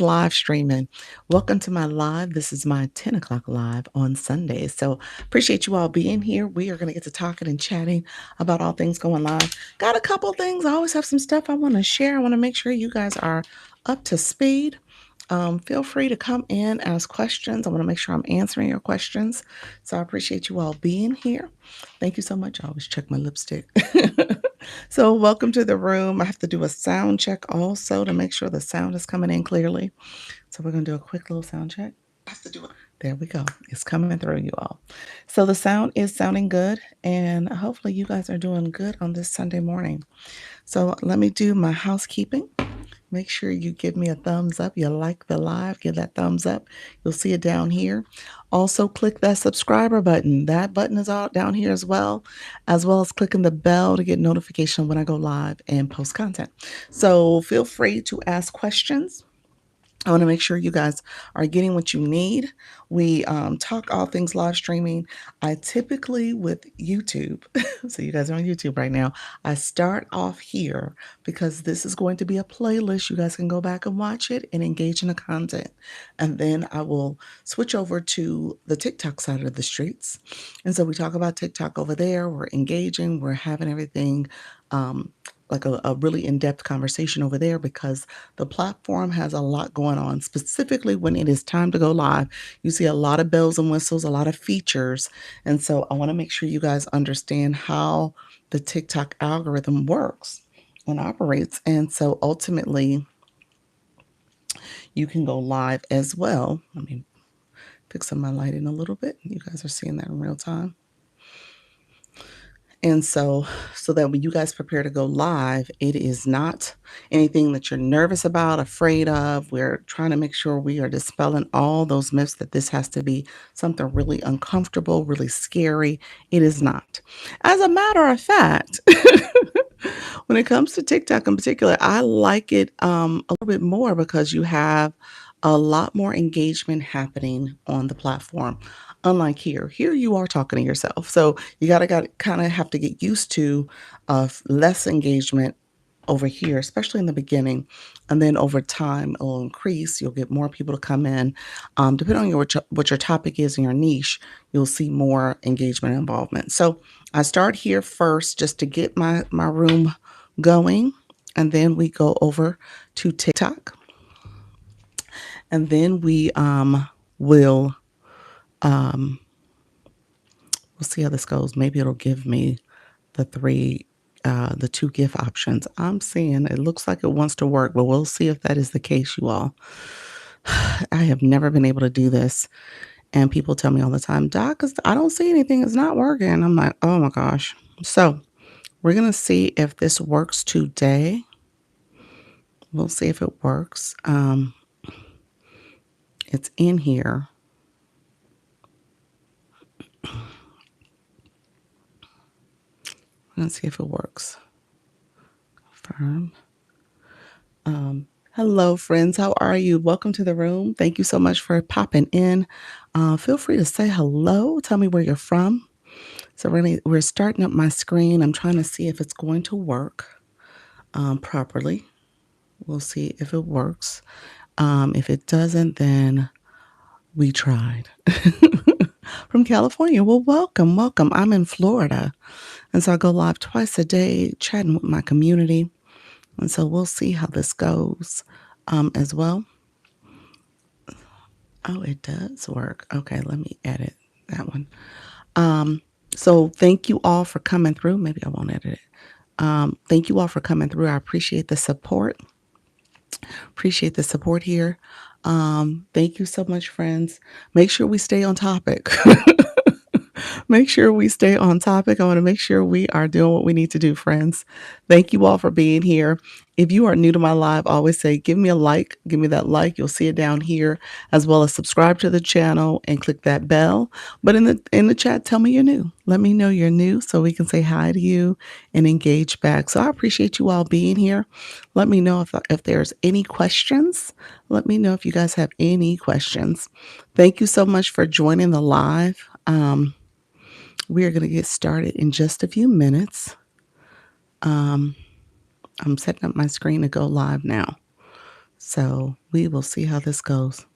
live streaming. Welcome to my live. This is my 10 o'clock live on Sundays. So appreciate you all being here. We are going to get to talking and chatting about all things going live. Got a couple things. I always have some stuff I want to share. I want to make sure you guys are up to speed. Feel free to come in, ask questions. I want to make sure I'm answering your questions. So I appreciate you all being here. Thank you so much. I always check my lipstick. So welcome to the room. I have to do a sound check also to make sure the sound is coming in clearly. So we're going to do a quick little sound check. There we go. It's coming through, you all. So the sound is sounding good, and hopefully you guys are doing good on this Sunday morning. So let me do my housekeeping. Make sure you give me a thumbs up. You like the live, give that thumbs up. You'll see it down here. Also, click that subscriber button. That button is all down here as well as clicking the bell to get notification when I go live and post content. So feel free to ask questions. I want to make sure you guys are getting what you need. We talk all things live streaming. I typically with YouTube, so you guys are on YouTube right now, I start off here because this is going to be a playlist. You guys can go back and watch it and engage in the content. And then I will switch over to the TikTok side of the streets. And so we talk about TikTok over there. We're engaging, we're having everything like a really in-depth conversation over there because the platform has a lot going on. Specifically when it is time to go live, you see a lot of bells and whistles, a lot of features. And so I want to make sure you guys understand how the TikTok algorithm works and operates. And so ultimately, you can go live as well. Let me fix up my lighting a little bit. You guys are seeing that in real time. And so that when you guys prepare to go live, it is not anything that you're nervous about, afraid of. We're trying to make sure we are dispelling all those myths that this has to be something really uncomfortable, really scary. It is not. As a matter of fact, when it comes to TikTok in particular, I like it a little bit more because you have a lot more engagement happening on the platform. Unlike here you are talking to yourself. So you gotta kind of have to get used to less engagement over here, especially in the beginning. And then over time, it'll increase. You'll get more people to come in. Depending on what your topic is and your niche, you'll see more engagement and involvement. So I start here first just to get my room going. And then we go over to TikTok. And then we will we'll see how this goes. Maybe it'll give me the two gift options. I'm seeing it looks like it wants to work, but we'll see if that is the case, you all. I have never been able to do this. And people tell me all the time, Doc, I don't see anything. It's not working. I'm like, oh my gosh. So we're going to see if this works today. We'll see if it works. It's in here. Let's see if it works. Confirm. Hello, friends. How are you? Welcome to the room. Thank you so much for popping in. Feel free to say hello. Tell me where you're from. So we're starting up my screen. I'm trying to see if it's going to work properly. We'll see if it works. If it doesn't, then we tried. From California. Well, welcome. I'm in Florida. And so I go live twice a day chatting with my community. And so we'll see how this goes as well. Oh, it does work. Okay, let me edit that one. So thank you all for coming through. Maybe I won't edit it. Thank you all for coming through. I appreciate the support. Appreciate the support here. Thank you so much, friends. Make sure we stay on topic. Make sure we stay on topic. I want to make sure we are doing what we need to do, friends. Thank you all for being here. If you are new to my live, I always say, give me a like, give me that like. You'll see it down here, as well as subscribe to the channel and click that bell. But in the chat, tell me you're new. Let me know you're new so we can say hi to you and engage back. So I appreciate you all being here. Let me know if there's any questions. Let me know if you guys have any questions. Thank you so much for joining the live. We are going to get started in just a few minutes. I'm setting up my screen to go live now. So we will see how this goes.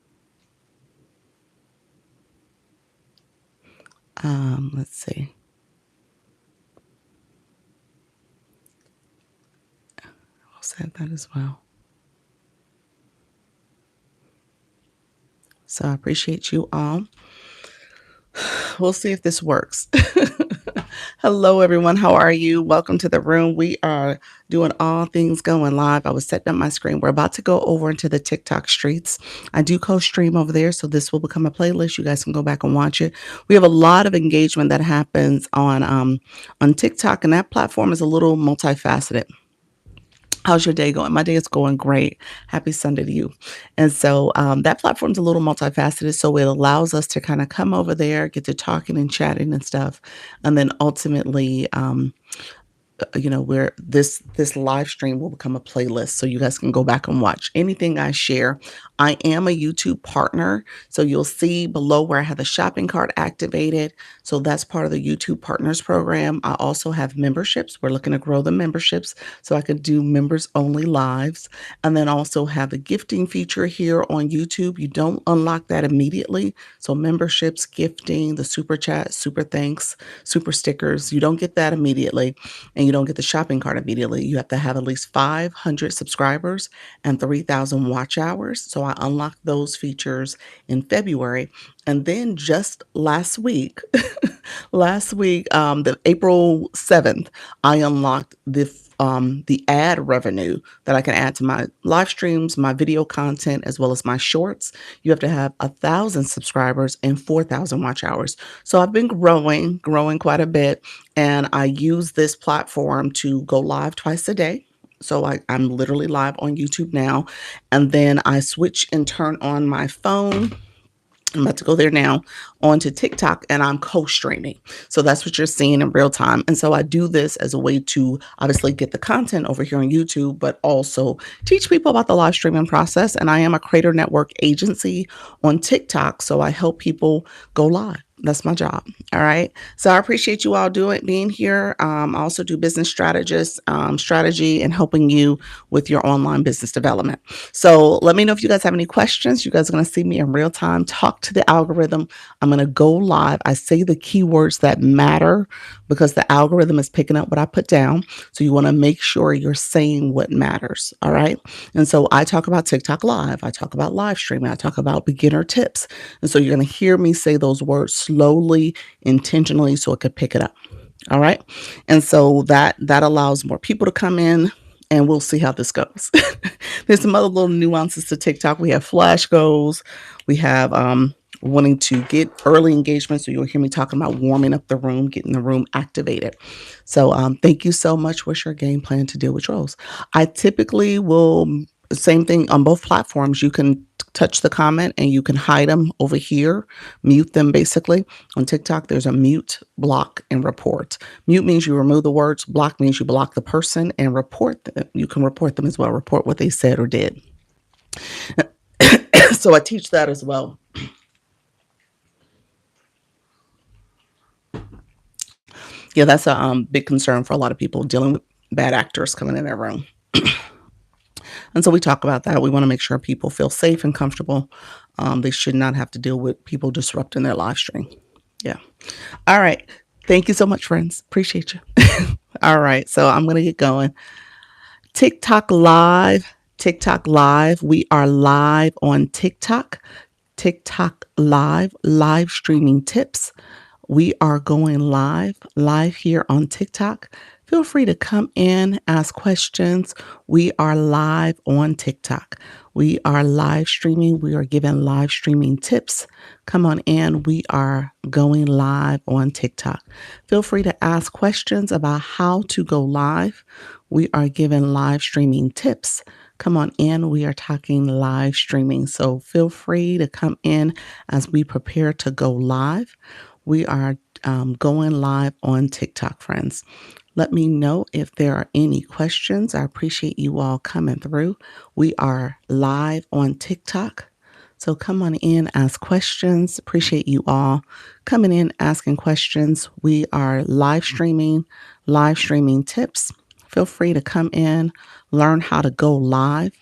Let's see. I'll set that as well. So I appreciate you all. We'll see if this works. Hello, everyone. How are you? Welcome to the room. We are doing all things going live. I was setting up my screen. We're about to go over into the TikTok streets. I do co-stream over there, so this will become a playlist. You guys can go back and watch it. We have a lot of engagement that happens on TikTok, and that platform is a little multifaceted. How's your day going? My day is going great. Happy Sunday to you. And so that platform's a little multifaceted. So it allows us to kind of come over there, get to talking and chatting and stuff. And then ultimately, where this live stream will become a playlist so you guys can go back and watch anything I share. I am a YouTube partner, so you'll see below where I have the shopping cart activated. So that's part of the YouTube Partners program. I also have memberships. We're looking to grow the memberships so I could do members only lives, and then also have the gifting feature here on YouTube. You don't unlock that immediately. So memberships, gifting, the super chat, super thanks, super stickers, you don't get that immediately, and you don't get the shopping cart immediately. You have to have at least 500 subscribers and 3,000 watch hours. So I unlocked those features in February. And then just last week, the April 7th, I unlocked the ad revenue that I can add to my live streams, my video content, as well as my shorts. You have to have 1,000 subscribers and 4,000 watch hours. So I've been growing quite a bit, and I use this platform to go live twice a day. So I'm literally live on YouTube now, and then I switch and turn on my phone. I'm about to go there now onto TikTok, and I'm co-streaming. So that's what you're seeing in real time. And so I do this as a way to obviously get the content over here on YouTube, but also teach people about the live streaming process. And I am a creator network agency on TikTok. So I help people go live. That's my job. All right. So I appreciate you all being here. I also do business strategy and helping you with your online business development. So let me know if you guys have any questions. You guys are going to see me in real time. Talk to the algorithm. I'm going to go live. I say the keywords that matter because the algorithm is picking up what I put down. So you want to make sure you're saying what matters. All right. And so I talk about TikTok live. I talk about live streaming. I talk about beginner tips. And so you're going to hear me say those words slowly, intentionally, so it could pick it up. All right. And so that allows more people to come in, and we'll see how this goes. There's some other little nuances to TikTok. We have flash goals. We have wanting to get early engagement. So you'll hear me talking about warming up the room, getting the room activated. So thank you so much. What's your game plan to deal with trolls? I typically will, same thing on both platforms. You can touch the comment and you can hide them over here, mute them basically. On TikTok, there's a mute, block, and report. Mute means you remove the words, block means you block the person, and report them. You can report them as well, report what they said or did. So I teach that as well. Yeah, that's a big concern for a lot of people dealing with bad actors coming in their room. And so we talk about that. We want to make sure people feel safe and comfortable. They should not have to deal with people disrupting their live stream. Yeah. All right. Thank you so much, friends. Appreciate you. All right. So I'm going to get going. TikTok Live. TikTok Live. We are live on TikTok. TikTok Live. Live streaming tips. We are going live here on TikTok. Feel free to come in, ask questions. We are live on TikTok. We are live streaming. We are giving live streaming tips. Come on in. We are going live on TikTok. Feel free to ask questions about how to go live. We are giving live streaming tips. Come on in. We are talking live streaming. So feel free to come in as we prepare to go live. We are going live on TikTok, friends. Let me know if there are any questions. I appreciate you all coming through. We are live on TikTok. So come on in, ask questions. Appreciate you all coming in, asking questions. We are live streaming tips. Feel free to come in, learn how to go live.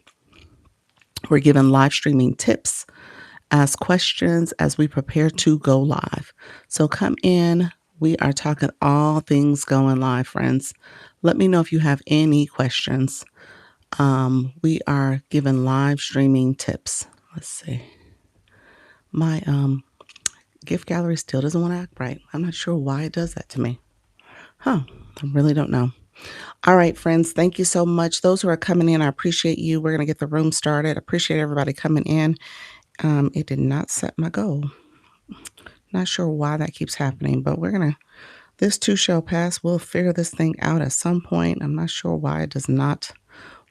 We're giving live streaming tips, ask questions as we prepare to go live. So come in. We are talking all things going live, friends. Let me know if you have any questions. We are giving live streaming tips. Let's see. My gift gallery still doesn't want to act right. I'm not sure why it does that to me. Huh. I really don't know. All right, friends. Thank you so much. Those who are coming in, I appreciate you. We're going to get the room started. Appreciate everybody coming in. It did not set my goal. Not sure why that keeps happening, but this too shall pass. We'll figure this thing out at some point. I'm not sure why it does not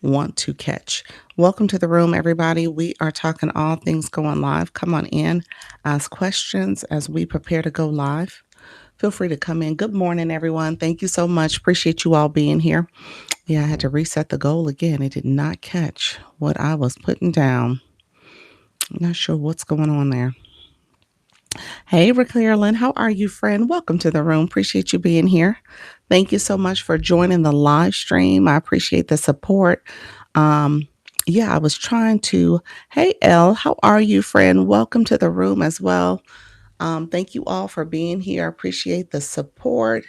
want to catch. Welcome to the room, everybody. We are talking all things going live. Come on in, ask questions as we prepare to go live. Feel free to come in. Good morning, everyone. Thank you so much. Appreciate you all being here. Yeah, I had to reset the goal again. It did not catch what I was putting down. I'm not sure what's going on there. Hey, Ricklin, how are you, friend? Welcome to the room. Appreciate you being here. Thank you so much for joining the live stream. I appreciate the support. Um, yeah, I was trying to. Hey, Elle, how are you, friend? Welcome to the room as well. Thank you all for being here. I appreciate the support.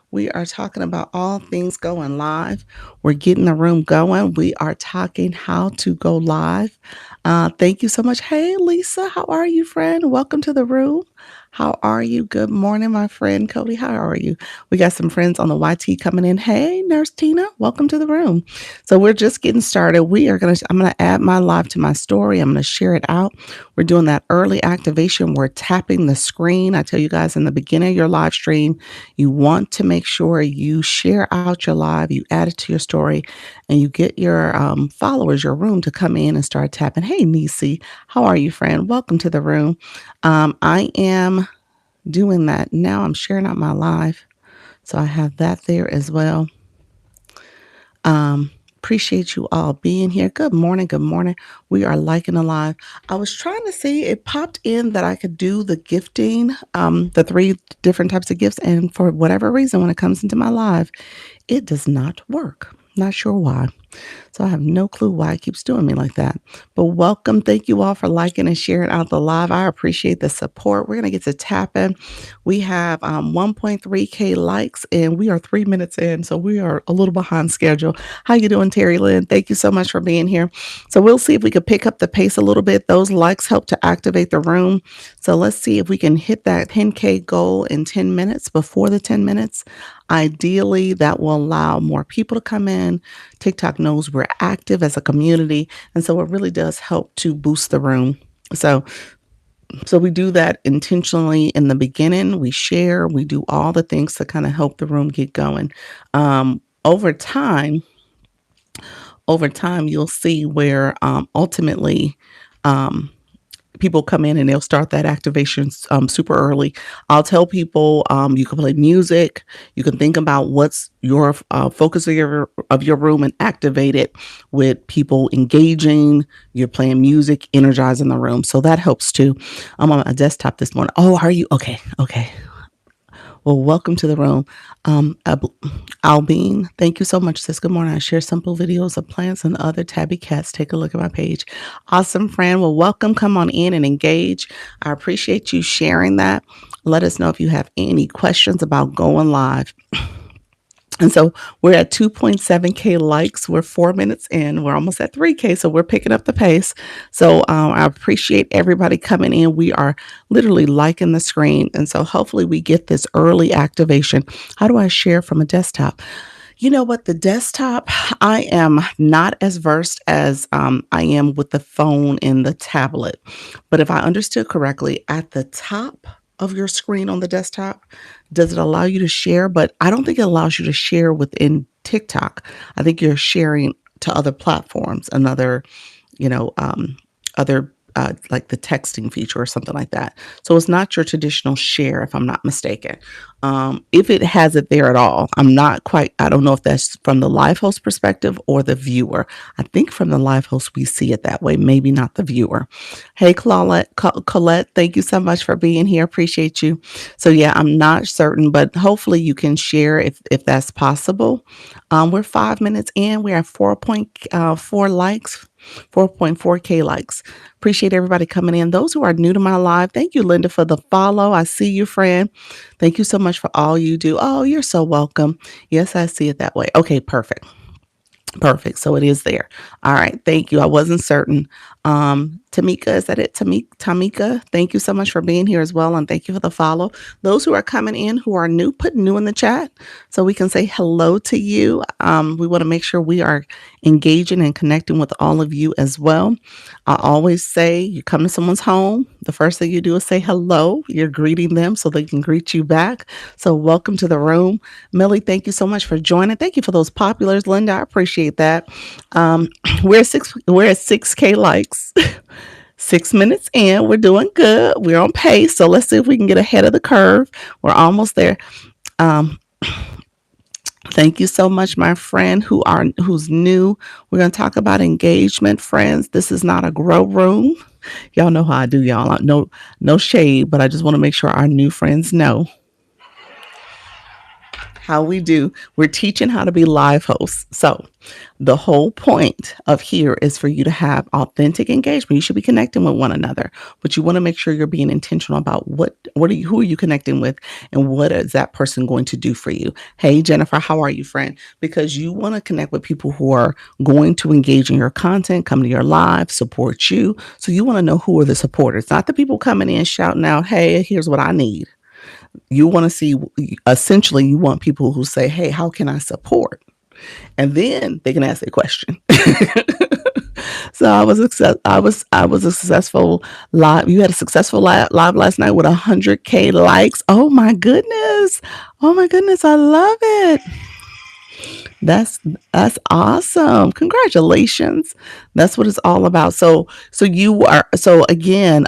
We are talking about all things going live. We're getting the room going. We are talking how to go live. Thank you so much. Hey, Lisa, how are you, friend? Welcome to the room. How are you? Good morning, my friend Cody. How are you? We got some friends on the YT coming in. Hey, Nurse Tina, welcome to the room. So we're just getting started. I'm gonna add my live to my story. I'm gonna share it out. We're doing that early activation. We're tapping the screen. I tell you guys in the beginning of your live stream, you want to make sure you share out your live, you add it to your story, and you get your followers, your room to come in and start tapping. Hey, Nisi, how are you, friend? Welcome to the room. I am doing that now. I'm sharing out my live. So I have that there as well. Appreciate you all being here. Good morning. Good morning. We are liking the live. I was trying to see, it popped in that I could do the gifting, the 3 different types of gifts. And for whatever reason, when it comes into my live, it does not work. Not sure why. So I have no clue why it keeps doing me like that. But welcome. Thank you all for liking and sharing out the live. I appreciate the support. We're going to get to tapping. We have 1.3K likes and we are 3 minutes in. So we are a little behind schedule. How you doing, Terry Lynn? Thank you so much for being here. So we'll see if we could pick up the pace a little bit. Those likes help to activate the room. So let's see if we can hit that 10K goal in 10 minutes before the 10 minutes. Ideally, that will allow more people to come in. TikTok knows we're active as a community, and so it really does help to boost the room. So we do that intentionally in the beginning. We share, we do all the things to kind of help the room get going. Over time, you'll see where ultimately people come in and they'll start that activation super early. I'll tell people you can play music. You can think about what's your focus of your room and activate it with people engaging. You're playing music, energizing the room. So that helps too. I'm on my desktop this morning. Oh, are you? Okay. Well, welcome to the room. Albine, thank you so much, sis. Good morning. I share simple videos of plants and other tabby cats. Take a look at my page. Awesome, friend. Well, welcome. Come on in and engage. I appreciate you sharing that. Let us know if you have any questions about going live. And so we're at 2.7K likes. We're 4 minutes in. We're almost at 3K. So we're picking up the pace. So I appreciate everybody coming in. We are literally liking the screen. And so hopefully we get this early activation. How do I share from a desktop? You know what? The desktop, I am not as versed as I am with the phone and the tablet. But if I understood correctly, at the top of your screen on the desktop, does it allow you to share? But I don't think it allows you to share within TikTok. I think you're sharing to other platforms, another, other like the texting feature or something like that. So it's not your traditional share, if I'm not mistaken. If it has it there at all, I don't know if that's from the live host perspective or the viewer. I think from the live host, we see it that way, maybe not the viewer. Hey, Colette, thank you so much for being here. Appreciate you. So yeah, I'm not certain, but hopefully you can share if that's possible. We're 5 minutes in. We're at 4.4 likes. 4.4K likes. Appreciate everybody coming in. Those who are new to my live, thank you, Linda, for the follow. I see you, friend. Thank you so much for all you do. Oh, you're so welcome. Yes, I see it that way. Okay, perfect. Perfect. So it is there. All right. Thank you. I wasn't certain. Tamika, is that it? Tamika, thank you so much for being here as well. And thank you for the follow. Those who are coming in who are new, put new in the chat so we can say hello to you. We want to make sure we are engaging and connecting with all of you as well. I always say you come to someone's home, the first thing you do is say hello. You're greeting them so they can greet you back. So welcome to the room. Millie, thank you so much for joining. Thank you for those populars, Linda. I appreciate that. Um, we're at 6K likes. 6 minutes in, we're doing good. We're on pace. So let's see if we can get ahead of the curve. We're almost there. Um, Thank you so much, my friend who's new. We're going to talk about engagement, friends. This is not a grow room. Y'all know how I do, y'all. No shade, but I just want to make sure our new friends know how we do. We're teaching how to be live hosts. So the whole point of here is for you to have authentic engagement. You should be connecting with one another, but you want to make sure you're being intentional about who are you connecting with and what is that person going to do for you. Hey, Jennifer, how are you, friend? Because you want to connect with people who are going to engage in your content, come to your live, support you. So you want to know who are the supporters, not the people coming in shouting out, hey, here's what I need. You want to see, essentially, you want people who say, hey, how can I support? And then they can ask a question. So I was a successful live. You had a successful live last night with 100K likes. Oh my goodness. Oh my goodness. I love it. That's that's awesome. Congratulations. That's what it's all about. So again,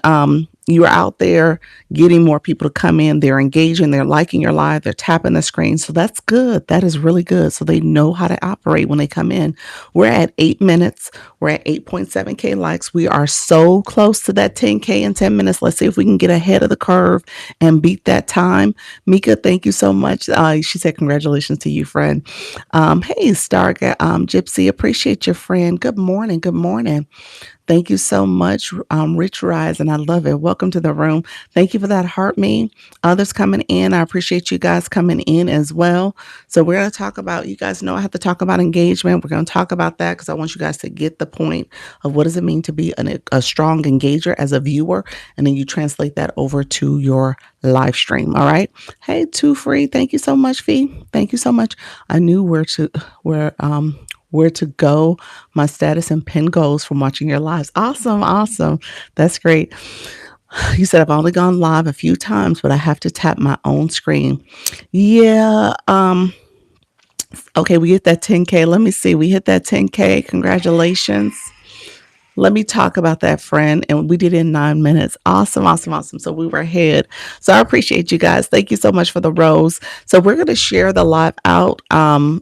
you're out there getting more people to come in. They're engaging, they're liking your live, they're tapping the screen. So that's good. That is really good. So they know how to operate when they come in. We're at 8 minutes. We're at 8.7K likes. We are so close to that 10K in 10 minutes. Let's see if we can get ahead of the curve and beat that time. Mika, thank you so much. She said, congratulations to you, friend. Hey, Gypsy, appreciate your friend. Good morning. Good morning. Thank you so much, Rich Rise, and I love it. Welcome to the room. Thank you for that heart me. Others coming in. I appreciate you guys coming in as well. So we're going to talk about, you guys know I have to talk about engagement. We're going to talk about that because I want you guys to get the point of what does it mean to be a strong engager as a viewer, and then you translate that over to your live stream. All right. Hey, Two Free. Thank you so much, Fee. Thank you so much. I knew where to go, my status and pin goals from watching your lives. Awesome. Awesome. That's great. You said I've only gone live a few times, but I have to tap my own screen. Yeah. Okay. We hit that 10K. Let me see. We hit that 10K. Congratulations. Let me talk about that, friend. And we did it in 9 minutes. Awesome, awesome, awesome. So we were ahead. So I appreciate you guys. Thank you so much for the rose. So we're going to share the live out.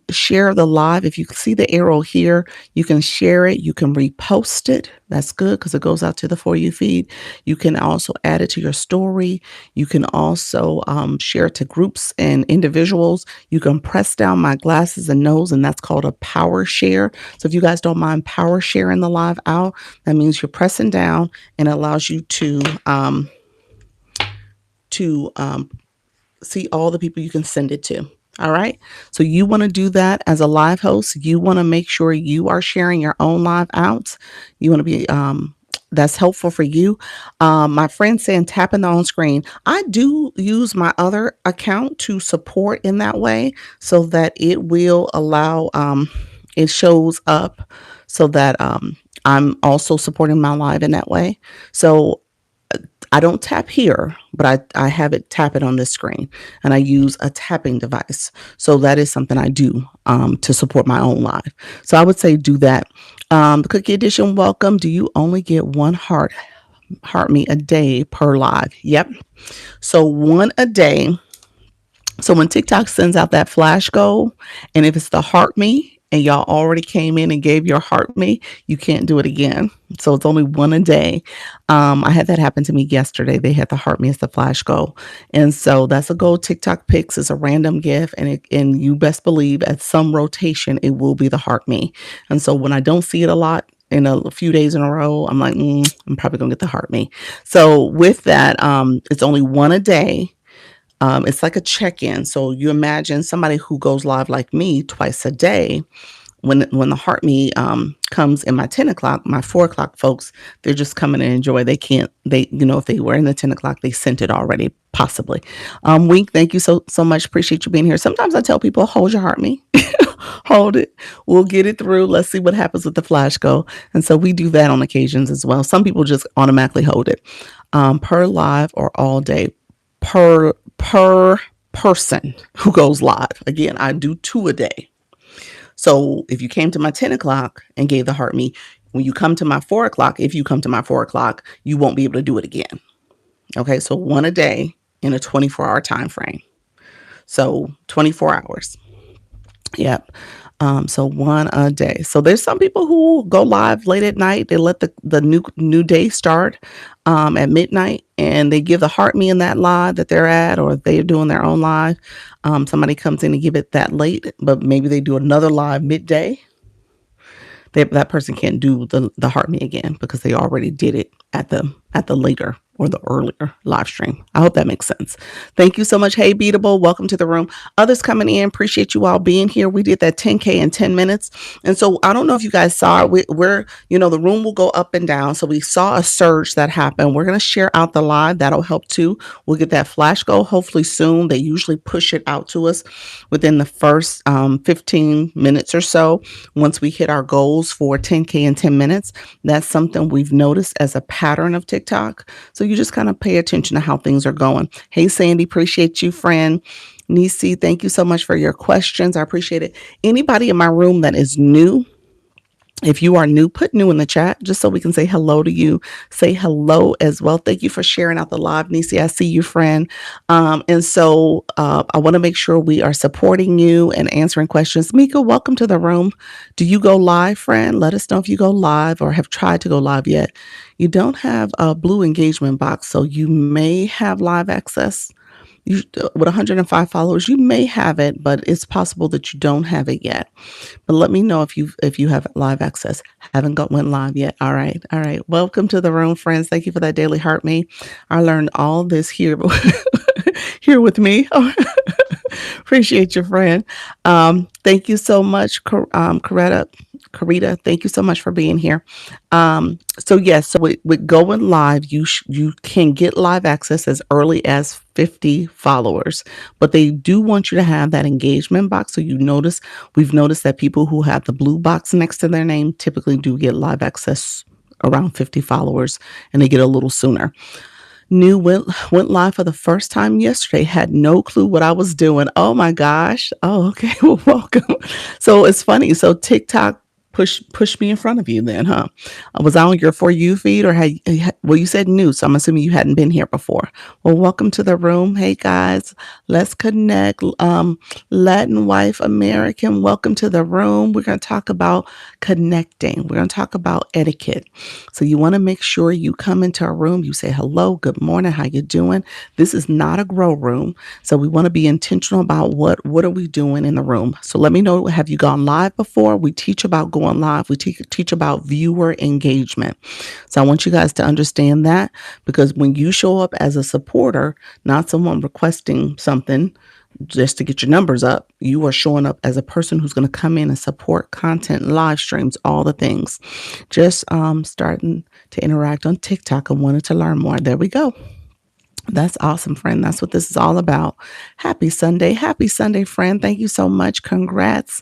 Share the live. If you see the arrow here, you can share it. You can repost it. That's good because it goes out to the For You feed. You can also add it to your story. You can also share it to groups and individuals. You can press down my glasses and nose, and that's called a power share. So if you guys don't mind power sharing the live out, that means you're pressing down and it allows you to see all the people you can send it to. All right. So you want to do that as a live host. You want to make sure you are sharing your own live outs. You want to be that's helpful for you. My friend saying tapping the on screen. I do use my other account to support in that way so that it will allow it shows up so that I'm also supporting my live in that way. So I don't tap here, but I have it tap it on this screen, and I use a tapping device. So that is something I do to support my own live. So I would say do that. The Cookie Edition, welcome. Do you only get one heart me a day per live? Yep. So one a day. So when TikTok sends out that flash goal, and if it's the heart me, and y'all already came in and gave your heart me, you can't do it again. So it's only one a day. I had that happen to me yesterday. They had the heart me as the flash goal. And so that's a goal. TikTok picks is a random gift. And you best believe at some rotation, it will be the heart me. And so when I don't see it a lot, in a few days in a row, I'm like, I'm probably gonna get the heart me. So with that, it's only one a day. It's like a check-in. So you imagine somebody who goes live like me twice a day. When the heart me comes in my 10 o'clock, my 4 o'clock folks, they're just coming to enjoy. They can't, if they were in the 10 o'clock, they sent it already, possibly. Wink, thank you so much. Appreciate you being here. Sometimes I tell people, hold your heart me. Hold it. We'll get it through. Let's see what happens with the flash go. And so we do that on occasions as well. Some people just automatically hold it. Per live or all day, per person who goes live. Again, I do 2 a day. So if you came to my 10 o'clock and gave the heart me, when you come to my 4 o'clock, if you come to my 4 o'clock, you won't be able to do it again. Okay, so 1 a day in a 24-hour time frame. So 24 hours. Yep. So 1 a day. So there's some people who go live late at night. They let the new day start at midnight, and they give the heart me in that live that they're at, or they're doing their own live. Somebody comes in and give it that late, but maybe they do another live midday. That person can't do the heart me again because they already did it at the later or the earlier live stream. I hope that makes sense. Thank you so much. Hey, Beatable, welcome to the room. Others coming in, appreciate you all being here. We did that 10K in 10 minutes. And so I don't know if you guys saw it. We're, the room will go up and down. So we saw a surge that happened. We're going to share out the live. That'll help too. We'll get that flash go hopefully soon. They usually push it out to us within the first 15 minutes or so. Once we hit our goals for 10K in 10 minutes, that's something we've noticed as a pattern of TikTok. So you just kind of pay attention to how things are going. Hey, Sandy, appreciate you, friend. Nisi, thank you so much for your questions. I appreciate it. Anybody in my room that is new, if you are new, put new in the chat just so we can say hello to you. Say hello as well. Thank you for sharing out the live, Nisi. I see you, friend. And so I want to make sure we are supporting you and answering questions. Mika, welcome to the room. Do you go live, friend? Let us know if you go live or have tried to go live yet. You don't have a blue engagement box, so you may have live access. With 105 followers, you may have it, but it's possible that you don't have it yet. But let me know if you have live access. Haven't went live yet. All right. Welcome to the room, friends. Thank you for that daily heart me. I learned all this here here with me. Appreciate you, friend. Thank you so much, Karita. Thank you so much for being here. So yes, so with going live, you can get live access as early as 50 followers, but they do want you to have that engagement box. So we've noticed that people who have the blue box next to their name typically do get live access around 50 followers, and they get a little sooner. New went live for the first time yesterday. Had no clue what I was doing. Oh my gosh. Oh, okay. Well, welcome. So it's funny. So TikTok push me in front of you then, huh? Was I on your For You feed, or you said new, so I'm assuming you hadn't been here before. Well, welcome to the room. Hey guys, let's connect. Latin wife American, welcome to the room. We're going to talk about connecting. We're going to talk about etiquette. So you want to make sure you come into a room, you say hello, good morning, how you doing? This is not a grow room, so we want to be intentional about what are we doing in the room. So let me know, have you gone live before? We teach about going live. We teach about viewer engagement. So I want you guys to understand that, because when you show up as a supporter, not someone requesting something just to get your numbers up, you are showing up as a person who's going to come in and support content, live streams, all the things. Just starting to interact on TikTok and wanted to learn more. There we go. That's awesome, friend. That's what this is all about. Happy Sunday, friend. Thank you so much. Congrats.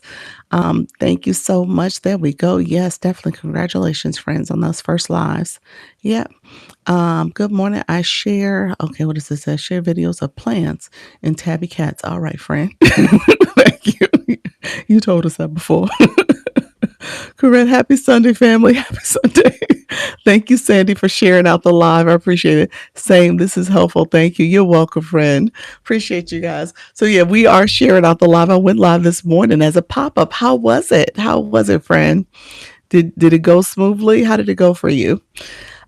Thank you so much. There we go. Yes, definitely. Congratulations, friends, on those first lives. Yep. Good morning. I share. Okay, what does this say? Share videos of plants and tabby cats. All right, friend. Thank you. You told us that before. Correct. Happy Sunday, family. Happy Sunday. Thank you, Sandy, for sharing out the live. I appreciate it. Same. This is helpful. Thank you. You're welcome, friend. Appreciate you guys. So yeah, we are sharing out the live. I went live this morning as a pop-up. How was it? How was it, friend? Did it go smoothly? How did it go for you?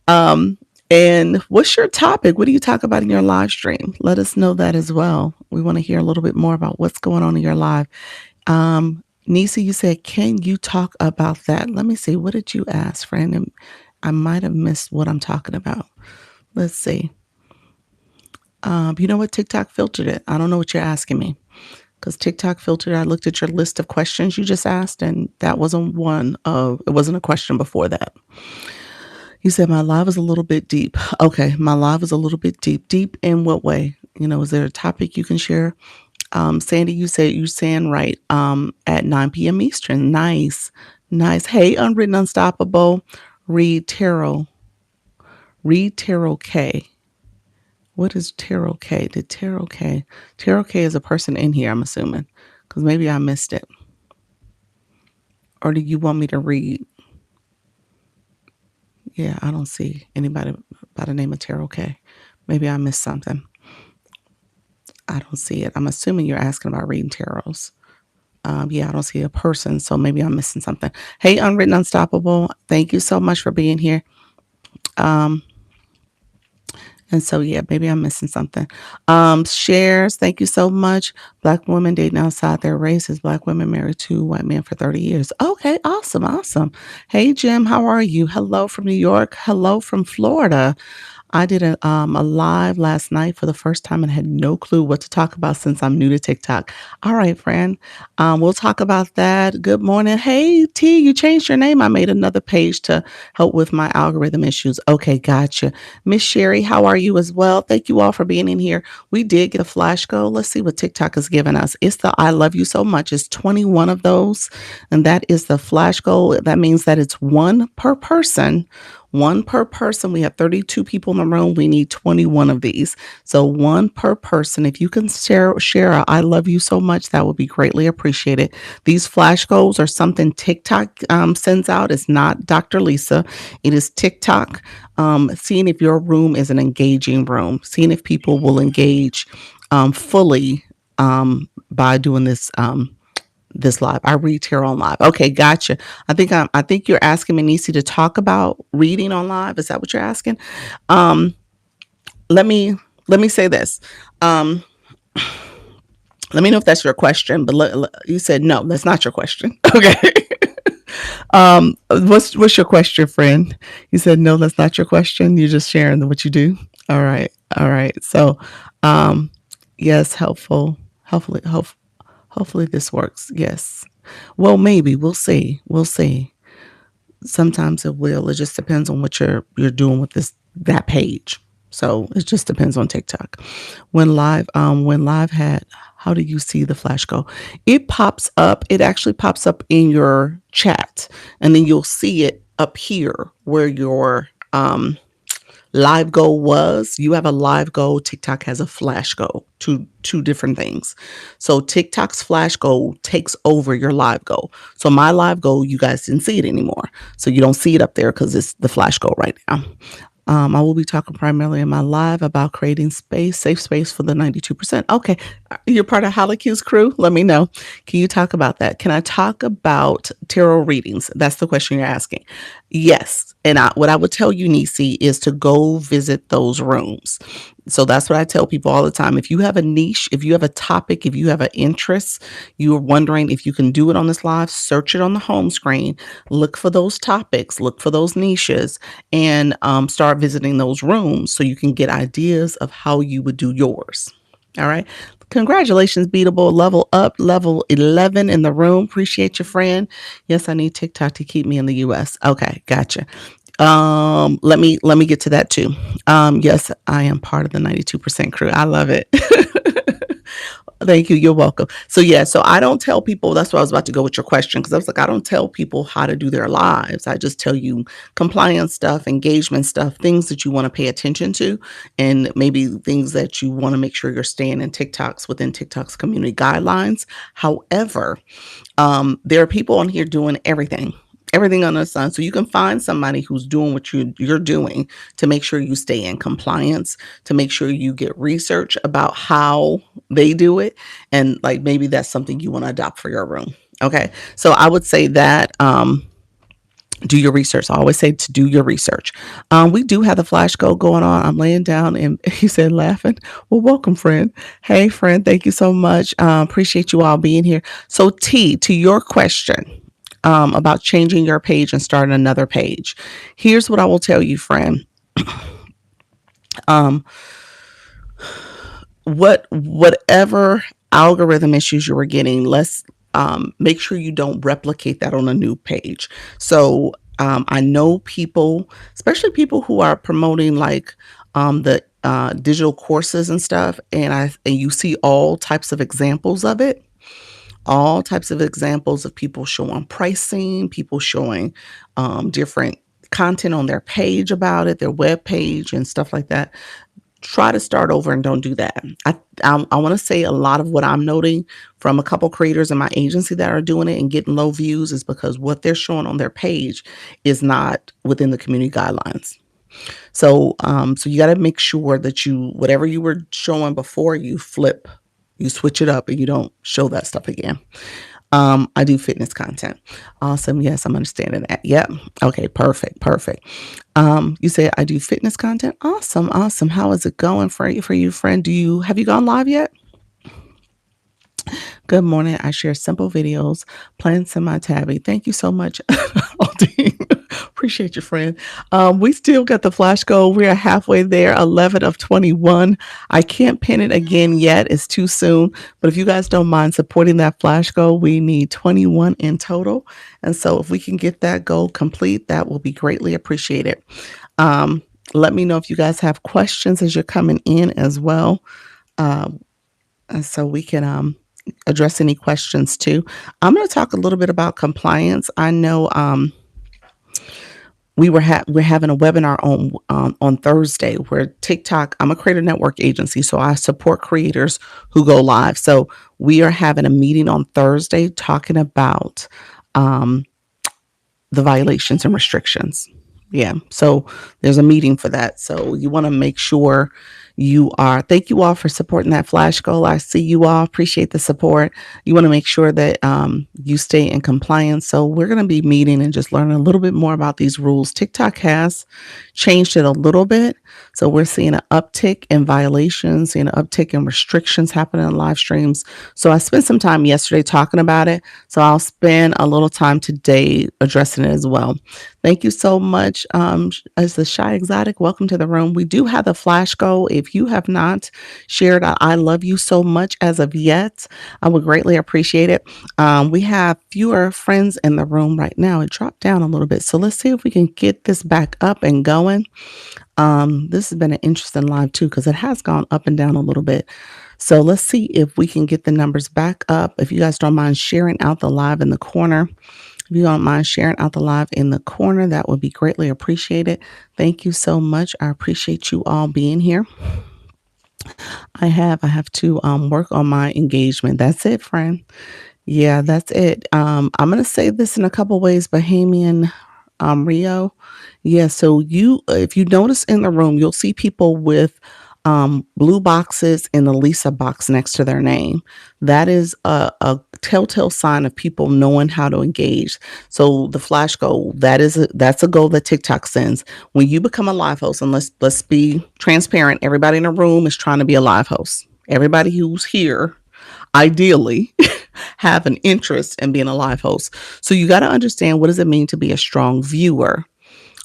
And what's your topic? What do you talk about in your live stream? Let us know that as well. We want to hear a little bit more about what's going on in your live. Nisa, you said, can you talk about that? Let me see. What did you ask, friend? I might have missed what I'm talking about. Let's see. You know what? TikTok filtered it. I don't know what you're asking me because TikTok filtered. I looked at your list of questions you just asked, and that wasn't one of. It wasn't a question before that. You said my live is a little bit deep. Okay, my live is a little bit deep. Deep in what way? Is there a topic you can share? Sandy, you said you saying right. At 9 p.m. Eastern. Nice, nice. Hey, Unwritten Unstoppable. Read Tarot. Read Tarot K. What is Tarot K? Did Tarot K? Tarot K is a person in here, I'm assuming, because maybe I missed it. Or do you want me to read? Yeah, I don't see anybody by the name of Tarot K. Maybe I missed something. I don't see it. I'm assuming you're asking about reading tarots. Yeah, I don't see a person, so maybe I'm missing something. Hey, Unwritten Unstoppable, thank you so much for being here. Um, And so, yeah, maybe I'm missing something. Shares, thank you so much. Black women dating outside their races. Black women married to white men for 30 years. Okay, awesome, awesome. Hey, Jim, how are you? Hello from New York. Hello from Florida. I did a live last night for the first time and had no clue what to talk about since I'm new to TikTok. All right, friend. We'll talk about that. Good morning. Hey, T, you changed your name. I made another page to help with my algorithm issues. Okay, gotcha. Miss Sherry, how are you as well? Thank you all for being in here. We did get a flash goal. Let's see what TikTok has given us. It's the I love you so much. It's 21 of those. And that is the flash goal. That means that it's one per person. One per person. We have 32 people in the room. We need 21 of these. So one per person. If you can share a I love you so much, that would be greatly appreciated. These flash goals are something TikTok sends out. It's not Dr. Lisa. It is TikTok. Seeing if your room is an engaging room, seeing if people will engage fully by doing this live. I read tarot on live. Okay, gotcha. I think you're asking me, Nisi, to talk about reading on live. Is that what you're asking? Um, let me let me say this. Um, let me know if that's your question. But you said no. That's not your question. Okay. What's your question, friend? You said no. That's not your question. You're just sharing what you do. All right. All right. So, um, yes, helpful. Hopefully this works. Yes. Well, maybe we'll see. We'll see. Sometimes it will. It just depends on what you're doing with that page. So it just depends on TikTok. When live had, how do you see the flash go? It pops up. It actually pops up in your chat, and then you'll see it up here where your live goal was. You have a live goal. TikTok has a flash goal. Two different things. So TikTok's flash goal takes over your live goal. So my live goal, you guys didn't see it anymore. So you don't see it up there because it's the flash goal right now. I will be talking primarily in my live about creating safe space for the 92%. Okay, you're part of Hollycue's crew. Let me know. Can you talk about that? Can I talk about tarot readings? That's the question you're asking. Yes, and what I would tell you, Nisi, is to go visit those rooms. So that's what I tell people all the time. If you have a niche, if you have a topic, if you have an interest, you're wondering if you can do it on this live, search it on the home screen, look for those topics, look for those niches, and start visiting those rooms so you can get ideas of how you would do yours. All right. Congratulations, Beatable. Level up, level 11 in the room. Appreciate your friend. Yes, I need TikTok to keep me in the US. Okay, gotcha. Let me get to that too. Yes, I am part of the 92% crew. I love it. Thank you. You're welcome. So yeah, so I don't tell people, that's why I was about to go with your question, because I was like, I don't tell people how to do their lives. I just tell you compliance stuff, engagement stuff, things that you want to pay attention to, and maybe things that you want to make sure you're staying in within TikTok's community guidelines. However, there are people on here doing everything under the sun. So you can find somebody who's doing what you're doing to make sure you stay in compliance, to make sure you get research about how they do it. And like maybe that's something you want to adopt for your room. Okay. So I would say that Do your research. I always say to do your research. We do have the flash go going on. I'm laying down and he said, laughing. Well, welcome, friend. Hey, friend. Thank you so much. Appreciate you all being here. So, T, to your question about changing your page and starting another page, here's what I will tell you, friend. Um, whatever algorithm issues you were getting, let's make sure you don't replicate that on a new page. So I know people, especially people who are promoting like the digital courses and stuff, and you see all types of examples of it. All types of examples of people showing pricing, people showing different content on their page about it, their web page, and stuff like that. Try to start over and don't do that. I want to say a lot of what I'm noting from a couple creators in my agency that are doing it and getting low views is because what they're showing on their page is not within the community guidelines. So you got to make sure that you whatever you were showing before you switch it up and you don't show that stuff again. I do fitness content. Awesome. Yes, I'm understanding that. Yep. Okay, perfect. Perfect. You say I do fitness content. Awesome. Awesome. How is it going for you, friend? Have you gone live yet? Good morning. I share simple videos, plans in my tabby. Thank you so much, Aldine. Appreciate you, friend. We still got the flash goal. We are halfway there, 11 of 21. I can't pin it again yet. It's too soon. But if you guys don't mind supporting that flash goal, we need 21 in total. And so if we can get that goal complete, that will be greatly appreciated. Let me know if you guys have questions as you're coming in as well. And so we can address any questions too. I'm going to talk a little bit about compliance. I know we're having a webinar on Thursday where TikTok. I'm a creator network agency, so I support creators who go live. So we are having a meeting on Thursday talking about the violations and restrictions. Yeah, so there's a meeting for that. So you want to make sure thank you all for supporting that flash goal. I see you all, appreciate the support. You want to make sure that you stay in compliance. So we're going to be meeting and just learning a little bit more about these rules. TikTok has changed it a little bit. So we're seeing an uptick in violations, seeing an uptick in restrictions happening in live streams. So I spent some time yesterday talking about it. So I'll spend a little time today addressing it as well. Thank you so much. As the Shy Exotic, welcome to the room. We do have the flash goal. If you have not shared, I love you so much as of yet. I would greatly appreciate it. We have fewer friends in the room right now. It dropped down a little bit. So let's see if we can get this back up and going. This has been an interesting live too, because it has gone up and down a little bit. So let's see if we can get the numbers back up. If you guys don't mind sharing out the live in the corner. If you don't mind sharing out the live in the corner, that would be greatly appreciated. Thank you so much. I appreciate you all being here. I have to work on my engagement. That's it, friend. Yeah, that's it. I'm gonna say this in a couple ways, Bahamian Rio. Yeah, so if you notice in the room, you'll see people with blue boxes and the Lisa box next to their name. That is a telltale sign of people knowing how to engage. So the flash goal, that's a goal that TikTok sends. When you become a live host, and let's be transparent, everybody in the room is trying to be a live host. Everybody who's here ideally have an interest in being a live host. So you got to understand, what does it mean to be a strong viewer?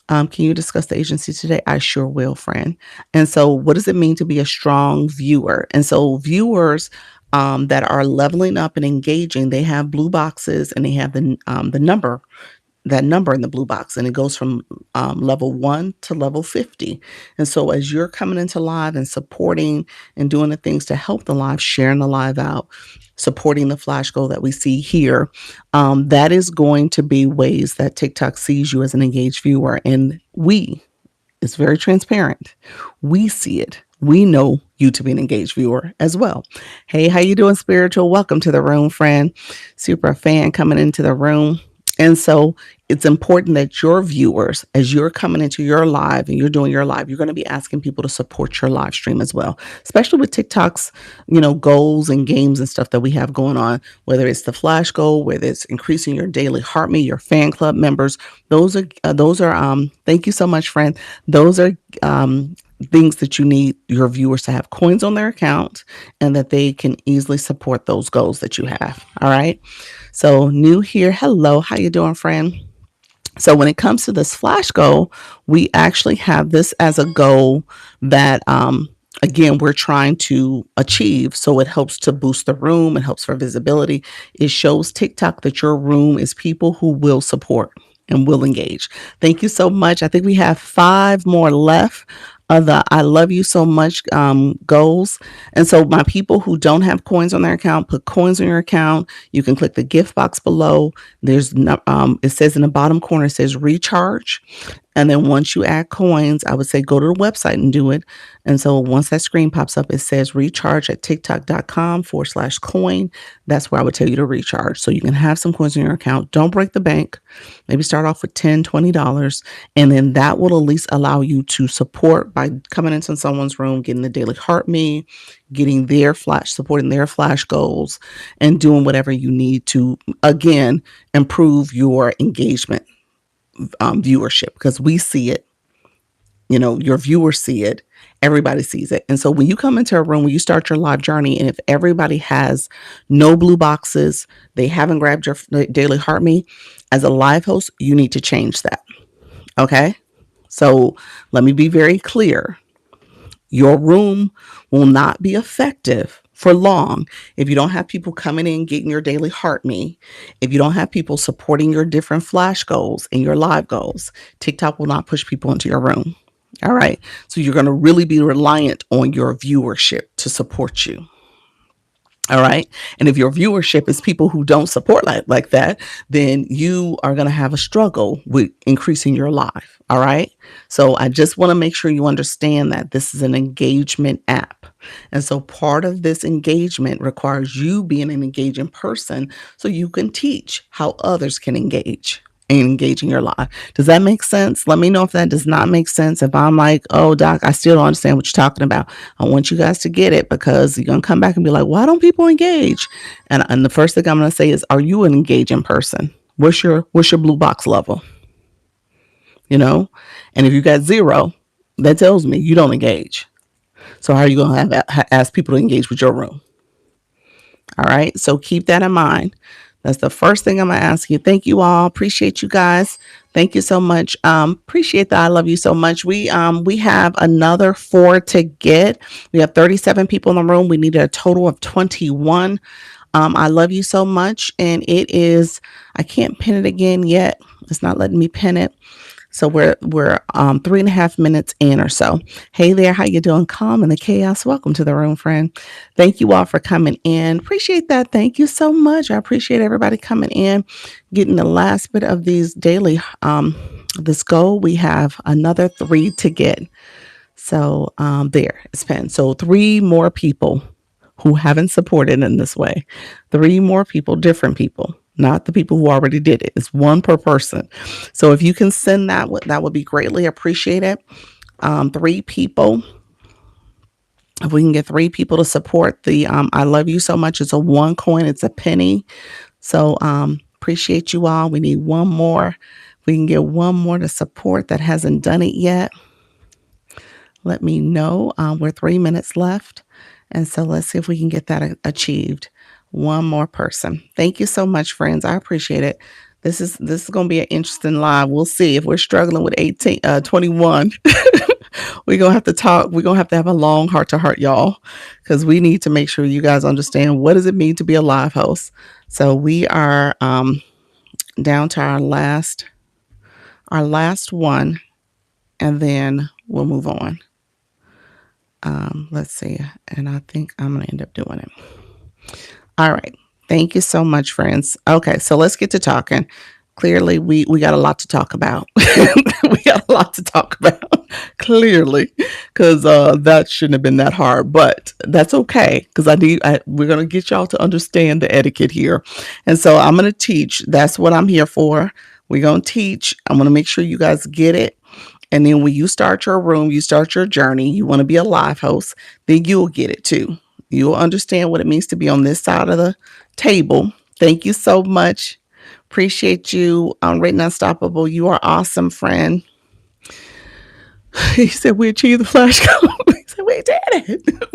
Can you discuss the agency today? I sure will, friend. And so what does it mean to be a strong viewer? And so viewers that are leveling up and engaging, they have blue boxes and they have the number, that number in the blue box, and it goes from level 1 to level 50. And so as you're coming into live and supporting and doing the things to help the live, sharing the live out, supporting the flash goal that we see here, that is going to be ways that TikTok sees you as an engaged viewer. And it's very transparent. We see it. We know you to be an engaged viewer as well. Hey, how you doing, spiritual? Welcome to the room, friend. Super fan coming into the room. And so it's important that your viewers, as you're coming into your live and you're doing your live, you're going to be asking people to support your live stream as well, especially with TikTok's, goals and games and stuff that we have going on, whether it's the flash goal, whether it's increasing your daily heart rate, your fan club members. Thank you so much, friend. Those are, things that you need your viewers to have coins on their account and that they can easily support those goals that you have. All right. So new here. Hello. How you doing, friend? So when it comes to this flash goal, we actually have this as a goal that, again, we're trying to achieve. So it helps to boost the room. It helps for visibility. It shows TikTok that your room is people who will support and will engage. Thank you so much. I think we have 5 more left of the I love you so much goals. And so my people who don't have coins on their account, put coins on your account. You can click the gift box below. There's no, it says in the bottom corner, it says recharge. And then once you add coins, I would say go to the website and do it. And so once that screen pops up, it says recharge at tiktok.com/coin. That's where I would tell you to recharge. So you can have some coins in your account. Don't break the bank. Maybe start off with $10, $20. And then that will at least allow you to support by coming into someone's room, getting the daily heart me, getting their flash, supporting their flash goals, and doing whatever you need to, again, improve your engagement. Viewership, because we see it, your viewers see it, everybody sees it. And so when you come into a room, when you start your live journey, and if everybody has no blue boxes, they haven't grabbed your daily heart me, as a live host, you need to change that. Okay. So let me be very clear. Your room will not be effective for long if you don't have people coming in getting your daily heart me, if you don't have people supporting your different flash goals and your live goals. TikTok will not push people into your room. All right. So you're going to really be reliant on your viewership to support you. All right. And if your viewership is people who don't support like that, then you are going to have a struggle with increasing your live. All right. So I just want to make sure you understand that this is an engagement app. And so part of this engagement requires you being an engaging person so you can teach how others can engage and engage in your life. Does that make sense? Let me know if that does not make sense. If I'm like, oh, Doc, I still don't understand what you're talking about. I want you guys to get it, because you're going to come back and be like, why don't people engage? And the first thing I'm going to say is, are you an engaging person? What's your blue box level? And if you got 0, that tells me you don't engage. So how are you going to ask people to engage with your room? All right. So keep that in mind. That's the first thing I'm going to ask you. Thank you all. Appreciate you guys. Thank you so much. Appreciate that. I love you so much. We have another 4 to get. We have 37 people in the room. We needed a total of 21. I love you so much. And it is, I can't pin it again yet. It's not letting me pin it. So we're 3.5 minutes in or so. Hey there, how you doing? Calm in the chaos. Welcome to the room, friend. Thank you all for coming in. Appreciate that. Thank you so much. I appreciate everybody coming in, getting the last bit of these daily this goal. We have another 3 to get. So there, it's pinned. So 3 more people who haven't supported in this way. 3 more people, different people. Not the people who already did it. It's 1 per person. So if you can send that would be greatly appreciated. 3 people. If we can get 3 people to support the I love you so much. It's a 1 coin. It's a penny. So appreciate you all. We need 1 more. We can get 1 more to support that hasn't done it yet. Let me know. We're 3 minutes left. And so let's see if we can get that achieved. 1 more person. Thank you so much, friends. I appreciate it. This is going to be an interesting live. We'll see if we're struggling with 21. We're going to have to talk. We're going to have a long heart to heart, y'all, because we need to make sure you guys understand what does it mean to be a live host. So we are down to our last one, and then we'll move on. Let's see. And I think I'm going to end up doing it. All right. Thank you so much, friends. Okay. So let's get to talking. Clearly, we got a lot to talk about. We got a lot to talk about, clearly, because that shouldn't have been that hard, but that's okay because we're going to get y'all to understand the etiquette here. And so I'm going to teach. That's what I'm here for. We're going to teach. I'm going to make sure you guys get it. And then when you start your room, you start your journey, you want to be a live host, then you'll get it too. You'll understand what it means to be on this side of the table. Thank you so much. Appreciate you. Written Unstoppable. You are awesome, friend. He said we achieved the flash code. He said we did it.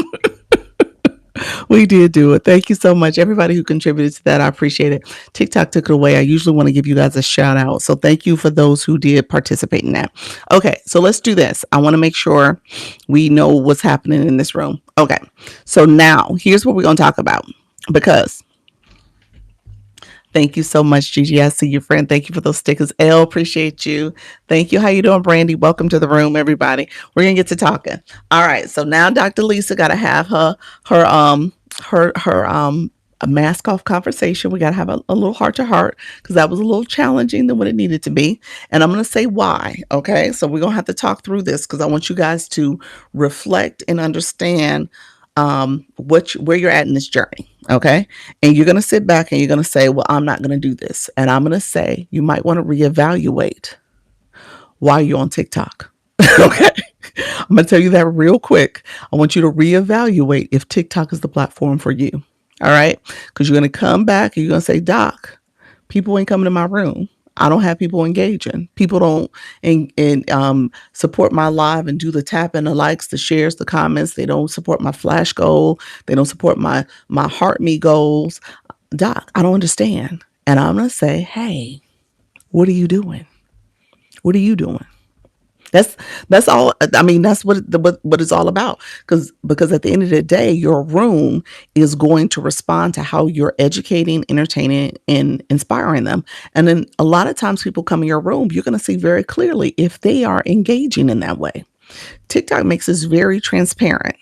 We did do it. Thank you so much. Everybody who contributed to that, I appreciate it. TikTok took it away. I usually want to give you guys a shout out. So thank you for those who did participate in that. Okay, so let's do this. I want to make sure we know what's happening in this room. Okay, so now here's what we're going to talk about because thank you so much, Gigi. I see you, friend. Thank you for those stickers. L, appreciate you. Thank you. How you doing, Brandy? Welcome to the room, everybody. We're gonna get to talking. All right. So now Dr. Lisa got to have her a mask off conversation. We got to have a little heart to heart because that was a little challenging than what it needed to be. And I'm going to say why. Okay. So we're going to have to talk through this because I want you guys to reflect and understand where you're at in this journey. Okay. And you're going to sit back and you're going to say, well, I'm not going to do this. And I'm going to say, you might want to reevaluate why you're on TikTok. Okay. I'm going to tell you that real quick. I want you to reevaluate if TikTok is the platform for you. All right. Because you're going to come back and you're going to say, Doc, people ain't coming to my room. I don't have people engaging. People don't support my live and do the tap and the likes, the shares, the comments. They don't support my flash goal. They don't support my heart me goals. Doc, I don't understand. And I'm going to say, hey, what are you doing? What are you doing? That's all. I mean, that's what it's all about. Because at the end of the day, your room is going to respond to how you're educating, entertaining, and inspiring them. And then a lot of times people come in your room, you're going to see very clearly if they are engaging in that way. TikTok makes us very transparent.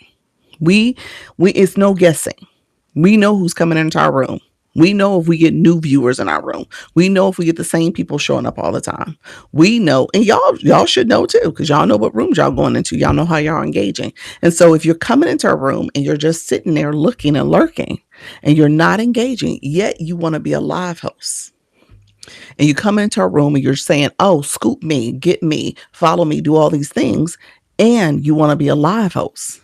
We it's no guessing. We know who's coming into our room. We know if we get new viewers in our room. We know if we get the same people showing up all the time. We know, and y'all should know too, because y'all know what rooms y'all going into. Y'all know how y'all engaging. And so if you're coming into a room and you're just sitting there looking and lurking and you're not engaging, yet you want to be a live host. And you come into a room and you're saying, oh, scoop me, get me, follow me, do all these things. And you want to be a live host.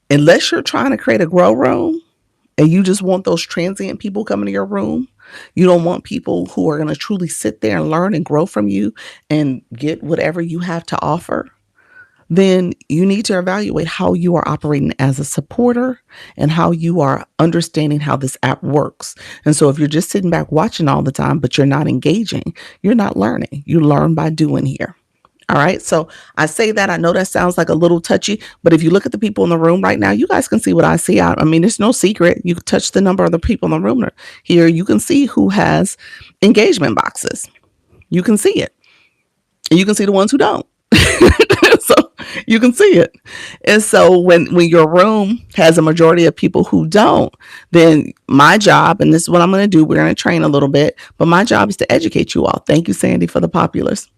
Unless you're trying to create a grow room, and you just want those transient people coming to your room. You don't want people who are going to truly sit there and learn and grow from you and get whatever you have to offer. Then you need to evaluate how you are operating as a supporter and how you are understanding how this app works. And so if you're just sitting back watching all the time, but you're not engaging, you're not learning. You learn by doing here. All right. So I say that. I know that sounds like a little touchy, but if you look at the people in the room right now, you guys can see what I see. I mean, it's no secret. You touch the number of the people in the room here. You can see who has engagement boxes. You can see it. And you can see the ones who don't. So you can see it. And so when your room has a majority of people who don't, then my job, and this is what I'm going to do, we're going to train a little bit, but my job is to educate you all. Thank you, Sandy, for the populars.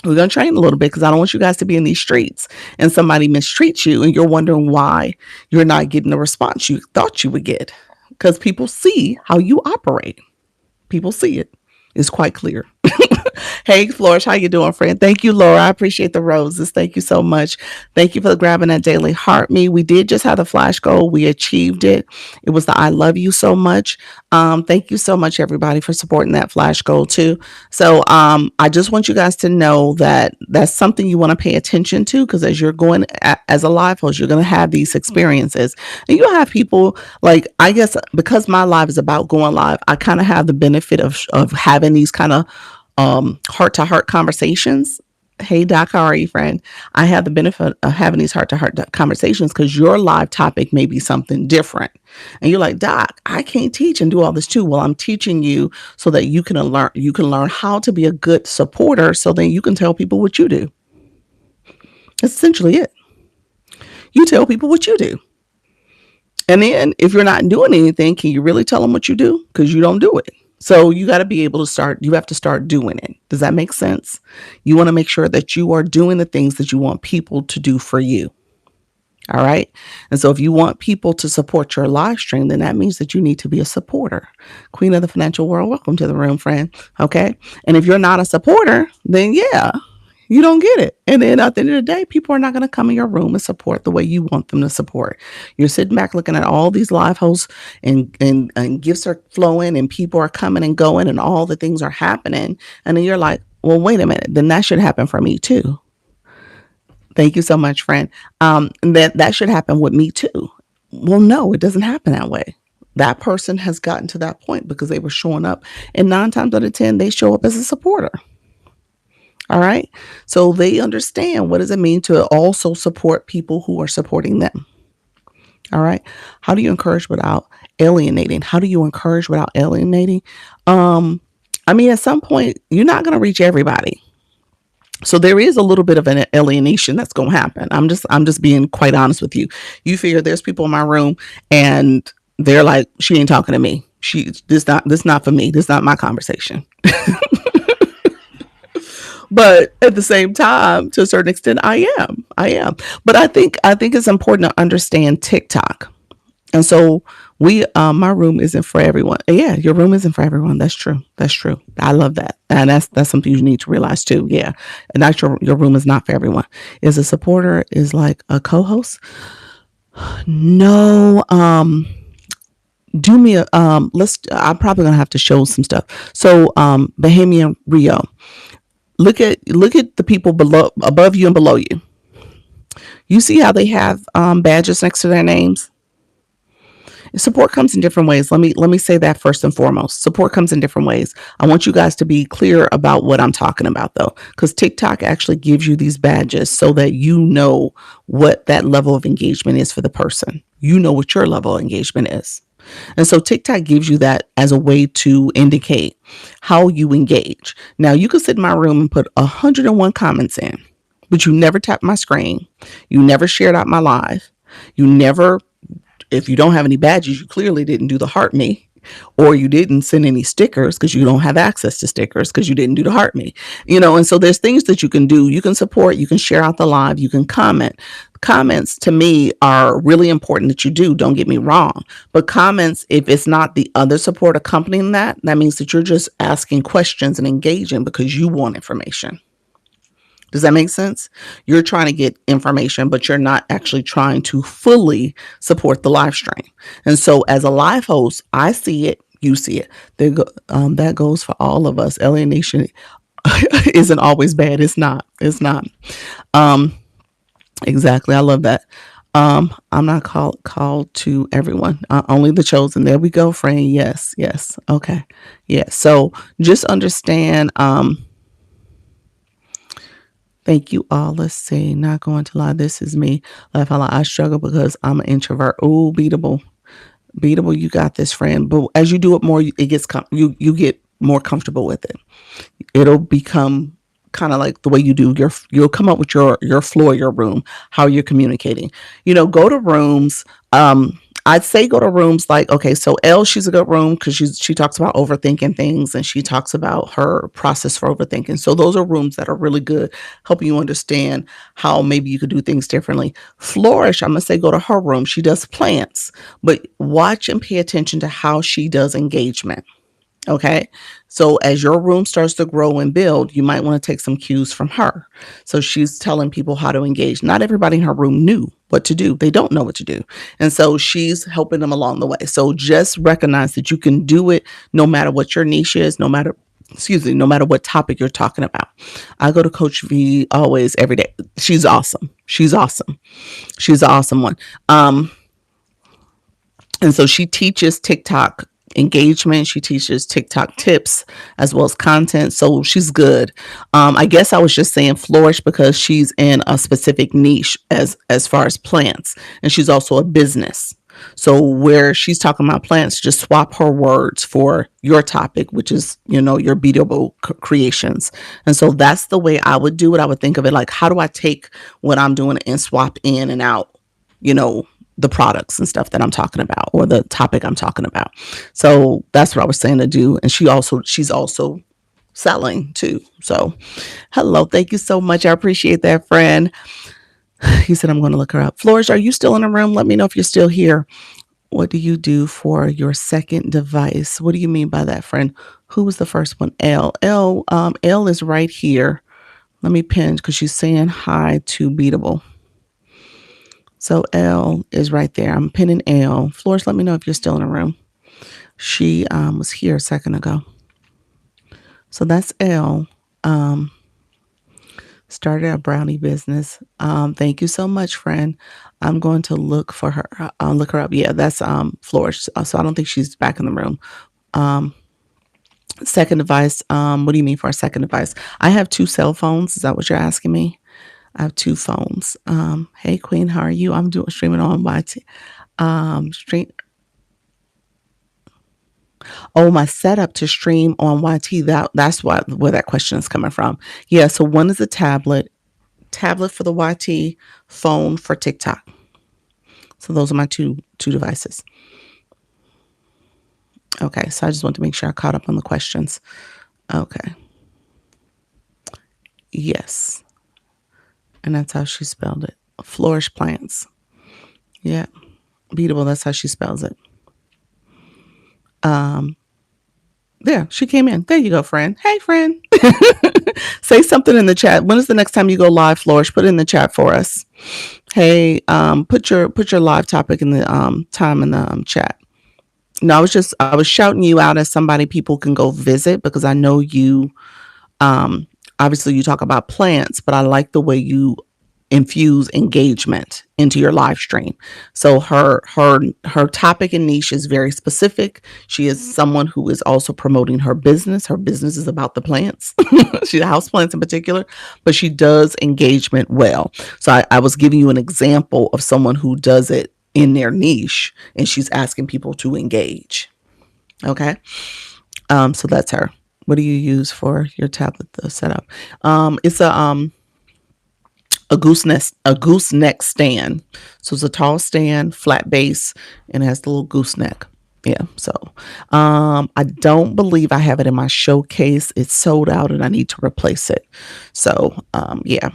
We're going to train a little bit because I don't want you guys to be in these streets and somebody mistreats you and you're wondering why you're not getting the response you thought you would get. Because people see how you operate. People see it. It's quite clear. Hey, Flourish, how you doing, friend? Thank you, Laura. I appreciate the roses. Thank you so much. Thank you for grabbing that daily heart me. We did just have the flash goal. We achieved it. It was the I love you so much. Thank you so much, everybody, for supporting that flash goal too. So I just want you guys to know that that's something you want to pay attention to, because as you're going as a live host, you're going to have these experiences. And you'll have people like, I guess because my live is about going live, I kind of have the benefit of having these kind of heart-to-heart conversations. Hey, Doc, how are you, friend? I have the benefit of having these heart-to-heart conversations because your live topic may be something different. And you're like, Doc, I can't teach and do all this too. Well, I'm teaching you so that you can learn how to be a good supporter so then you can tell people what you do. That's essentially it. You tell people what you do. And then if you're not doing anything, can you really tell them what you do? Because you don't do it. So you got to be able to start, you have to start doing it. Does that make sense? You want to make sure that you are doing the things that you want people to do for you. All right. And so if you want people to support your live stream, then that means that you need to be a supporter. Queen of the financial world, welcome to the room, friend. Okay. And if you're not a supporter, then yeah, you don't get it. And then at the end of the day, people are not going to come in your room and support the way you want them to support. You're sitting back looking at all these live hosts and gifts are flowing and people are coming and going and all the things are happening. And then you're like, well, wait a minute. Then that should happen for me too. Thank you so much, friend. That should happen with me too. Well, no, it doesn't happen that way. That person has gotten to that point because they were showing up, and 9 times out of 10, they show up as a supporter. All right. So they understand what does it mean to also support people who are supporting them. All right. How do you encourage without alienating? How do you encourage without alienating? I mean, at some point, you're not going to reach everybody. So there is a little bit of an alienation that's going to happen. I'm just being quite honest with you. You figure there's people in my room and they're like, she ain't talking to me. This not for me. This not my conversation. But at the same time, to a certain extent, I am. But I think it's important to understand TikTok. And so my room isn't for everyone. Yeah, your room isn't for everyone. That's true. That's true. I love that. And that's something you need to realize too. Yeah. And not your room is not for everyone. Is a supporter, is like a co-host? No. Do me a I'm probably gonna have to show some stuff. So Bahamian Rio. Look at the people below, above you and below you. You see how they have badges next to their names? Support comes in different ways. Let me say that first and foremost. Support comes in different ways. I want you guys to be clear about what I'm talking about though, because TikTok actually gives you these badges so that you know what that level of engagement is for the person. You know what your level of engagement is. And so TikTok gives you that as a way to indicate how you engage. Now you can sit in my room and put 101 comments in, but you never tap my screen. You never shared out my live. You never, if you don't have any badges, you clearly didn't do the heart me, or you didn't send any stickers because you don't have access to stickers because you didn't do the heart me, and so there's things that you can do. You can support, you can share out the live, you can comment. Comments to me are really important that you do, don't get me wrong, but comments, if it's not the other support accompanying that means that you're just asking questions and engaging because you want information. Does that make sense? You're trying to get information, but you're not actually trying to fully support the live stream. And so as a live host, I see it, you see it. That goes for all of us. Alienation isn't always bad. It's not. It's not. Exactly. I love that. I'm not called to everyone. Only the chosen. There we go, friend. Yes. Yes. Okay. Yeah. So just understand. Thank you all. Let's see. Not going to lie. This is me. I struggle because I'm an introvert. Oh, beatable. Beatable. You got this, friend. But as you do it more, it gets you get more comfortable with it. It'll become kind of like the way you do you'll come up with your floor, your room, how you're communicating. Go to rooms. I'd say go to rooms like, okay, so Elle, she's a good room because she talks about overthinking things and she talks about her process for overthinking. So those are rooms that are really good, helping you understand how maybe you could do things differently. Flourish, I'm gonna say go to her room. She does plants, but watch and pay attention to how she does engagement. Okay. So as your room starts to grow and build, you might want to take some cues from her. So she's telling people how to engage. Not everybody in her room knew what to do. They don't know what to do. And so she's helping them along the way. So just recognize that you can do it no matter what your niche is, no matter what topic you're talking about. I go to Coach V always every day. She's awesome. She's awesome. She's an awesome one. And so she teaches TikTok engagement. She teaches TikTok tips as well as content. So she's good. I guess I was just saying flourish because she's in a specific niche as far as plants, and she's also a business. So where she's talking about plants, just swap her words for your topic, which is, your beatable creations. And so that's the way I would do it. I would think of it like, how do I take what I'm doing and swap in and out, the products and stuff that I'm talking about, or the topic I'm talking about. So that's what I was saying to do. And she's also selling too. So hello, thank you so much. I appreciate that, friend. He said I'm going to look her up. Flourish, are you still in the room? Let me know if you're still here. What do you do for your second device? What do you mean by that, friend? Who was the first one? L is right here. Let me pin because she's saying hi to Beatable. So L is right there. I'm pinning L. Flourish, let me know if you're still in the room. She was here a second ago. So that's L. Started a brownie business. Thank you so much, friend. I'm going to look for her. Look her up. Yeah, that's Flourish. So I don't think she's back in the room. Second device. What do you mean for a second device? I have 2 cell phones. Is that what you're asking me? I have 2 phones. Hey Queen, how are you? I'm doing streaming on YT. Stream. Oh, my setup to stream on YT. That's where that question is coming from. Yeah. So one is a tablet for the YT, phone for TikTok. So those are my two devices. Okay. So I just want to make sure I caught up on the questions. Okay. Yes. And that's how she spelled it. Flourish plants. Yeah. Beatable. That's how she spells it. There, she came in. There you go, friend. Hey, friend. Say something in the chat. When is the next time you go live, Flourish? Put it in the chat for us. Hey, put your live topic in the time in the chat. No, I was shouting you out as somebody people can go visit because I know you. Obviously, you talk about plants, but I like the way you infuse engagement into your live stream. So her topic and niche is very specific. She is someone who is also promoting her business. Her business is about the plants. She house plants in particular, but she does engagement well. So I was giving you an example of someone who does it in their niche, and she's asking people to engage. Okay. So that's her. What do you use for your tablet setup? It's a gooseneck stand. So it's a tall stand, flat base, and it has the little gooseneck. Yeah. So I don't believe I have it in my showcase. It's sold out and I need to replace it. So yeah.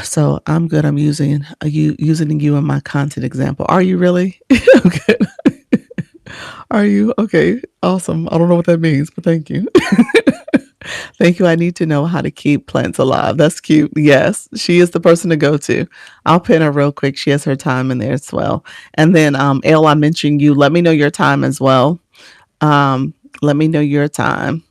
So I'm good. I'm using you in my content example. Are you really? Okay. Are you? Okay. Awesome. I don't know what that means, but thank you. Thank you. I need to know how to keep plants alive. That's cute. Yes, she is the person to go to. I'll pin her real quick. She has her time in there as well. And then, Elle, I mentioned you. Let me know your time as well. Let me know your time.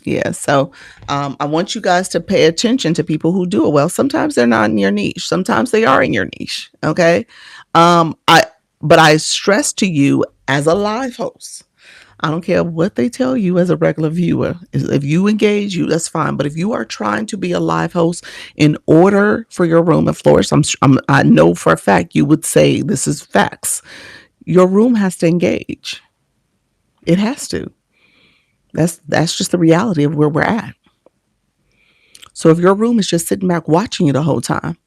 Yeah. So, I want you guys to pay attention to people who do it well. Sometimes they're not in your niche. Sometimes they are in your niche. Okay. I, but I stress to you as a live host, I don't care what they tell you as a regular viewer. If you engage you, that's fine. But if you are trying to be a live host in order for your room to flourish, I know for a fact you would say this is facts. Your room has to engage. It has to. That's just the reality of where we're at. So if your room is just sitting back watching you the whole time,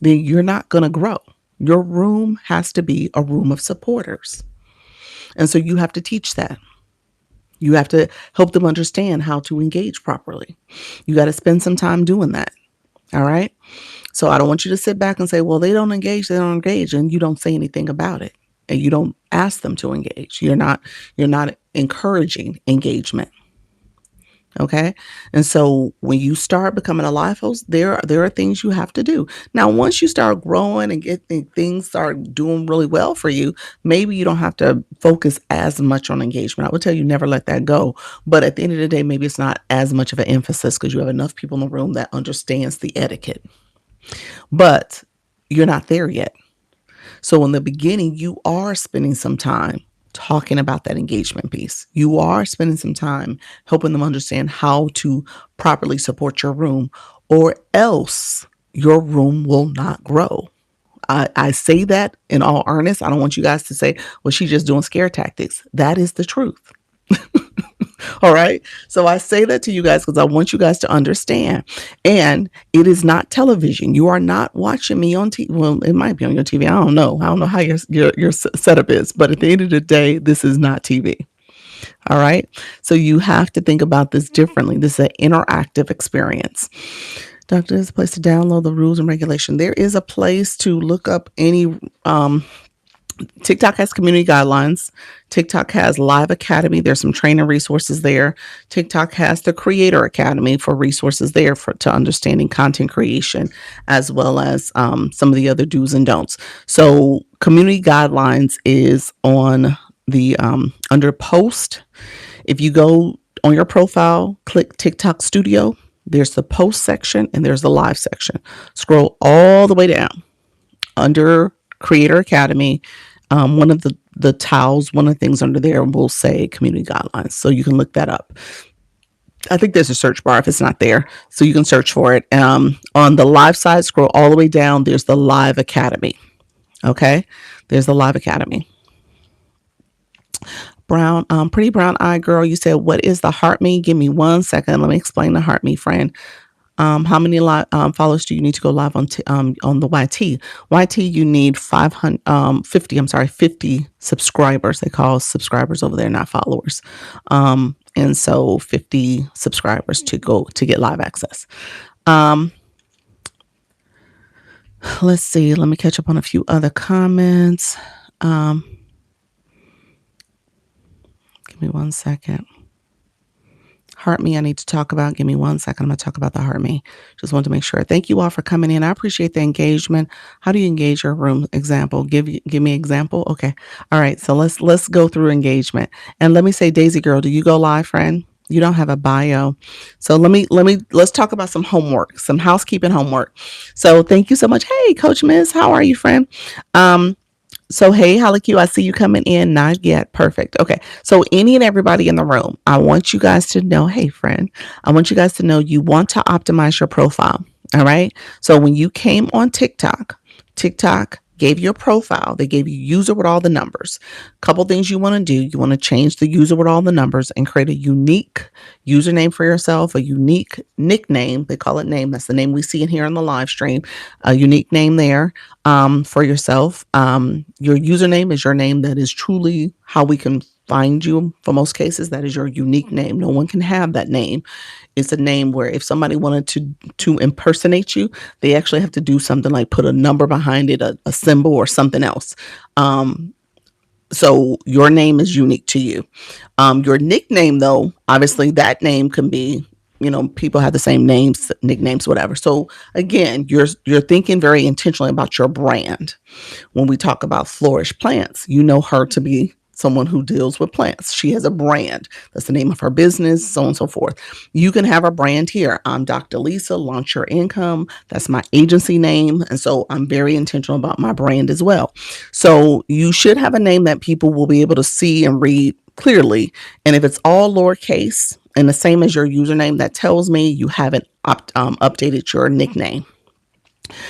then you're not going to grow. Your room has to be a room of supporters. And so you have to teach that. You have to help them understand how to engage properly. You got to spend some time doing that. All right. So I don't want you to sit back and say, well, they don't engage, and you don't say anything about it. And you don't ask them to engage. You're not encouraging engagement. Okay. And so when you start becoming a live host, there are things you have to do. Now, once you start growing and things start doing really well for you, maybe you don't have to focus as much on engagement. I would tell you never let that go. But at the end of the day, maybe it's not as much of an emphasis because you have enough people in the room that understands the etiquette. But you're not there yet. So in the beginning, you are spending some time talking about that engagement piece. You are spending some time helping them understand how to properly support your room, or else your room will not grow. I say that in all earnest. I don't want you guys to say, well, she's just doing scare tactics. That is the truth. All right. So I say that to you guys because I want you guys to understand. And it is not television. You are not watching me on TV. Well, it might be on your TV. I don't know. I don't know how your setup is. But at the end of the day, this is not TV. All right. So you have to think about this differently. This is an interactive experience. Doctor, there's a place to download the rules and regulation. There is a place to look up any TikTok has community guidelines. TikTok has Live Academy. There's some training resources there. TikTok has the Creator Academy for resources there to understanding content creation, as well as some of the other do's and don'ts. So community guidelines is on the under post. If you go on your profile, click TikTok Studio. There's the post section and there's the live section. Scroll all the way down under Creator Academy. One of the tiles, one of the things under there will say community guidelines. So you can look that up. I think there's a search bar if it's not there. So you can search for it. On the live side, scroll all the way down. There's the Live Academy. Okay. There's the Live Academy. Brown, pretty brown eye girl. You said, what is the heart me? Give me 1 second. Let me explain the heart me, friend. How many followers do you need to go live on the YT? YT, you need 50 subscribers. They call subscribers over there, not followers. And so 50 subscribers to get live access. Let's see. Let me catch up on a few other comments. Give me 1 second. Heart me, I need to talk about. Give me 1 second. I'm going to talk about the heart me. Just want to make sure. Thank you all for coming in. I appreciate the engagement. How do you engage your room? Example. Give me an example. Okay. All right. So let's go through engagement. And let me say, Daisy girl, do you go live, friend? You don't have a bio. So let's talk about some homework, some housekeeping homework. So thank you so much. Hey, Coach Miss, how are you, friend? So, hey, Holly Q, I see you coming in. Not yet. Perfect. Okay. So any and everybody in the room, I want you guys to know, hey, friend, I want you guys to know you want to optimize your profile. All right. So when you came on TikTok gave you a profile. They gave you user with all the numbers. Couple things you want to do. You want to change the user with all the numbers and create a unique username for yourself, a unique nickname. They call it name. That's the name we see in here on the live stream. A unique name there for yourself. Your username is your name. That is truly how we can find you. For most cases, that is your unique name. No one can have that name. It's a name where if somebody wanted to impersonate you, they actually have to do something like put a number behind it, a symbol or something else. So your name is unique to you. Your nickname, though, obviously that name can be, people have the same names, nicknames, whatever. So again, you're thinking very intentionally about your brand. When we talk about Flourish Plants, you know her to be someone who deals with plants. She has a brand. That's the name of her business, so on and so forth. You can have a brand here. I'm Dr. Lisa, Launch Your Income. That's my agency name. And so I'm very intentional about my brand as well. So you should have a name that people will be able to see and read clearly. And if it's all lowercase and the same as your username, that tells me you haven't updated your nickname.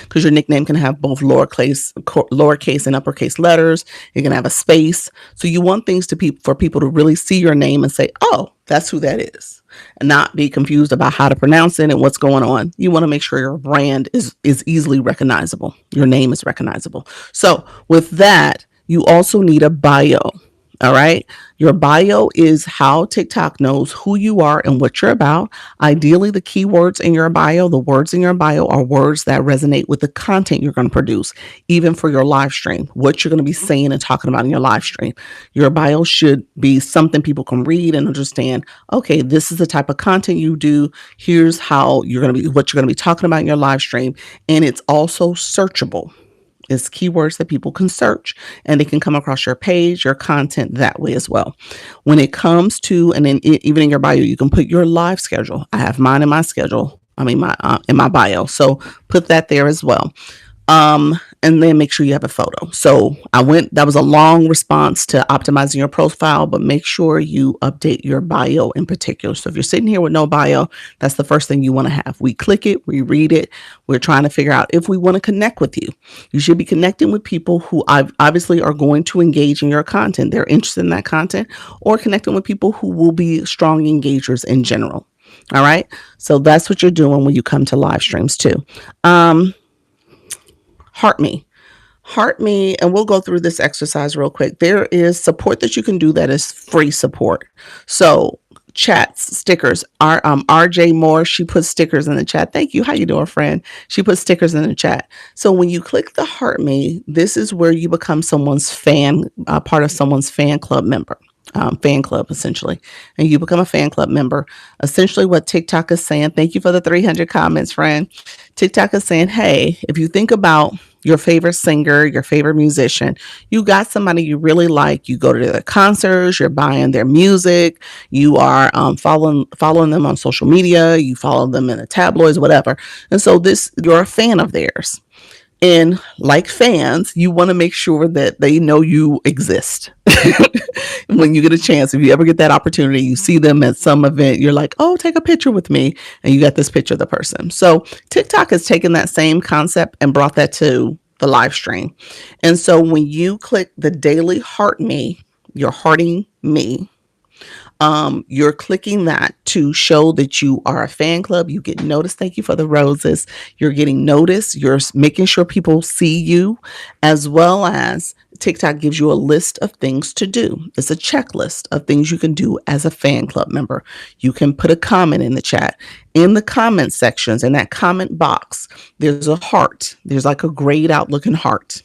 Because your nickname can have both lowercase and uppercase letters. It can have a space. So you want things for people to really see your name and say, oh, that's who that is, and not be confused about how to pronounce it and what's going on. You want to make sure your brand is easily recognizable. Your name is recognizable. So with that, you also need a bio. All right. Your bio is how TikTok knows who you are and what you're about. Ideally, the keywords in your bio, the words in your bio are words that resonate with the content you're going to produce, even for your live stream, what you're going to be saying and talking about in your live stream. Your bio should be something people can read and understand. Okay, this is the type of content you do. Here's how what you're going to be talking about in your live stream. And it's also searchable. It's keywords that people can search and they can come across your page, your content that way as well. When it comes to, and then even in your bio, you can put your live schedule. I have mine in my schedule. In my bio. So put that there as well. and then make sure you have a photo. So that was a long response to optimizing your profile, but make sure you update your bio in particular. So if you're sitting here with no bio, that's the first thing you want to have. We click it, we read it. We're trying to figure out if we want to connect with you. You should be connecting with people who obviously are going to engage in your content. They're interested in that content, or connecting with people who will be strong engagers in general. All right. So that's what you're doing when you come to live streams too. Heart me. Heart me, and we'll go through this exercise real quick. There is support that you can do that is free support. So chats, stickers. RJ Moore, she puts stickers in the chat. Thank you. How you doing, friend? She puts stickers in the chat. So when you click the heart me, this is where you become someone's fan, part of someone's fan club member. Fan club essentially, and you become a fan club member. Essentially what TikTok is saying, thank you for the 300 comments, friend. TikTok is saying, hey, if you think about your favorite singer, your favorite musician, you got somebody you really like, you go to their concerts, you're buying their music, you are following them on social media, you follow them in the tabloids, whatever. And so you're a fan of theirs. And like fans, you want to make sure that they know you exist. When you get a chance, if you ever get that opportunity, you see them at some event, you're like, oh, take a picture with me. And you got this picture of the person. So TikTok has taken that same concept and brought that to the live stream. And so when you click the daily heart me, you're hearting me. You're clicking that to show that you are a fan club. You get noticed. Thank you for the roses. You're getting noticed. You're making sure people see you, as well as TikTok gives you a list of things to do. It's a checklist of things you can do as a fan club member. You can put a comment in the chat. In the comment sections, in that comment box, there's a heart. There's like a grayed out looking heart.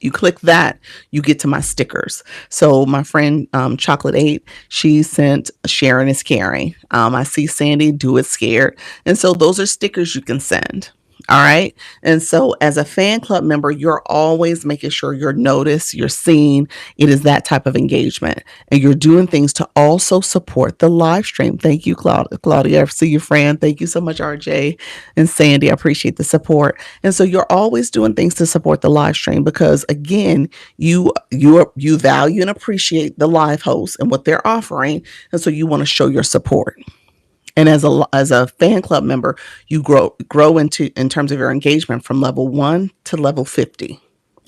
You click that, you get to my stickers. So my friend Chocolate 8, she sent Sharon is Caring. I see Sandy, Do It Scared. And so those are stickers you can send. All right. And so as a fan club member, you're always making sure you're noticed, you're seen. It is that type of engagement. And you're doing things to also support the live stream. Thank you, Claudia. I see you, friend. Thank you so much, RJ and Sandy. I appreciate the support. And so you're always doing things to support the live stream because, again, you value and appreciate the live host and what they're offering. And so you want to show your support. And as a fan club member, you grow in terms of your engagement from level 1 to level 50.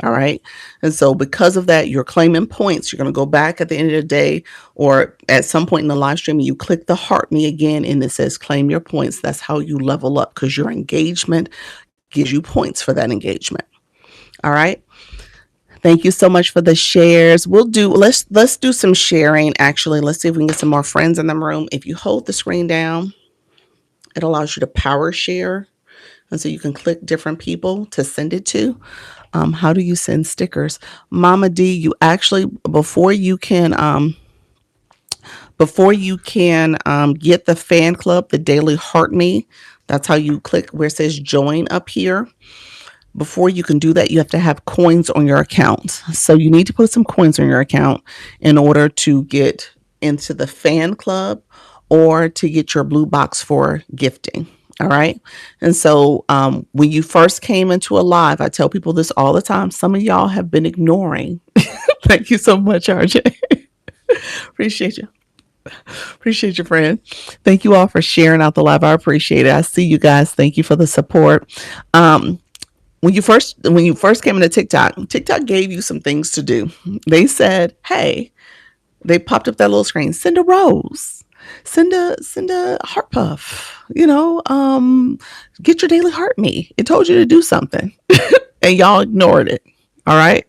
All right. And so because of that, you're claiming points. You're going to go back at the end of the day or at some point in the live stream, you click the heart me again, and it says claim your points. That's how you level up because your engagement gives you points for that engagement. All right. Thank you so much for the shares. Let's do some sharing. Actually, let's see if we can get some more friends in the room. If you hold the screen down, it allows you to power share. And so you can click different people to send it to. How do you send stickers? Mama D, you actually, before you can get the fan club, the daily heart me, that's how you click where it says join up here. Before you can do that, you have to have coins on your account. So you need to put some coins on your account in order to get into the fan club or to get your blue box for gifting. All right. And so when you first came into a live, I tell people this all the time. Some of y'all have been ignoring. Thank you so much, RJ. Appreciate you. Appreciate you, friend. Thank you all for sharing out the live. I appreciate it. I see you guys. Thank you for the support. When you first came into TikTok gave you some things to do. They said, hey, they popped up that little screen, send a rose, send a heart puff, get your daily heart me. It told you to do something and y'all ignored it. All right.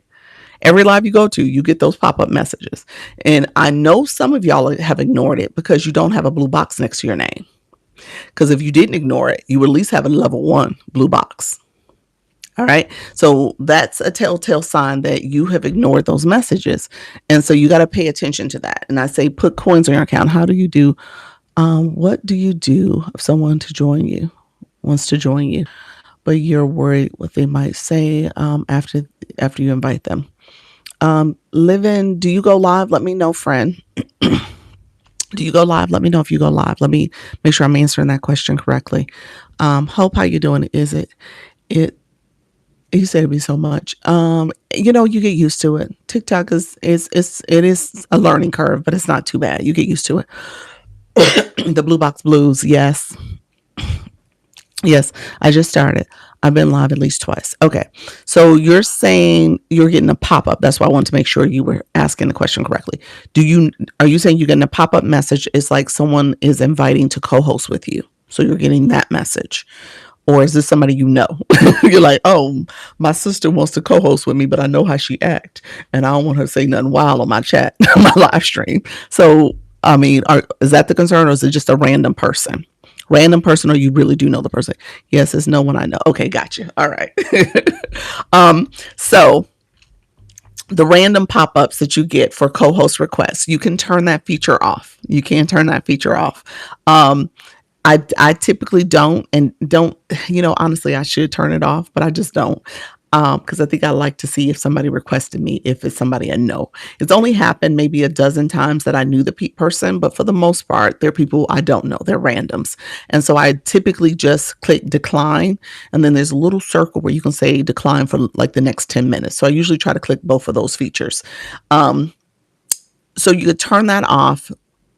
Every live you go to, you get those pop-up messages. And I know some of y'all have ignored it because you don't have a blue box next to your name. Because if you didn't ignore it, you would at least have a level 1 blue box. All right. So that's a telltale sign that you have ignored those messages. And so you got to pay attention to that. And I say, put coins on your account. How do you do? What do you do if someone wants to join you, but you're worried what they might say after you invite them? Livin, do you go live? Let me know, friend. Do you go live? Let me know if you go live. Let me make sure I'm answering that question correctly. Hope, how you doing? You said it'd be so much. You get used to it. TikTok is a learning curve, but it's not too bad. You get used to it. The blue box blues, yes. Yes, I just started. I've been live at least twice. Okay. So you're saying you're getting a pop-up. That's why I wanted to make sure you were asking the question correctly. Are you saying you're getting a pop-up message? It's like someone is inviting to co-host with you. So you're getting that message. Or is this somebody you know? You're like, oh, my sister wants to co-host with me, but I know how she act, and I don't want her to say nothing wild on my chat, on my live stream. So, I mean, is that the concern, or is it just a random person? Random person, or you really do know the person? Yes, it's no one I know. Okay, gotcha. All right. So the random pop-ups that you get for co-host requests, you can turn that feature off. You can turn that feature off. I typically don't, honestly, I should turn it off, but I just don't. Because I think I like to see if somebody requested me, if it's somebody I know. It's only happened maybe a dozen times that I knew the person, but for the most part, they're people I don't know. They're randoms. And so I typically just click decline, and then there's a little circle where you can say decline for like the next 10 minutes. So I usually try to click both of those features. So you could turn that off.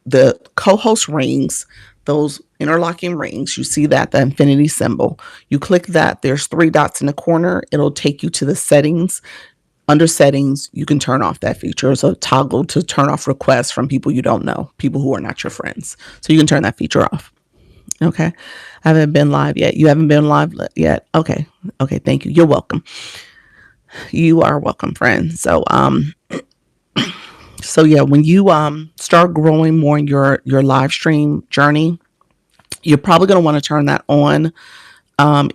The co-host rings, those interlocking rings, you see that, the infinity symbol. You click that, there's three dots in the corner. It'll take you to the settings. Under settings, you can turn off that feature. It's a toggle to turn off requests from people you don't know, people who are not your friends. So you can turn that feature off. Okay. I haven't been live yet. You haven't been live yet? Okay. Okay. Thank you. You're welcome. You are welcome, friend. So yeah, when you start growing more in your live stream journey, you're probably going to want to turn that on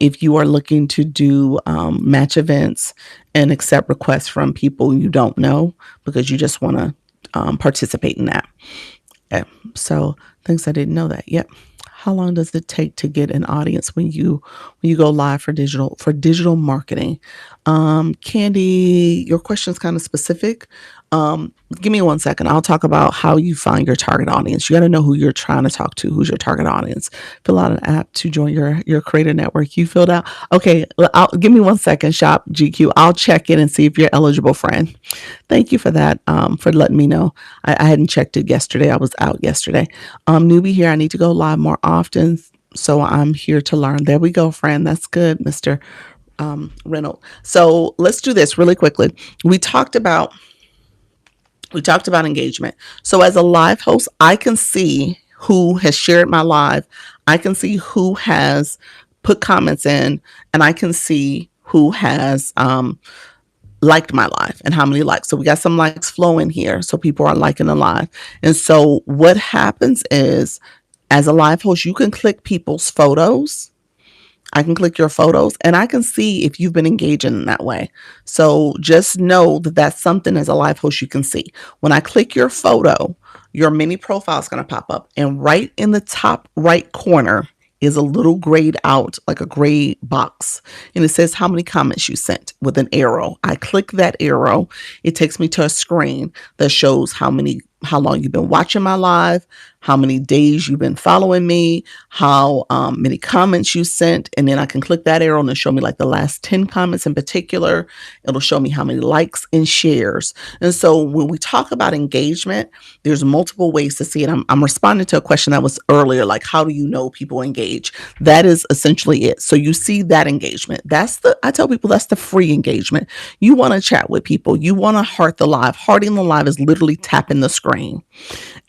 if you are looking to do match events and accept requests from people you don't know, because you just want to participate in that. Okay. So thanks, I didn't know that. Yep. How long does it take to get an audience when you go live for digital marketing? Candy, your question is kind of specific. Give me 1 second. I'll talk about how you find your target audience. You got to know who you're trying to talk to, who's your target audience. Fill out an app to join your creator network. You filled out. Okay, give me 1 second, Shop GQ. I'll check in and see if you're eligible, friend. Thank you for that, for letting me know. I hadn't checked it yesterday. I was out yesterday. Newbie here. I need to go live more often, so I'm here to learn. There we go, friend. That's good, Mr. Reynolds. So let's do this really quickly. We talked about engagement. So as a live host, I can see who has shared my live. I can see who has put comments in, and I can see who has liked my live and how many likes. So we got some likes flowing here. So people are liking the live. And so what happens is, as a live host, you can click people's photos. I can click your photos, and I can see if you've been engaging in that way. So just know that that's something as a live host you can see. When I click your photo, your mini profile is going to pop up, and right in the top right corner is a little grayed out, like a gray box, and it says how many comments you sent with an arrow. I click that arrow. It takes me to a screen that shows how long you've been watching my live, how many days you've been following me, how many comments you sent. And then I can click that arrow and it'll show me like the last 10 comments in particular. It'll show me how many likes and shares. And so when we talk about engagement, there's multiple ways to see it. I'm responding to a question that was earlier, like, how do you know people engage? That is essentially it. So you see that engagement. I tell people that's the free engagement. You want to chat with people. You want to heart the live. Hearting the live is literally tapping the screen,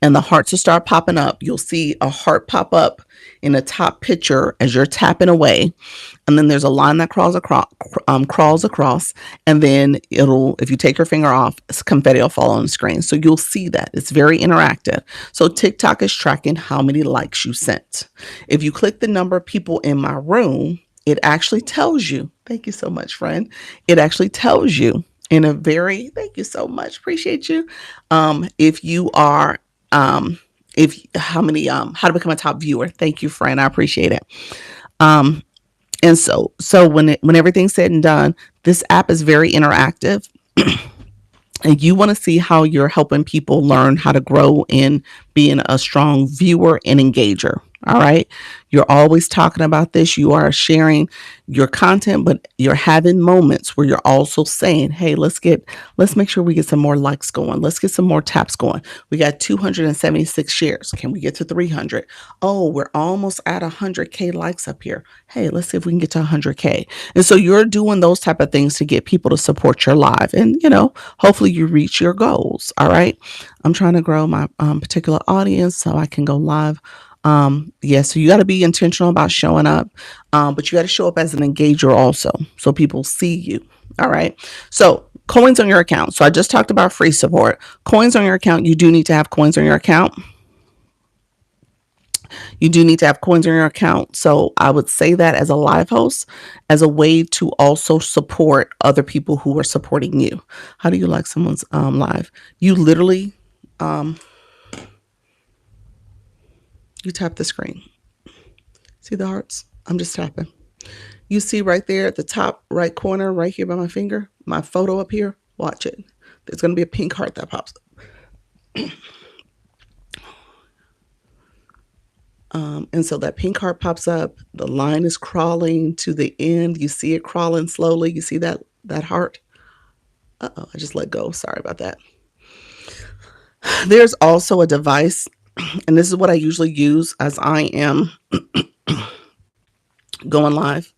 and the hearts will start popping up. You'll see a heart pop up in the top picture as you're tapping away, and then there's a line that crawls across, and then if you take your finger off, confetti will fall on the screen. So you'll see that it's very interactive. So TikTok is tracking how many likes you sent. If you click the number of people in my room, it actually tells you. Thank you so much, friend. It actually tells you in a very, thank you so much, appreciate you. If you are, how to become a top viewer. Thank you, friend. I appreciate it. And so when everything's said and done, this app is very interactive. And you want to see how you're helping people learn how to grow in being a strong viewer and engager. All right. You're always talking about this. You are sharing your content, but you're having moments where you're also saying, hey, let's make sure we get some more likes going. Let's get some more taps going. We got 276 shares. Can we get to 300? Oh, we're almost at 100K likes up here. Hey, let's see if we can get to 100K. And so you're doing those type of things to get people to support your live. And, hopefully you reach your goals. All right. I'm trying to grow my particular audience so I can go live. So you got to be intentional about showing up, but you got to show up as an engager also, so people see you. All right. So coins on your account. So I just talked about free support. Coins on your account. You do need to have coins on your account. You do need to have coins on your account. So I would say that as a live host, as a way to also support other people who are supporting you. How do you like someone's live? You literally you tap the screen. See the hearts? I'm just tapping. You see right there at the top right corner, right here by my finger, my photo up here. Watch it. There's going to be a pink heart that pops up. And so that pink heart pops up. The line is crawling to the end. You see it crawling slowly. You see that heart? Uh-oh, I just let go. Sorry about that. There's also a device, and this is what I usually use as I am going live.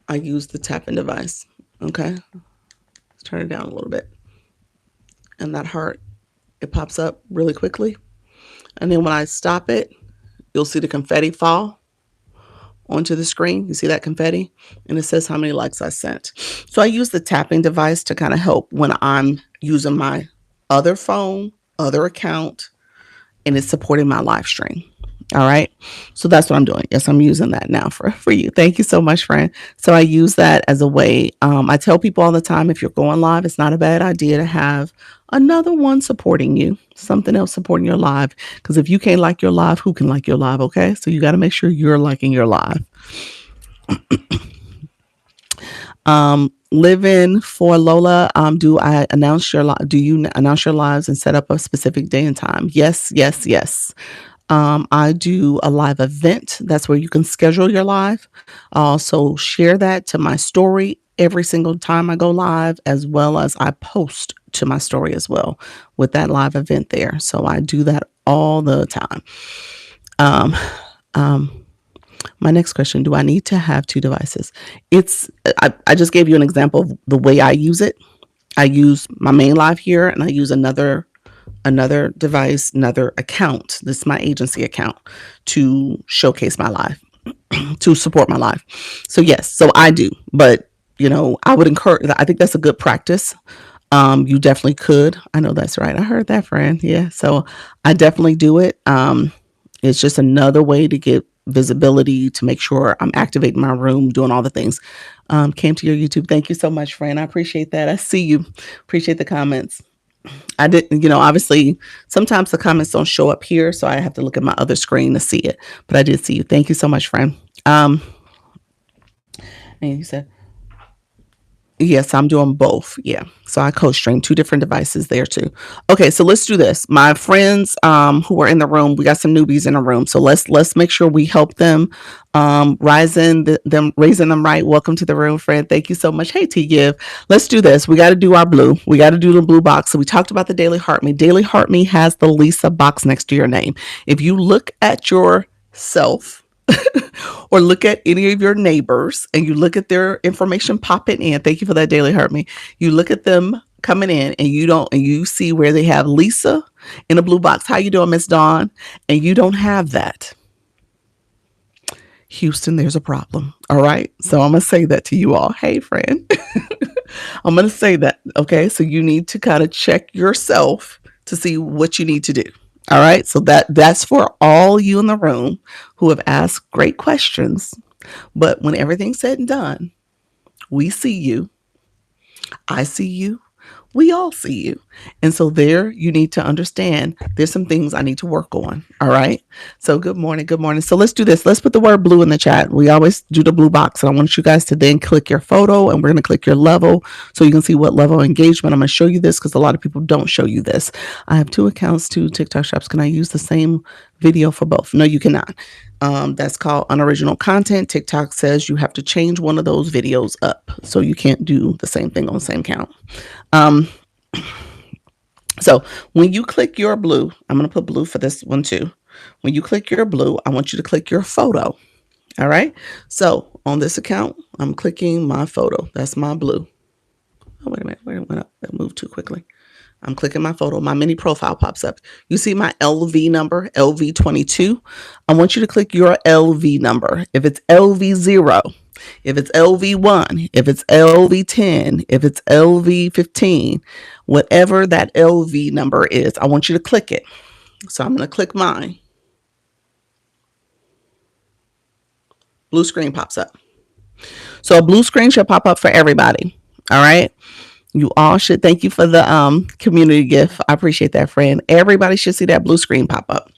I use the tapping device. Okay. Let's turn it down a little bit. And that heart, it pops up really quickly. And then when I stop it, you'll see the confetti fall onto the screen. You see that confetti? And it says how many likes I sent. So I use the tapping device to kind of help when I'm using my other phone, other account, and it's supporting my live stream. All right. So that's what I'm doing. Yes, I'm using that now for you. Thank you so much, friend. So I use that as a way. I tell people all the time, if you're going live, it's not a bad idea to have another one supporting you, something else supporting your live. Because if you can't like your live, who can like your live? Okay. So you got to make sure you're liking your live. Living for Lola. Do you announce your lives and set up a specific day and time? Yes, yes, yes. I do a live event. That's where you can schedule your live. So share that to my story every single time I go live, as well as I post to my story as well with that live event there. So I do that all the time. My next question, do I need to have two devices? I just gave you an example of the way I use it. I use my main live here, and I use another device, another account. This is my agency account to showcase my live, to support my live. So yes, so I do, but I would encourage, I think that's a good practice. You definitely could. I know that's right. I heard that, friend. Yeah. So I definitely do it. It's just another way to get visibility, to make sure I'm activating my room, doing all the things. Came to your YouTube. Thank you so much, friend. I appreciate that. I see you. Appreciate the comments. I didn't, obviously sometimes the comments don't show up here, so I have to look at my other screen to see it. But I did see you. Thank you so much, friend. And you said, yes, I'm doing both. Yeah. So I co-stream 2 different devices there too. Okay, so let's do this. My friends who are in the room, we got some newbies in the room. So let's make sure we help them raising them right. Welcome to the room, friend. Thank you so much. Hey, T Give. Let's do this. We got to do our blue. We got to do the blue box. So we talked about the Daily Heart Me. Daily Heart Me has the Lisa box next to your name. If you look at yourself or look at any of your neighbors and you look at their information popping in. Thank you for that, Daily Heart Me. You look at them coming in and you see where they have Lisa in a blue box. How you doing, Miss Dawn? And you don't have that. Houston, there's a problem. All right. So I'm going to say that to you all. Hey, friend. I'm going to say that. Okay. So you need to kind of check yourself to see what you need to do. All right. So that's for all you in the room who have asked great questions. But when everything's said and done, we see you. I see you. We all see you. And so there you need to understand there's some things I need to work on. All right. So good morning. Good morning. So let's do this. Let's put the word blue in the chat. We always do the blue box. And I want you guys to then click your photo and we're going to click your level so you can see what level of engagement. I'm going to show you this because a lot of people don't show you this. I have 2 accounts, 2 TikTok shops. Can I use the same video for both? No, you cannot. That's called unoriginal content. TikTok says you have to change one of those videos up. So you can't do the same thing on the same account. So when you click your blue, I'm going to put blue for this one too. When you click your blue, I want you to click your photo. All right. So on this account, I'm clicking my photo. That's my blue. Oh, wait a minute. Wait a minute. That moved too quickly. I'm clicking my photo. My mini profile pops up. You see my LV number, LV22. I want you to click your LV number. If it's LV0, if it's LV1, if it's LV10, if it's LV15, whatever that LV number is, I want you to click it. So I'm going to click mine. Blue screen pops up. So a blue screen should pop up for everybody. All right. You all should. Thank you for the community gift. I appreciate that, friend. Everybody should see that blue screen pop up.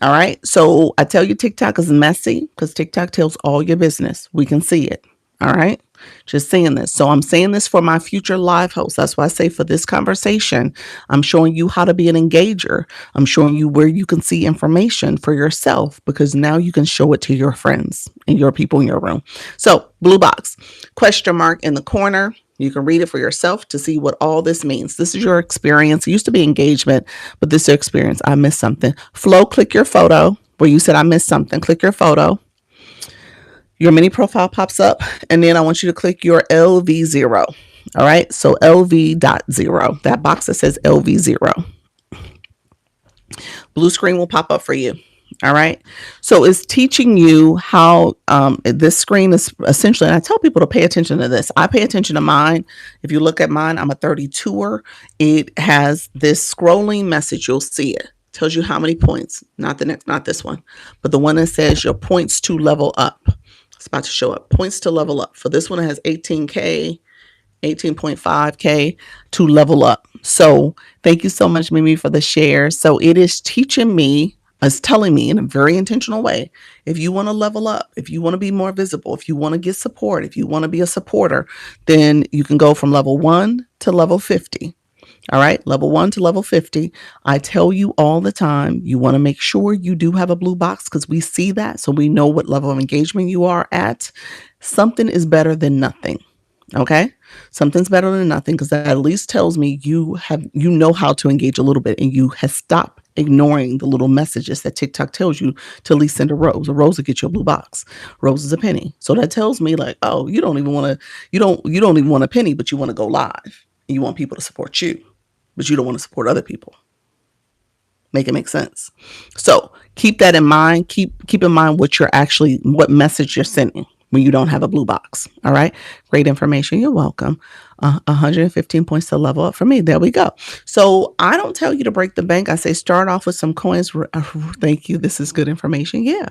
All right. So I tell you TikTok is messy because TikTok tells all your business. We can see it. All right. Just saying this. So I'm saying this for my future live hosts. That's why I say for this conversation, I'm showing you how to be an engager. I'm showing you where you can see information for yourself because now you can show it to your friends and your people in your room. So blue box, question mark in the corner. You can read it for yourself to see what all this means. This is your experience. It used to be engagement, but this is your experience. I missed something. Flo, click your photo where you said I missed something. Click your photo. Your mini profile pops up, and then I want you to click your LV0. All right, so LV.0, that box that says LV0. Blue screen will pop up for you. All right. So it's teaching you how this screen is essentially, and I tell people to pay attention to this. I pay attention to mine. If you look at mine, I'm a 32er. It has this scrolling message. You'll see it. Tells you how many points, not the next, not this one, but the one that says your points to level up. It's about to show up. Points to level up. For this one, it has 18K, 18.5K to level up. So thank you so much, Mimi, for the share. So it is teaching me, it's telling me in a very intentional way, if you want to level up, if you want to be more visible, if you want to get support, if you want to be a supporter, then you can go from level 1 to level 50. All right, level 1 to level 50. I tell you all the time, you want to make sure you do have a blue box because we see that. So we know what level of engagement you are at. Something is better than nothing. Okay, something's better than nothing because that at least tells me you know how to engage a little bit and you have stopped ignoring the little messages that TikTok tells you to at least send a rose. A rose will get you a blue box. Rose is a penny. So that tells me like, oh, you don't even want a penny, but you want to go live. You want people to support you, but you don't want to support other people. Make it make sense. So keep that in mind. Keep in mind what message you're sending when you don't have a blue box. All right. Great information. You're welcome. 115 points to level up for me. There we go. So I don't tell you to break the bank. I say start off with some coins. Thank you. This is good information. Yeah.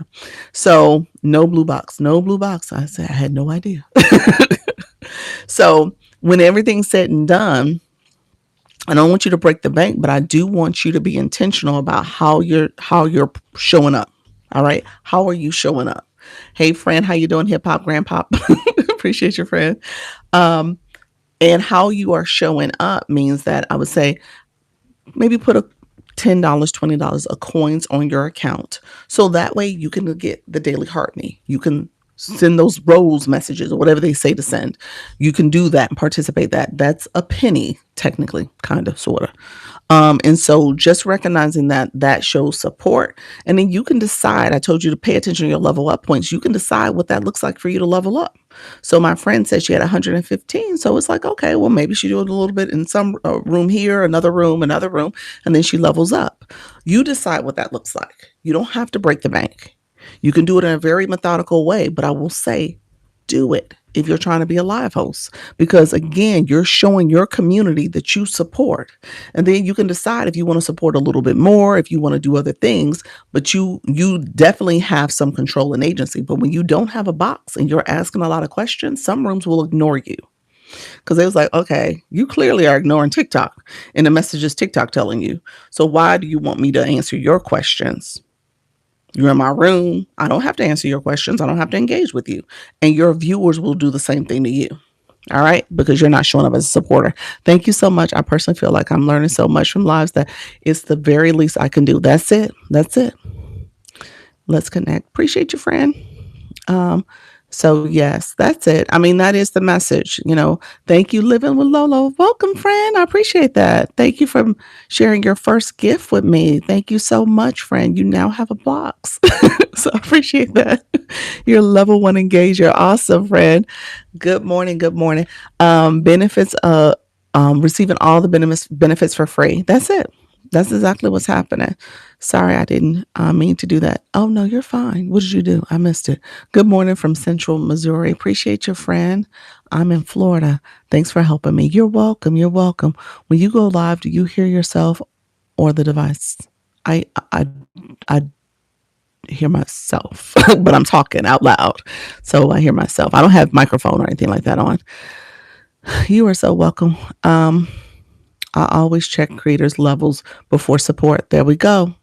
So no blue box. No blue box. I said I had no idea. So when everything's said and done, I don't want you to break the bank, but I do want you to be intentional about how you're showing up. All right. How are you showing up? Hey, friend, how you doing? Hip hop, grandpop. Appreciate your friend. And how you are showing up means that I would say maybe put a $10, $20 of coins on your account. So that way you can get the daily heart me. You can send those rose messages or whatever they say to send. You can do that and participate. That's a penny, technically, kind of, sort of. And so just recognizing that shows support. And then you can decide, I told you to pay attention to your level up points. You can decide what that looks like for you to level up. So my friend said she had 115. So it's like, okay, well, maybe she do it a little bit in some room here, another room, and then she levels up. You decide what that looks like. You don't have to break the bank. You can do it in a very methodical way, but I will say, do it if you're trying to be a live host, because again, you're showing your community that you support. And then you can decide if you want to support a little bit more, if you want to do other things, but you definitely have some control and agency. But when you don't have a box and you're asking a lot of questions, some rooms will ignore you. Because they was like, okay, you clearly are ignoring TikTok and the messages TikTok telling you. So why do you want me to answer your questions? You're in my room. I don't have to answer your questions. I don't have to engage with you. And your viewers will do the same thing to you. All right. Because you're not showing up as a supporter. Thank you so much. I personally feel like I'm learning so much from lives that it's the very least I can do. That's it. That's it. Let's connect. Appreciate you, friend. Um, so yes, that's it. I mean, that is the message. Thank you, living with Lolo. Welcome, friend. I appreciate that. Thank you for sharing your first gift with me. Thank you so much, friend. You now have a box. So I appreciate that. You're level one engager. Awesome, friend. Good morning. Good morning. Benefits receiving all the benefits for free. That's it. That's exactly what's happening. Sorry, I didn't mean to do that. Oh, no, you're fine. What did you do? I missed it. Good morning from Central Missouri. Appreciate your friend. I'm in Florida. Thanks for helping me. You're welcome. You're welcome. When you go live, do you hear yourself or the device? I I I hear myself, but I'm talking out loud. So I hear myself. I don't have microphone or anything like that on. You are so welcome. I always check creators' levels before support. There we go.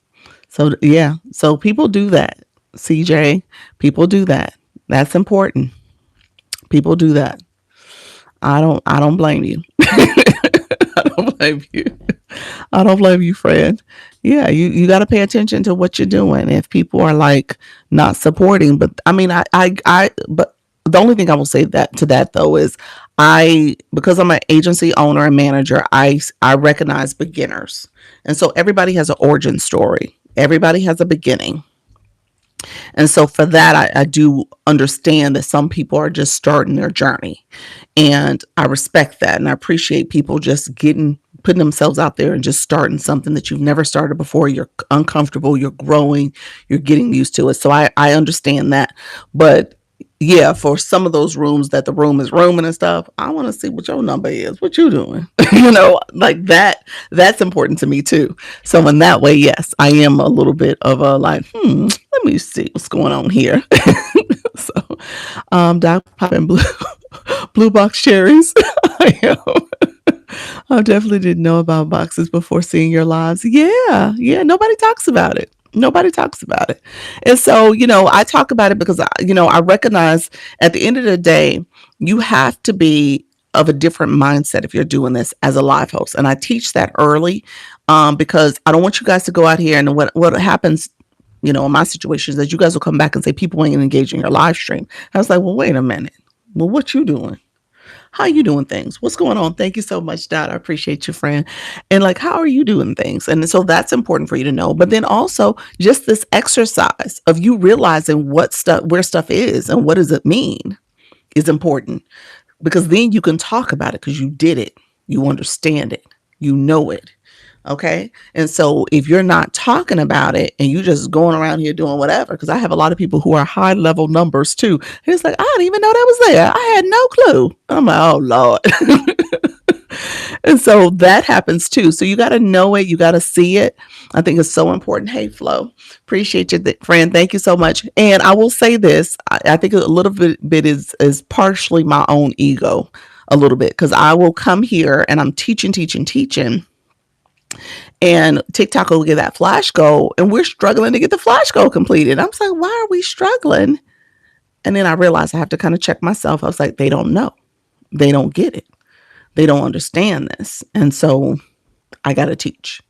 So yeah, so people do that. CJ, people do that. That's important. People do that. I don't blame you. I don't blame you. I don't blame you, friend. Yeah, you got to pay attention to what you're doing. If people are like not supporting, but I mean, but the only thing I will say that to that though is because I'm an agency owner and manager, I recognize beginners, and so everybody has an origin story. Everybody has a beginning. And so for that, I do understand that some people are just starting their journey. And I respect that. And I appreciate people just putting themselves out there and just starting something that you've never started before. You're uncomfortable, you're growing, you're getting used to it. So I understand that. But yeah, for some of those rooms that the room is rooming and stuff, I want to see what your number is, what you doing, like that's important to me too. So in that way, yes, I am a little bit of a like, let me see what's going on here. So, Doc popping blue box cherries. I am. I definitely didn't know about boxes before seeing your lives. Yeah, yeah. Nobody talks about it. Nobody talks about it. And so, I talk about it because, I recognize at the end of the day, you have to be of a different mindset if you're doing this as a live host. And I teach that early because I don't want you guys to go out here and what happens, in my situation is that you guys will come back and say people ain't engaging your live stream. I was like, well, wait a minute. Well, what you doing? How are you doing things? What's going on? Thank you so much, Dot. I appreciate you, friend. And like, how are you doing things? And so that's important for you to know. But then also just this exercise of you realizing where stuff is and what does it mean is important because then you can talk about it because you did it. You understand it. You know it. Okay. And so if you're not talking about it and you just going around here doing whatever, because I have a lot of people who are high level numbers too. And it's like, I didn't even know that was there. I had no clue. I'm like, oh Lord. And so that happens too. So you got to know it. You got to see it. I think it's so important. Hey, Flo, appreciate you, friend. Thank you so much. And I will say this, I think a little bit is partially my own ego a little bit because I will come here and I'm teaching and TikTok will get that flash goal and we're struggling to get the flash goal completed. I was like, why are we struggling? And then I realized I have to kind of check myself. I was like, they don't know. They don't get it. They don't understand this. And so I got to teach.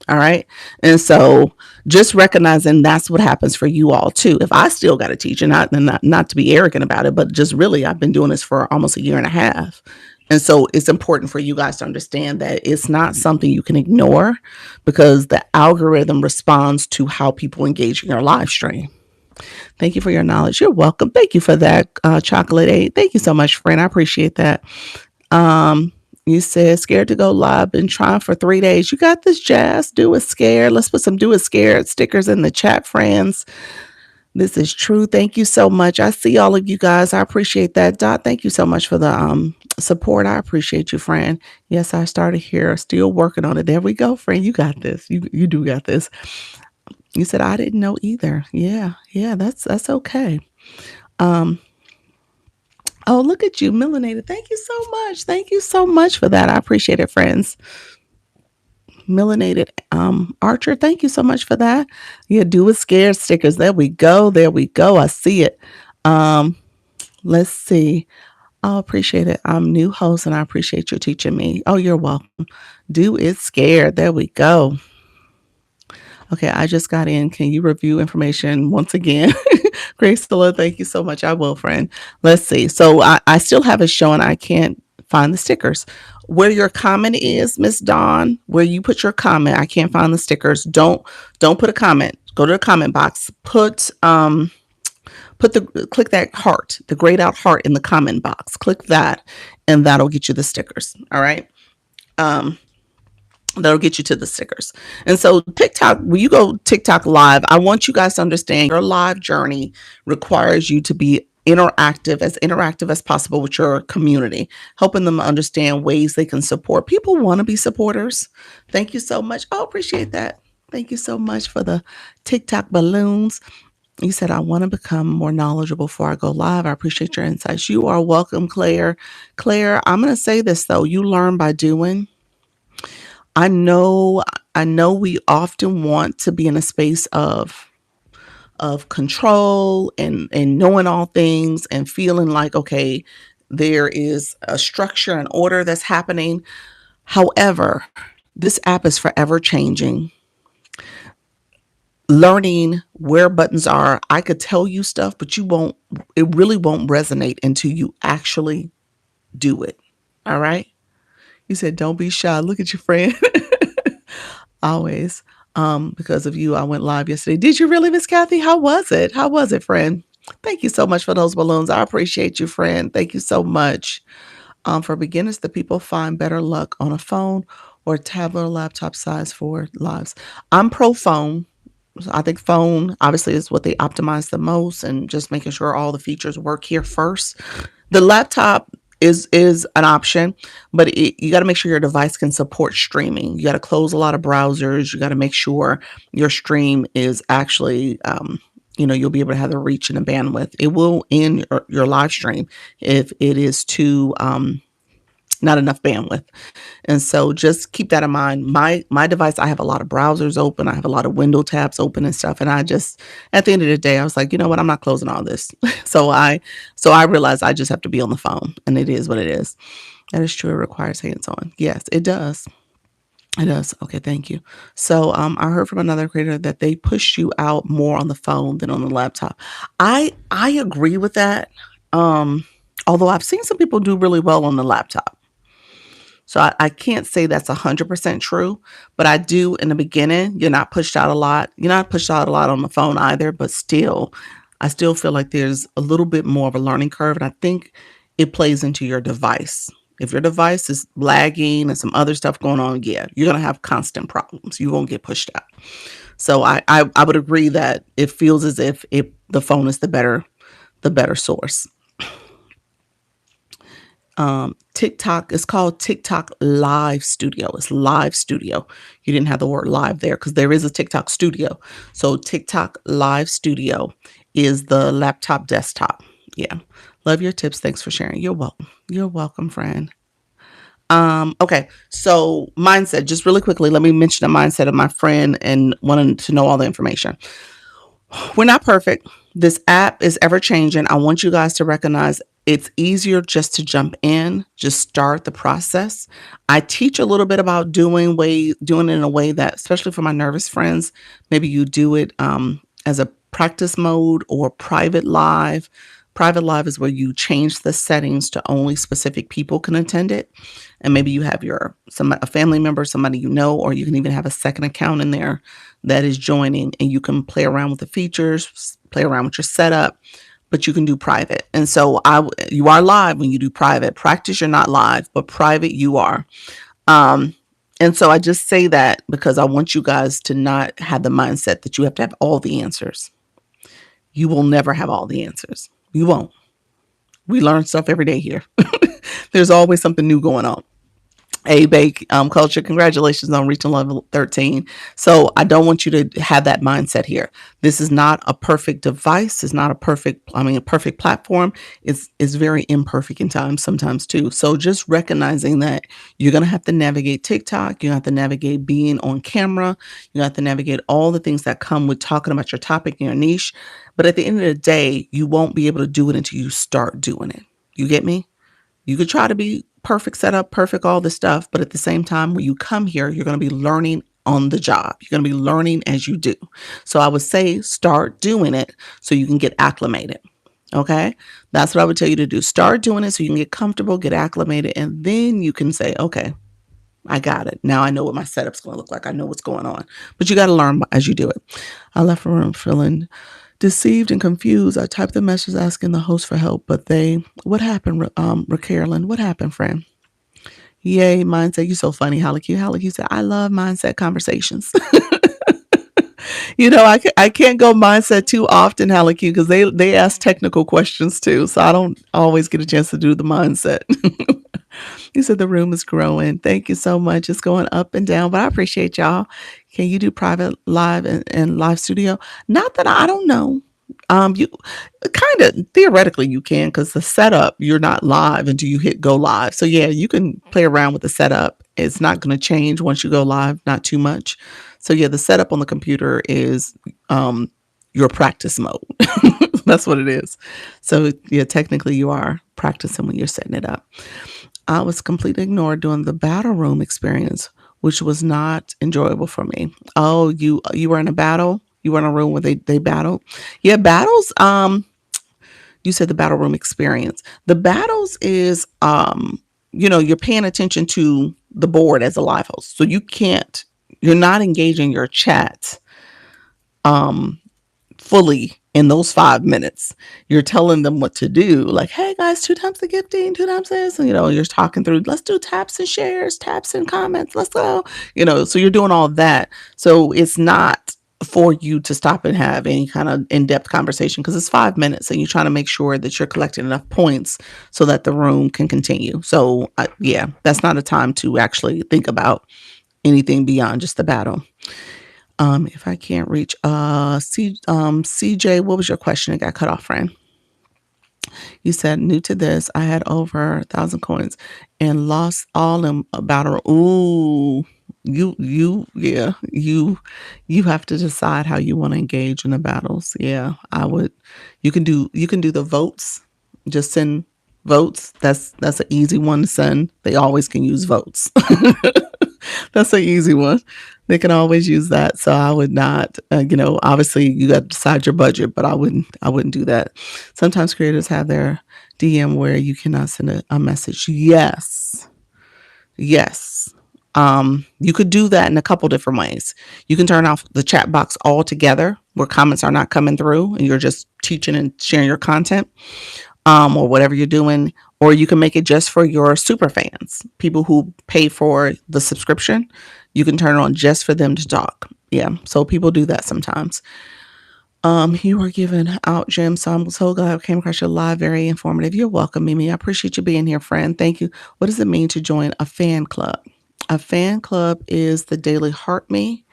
All right. And so just recognizing that's what happens for you all too. If I still got to teach and not to be arrogant about it, but just really, I've been doing this for almost a year and a half. And so it's important for you guys to understand that it's not something you can ignore because the algorithm responds to how people engage in your live stream. Thank you for your knowledge. You're welcome. Thank you for that, Chocolate 8. Thank you so much, friend. I appreciate that. You said scared to go live, been trying for 3 days. You got this, Jazz. Do it scared. Let's put some do it scared stickers in the chat, friends. This is true. Thank you so much. I see all of you guys. I appreciate that. Dot, thank you so much for the support. I appreciate you, friend. Yes, I started here. Still working on it. There we go, friend. You got this. You do got this. You said I didn't know either. Yeah, that's okay. Oh, look at you, melanated. Thank you so much. Thank you so much for that. I appreciate it, friends. Melanated Archer, thank you so much for that. Yeah, do with scared stickers. There we go. There we go. I see it. Um, let's see. I appreciate it. I'm new host and I appreciate you teaching me. Oh, you're welcome. Do it scared. There we go. Okay, I just got in. Can you review information once again? Graceful, thank you so much. I will, friend. Let's see. So I still have it showing I can't find the stickers. Where your comment is, Miss Dawn, where you put your comment, I can't find the stickers. Don't put a comment. Go to the comment box. Click that heart, the grayed out heart in the comment box. Click that, and that'll get you the stickers. All right. Um, that'll get you to the stickers. And so TikTok, when you go TikTok live, I want you guys to understand your live journey requires you to be interactive as possible with your community, helping them understand ways they can support. People want to be supporters. Thank you so much. I appreciate that. Thank you so much for the TikTok balloons. You said, I want to become more knowledgeable before I go live. I appreciate your insights. You are welcome, Claire. Claire, I'm going to say this though. You learn by doing. I know I know we often want to be in a space of control and knowing all things and feeling like, okay, there is a structure and order that's happening. However, this app is forever changing. Learning where buttons are, I could tell you stuff, but it really won't resonate until you actually do it. All right. You said, don't be shy. Look at your friend. Always. Because of you, I went live yesterday. Did you really, Miss Kathy? How was it? How was it, friend? Thank you so much for those balloons. I appreciate you, friend. Thank you so much. For beginners, the people find better luck on a phone or tablet or laptop size for lives. I'm pro phone. I think phone obviously is what they optimize the most, and just making sure all the features work here first. The laptop is an option, but you got to make sure your device can support streaming. You got to close a lot of browsers. You got to make sure your stream is actually, you'll be able to have the reach and the bandwidth. It will end your live stream if it is too not enough bandwidth. And so just keep that in mind. My device, I have a lot of browsers open. I have a lot of window tabs open and stuff. And I just, at the end of the day, I was like, you know what? I'm not closing all this. So I realized I just have to be on the phone, and it is what it is. That is true. It requires hands on. Yes, it does. It does. Okay, thank you. So I heard from another creator that they push you out more on the phone than on the laptop. I agree with that. Um, Although I've seen some people do really well on the laptop. So I can't say that's 100% true, but I do in the beginning, you're not pushed out a lot. You're not pushed out a lot on the phone either, but still, I still feel like there's a little bit more of a learning curve. And I think it plays into your device. If your device is lagging and some other stuff going on, yeah, you're going to have constant problems. You won't get pushed out. So I would agree that it feels as if the phone is the better source. TikTok is called TikTok Live Studio. It's Live Studio. You didn't have the word live there because there is a TikTok Studio. So TikTok Live Studio is the laptop desktop. Yeah. Love your tips. Thanks for sharing. You're welcome. You're welcome, friend. Okay. So mindset, just really quickly, let me mention the mindset of my friend and wanting to know all the information. We're not perfect. This app is ever changing. I want you guys to recognize it's easier just to jump in, just start the process. I teach a little bit about doing it in a way that, especially for my nervous friends, maybe you do it as a practice mode or private live. Private live is where you change the settings to only specific people can attend it. And maybe you have a family member, somebody you know, or you can even have a second account in there that is joining, and you can play around with the features, play around with your setup, but you can do private. And so you are live when you do private. Practice, you're not live, but private you are. And so I just say that because I want you guys to not have the mindset that you have to have all the answers. You will never have all the answers. You won't. We learn stuff every day here. There's always something new going on. A-bake culture. Congratulations on reaching level 13. So I don't want you to have that mindset here. This is not a perfect device. It's not a perfect, a perfect platform. It's very imperfect in times sometimes too. So just recognizing that you're going to have to navigate TikTok. You have to navigate being on camera. You have to navigate all the things that come with talking about your topic and your niche. But at the end of the day, you won't be able to do it until you start doing it. You get me? You could try to be perfect setup, perfect all this stuff, but at the same time, when you come here, you're going to be learning on the job. You're going to be learning as you do. So I would say start doing it so you can get acclimated. Okay. That's what I would tell you to do. Start doing it so you can get comfortable, get acclimated, and then you can say, okay, I got it. Now I know what my setup's going to look like. I know what's going on. But you got to learn as you do it. I left the room feeling deceived and confused. I typed the message asking the host for help, but what happened, Carolyn? What happened, friend? Yay, mindset. You're so funny, Holly Q. Holly Q said, I love mindset conversations. I can't go mindset too often, Holly Q, because they ask technical questions too. So I don't always get a chance to do the mindset. You said the room is growing. Thank you so much. It's going up and down, but I appreciate y'all. Can you do private live and live studio? Not that I don't know. You kind of theoretically you can because the setup you're not live until you hit go live. So yeah, you can play around with the setup. It's not going to change once you go live, not too much. So yeah, the setup on the computer is your practice mode. That's what it is. So yeah, technically you are practicing when you're setting it up. I was completely ignored during the battle room experience, which was not enjoyable for me. Oh, you were in a battle? You were in a room where they battled? Yeah, battles, you said the battle room experience. The battles is you're paying attention to the board as a live host. So you're not engaging your chat fully in those 5 minutes. You're telling them what to do. Like, hey guys, 2 times the gifting, 2 times this. And, you're talking through, let's do taps and shares, taps and comments. Let's go. So you're doing all that. So it's not for you to stop and have any kind of in-depth conversation because it's 5 minutes and you're trying to make sure that you're collecting enough points so that the room can continue. So yeah, that's not a time to actually think about anything beyond just the battle. If I can't reach CJ, what was your question? It got cut off, friend. You said new to this. I had over 1,000 coins and lost all in a battle. Ooh, yeah, you have to decide how you want to engage in the battles. Yeah, I would. You can do the votes. Just send votes. That's an easy one to send. They always can use votes. That's an easy one. They can always use that. So I would not, obviously you got to decide your budget, but I wouldn't do that. Sometimes creators have their DM where you cannot send a message. Yes. Yes. You could do that in a couple different ways. You can turn off the chat box altogether where comments are not coming through and you're just teaching and sharing your content. Or whatever you're doing, or you can make it just for your super fans, people who pay for the subscription. You can turn it on just for them to talk. Yeah, so people do that sometimes. You were giving out gems, so I'm so glad I came across your live. Very informative. You're welcome, Mimi. I appreciate you being here, friend. Thank you. What does it mean to join a fan club? A fan club is the Daily Heart Me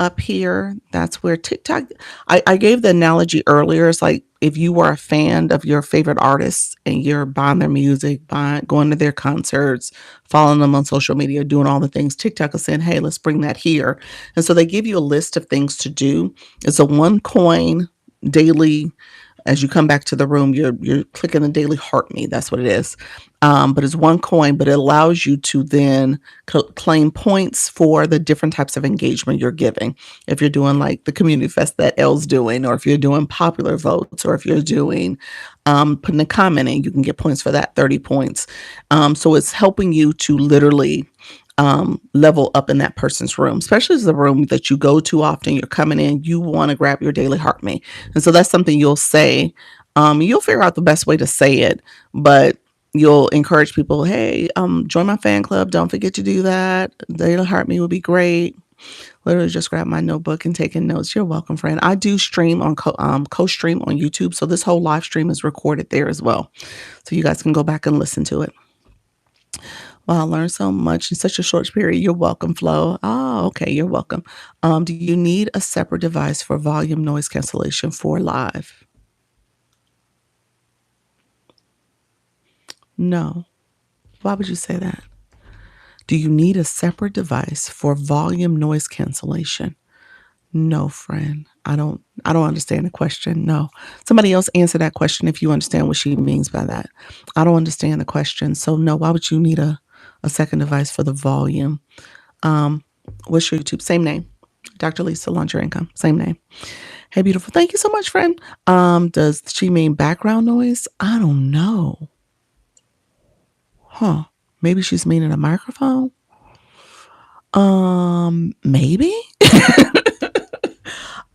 up here. That's where TikTok. I gave the analogy earlier. It's like if you were a fan of your favorite artists and you're buying their music, going to their concerts, following them on social media, doing all the things, TikTok is saying, hey, let's bring that here. And so they give you a list of things to do. It's a 1 coin daily. As you come back to the room, you're clicking the Daily Heart Me. That's what it is. But it's 1 coin, but it allows you to then claim points for the different types of engagement you're giving. If you're doing like the community fest that Elle's doing, or if you're doing popular votes, or if you're doing putting a comment in, you can get points for that, 30 points. So it's helping you to literally level up in that person's room, especially as the room that you go to often. You're coming in, you want to grab your Daily Heart Me. And so that's something you'll say. You'll figure out the best way to say it, but you'll encourage people, hey, join my fan club. Don't forget to do that. Daily Heart Me would be great. Literally just grab my notebook and taking notes. You're welcome, friend. I do stream on co-stream on YouTube. So this whole live stream is recorded there as well. So you guys can go back and listen to it. Wow, I learned so much in such a short period. You're welcome, Flo. Oh, okay, you're welcome. Do you need a separate device for volume noise cancellation for live? No. Why would you say that? Do you need a separate device for volume noise cancellation? No, friend. I don't understand the question. No. Somebody else answer that question if you understand what she means by that. I don't understand the question. So no, why would you need a second device for the volume? Um, what's your YouTube? Same name. Dr. Lisa, Launch Your Income. Same name. Hey, beautiful. Thank you so much, friend. Does she mean background noise? I don't know. Huh. Maybe she's meaning a microphone. Maybe.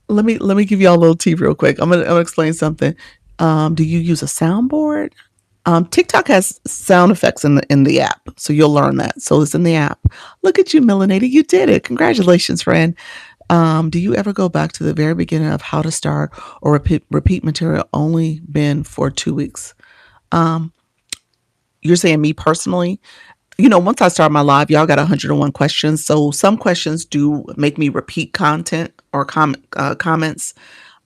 Let me give y'all a little tea real quick. I'm gonna explain something. Do you use a soundboard? TikTok has sound effects in the app, so you'll learn that. So it's in the app. Look at you, Melanated. You did it. Congratulations, friend. Do you ever go back to the very beginning of how to start or repeat material only been for 2 weeks? Um, you're saying me personally? Once I start my live, y'all got 101 questions. So some questions do make me repeat content or comments.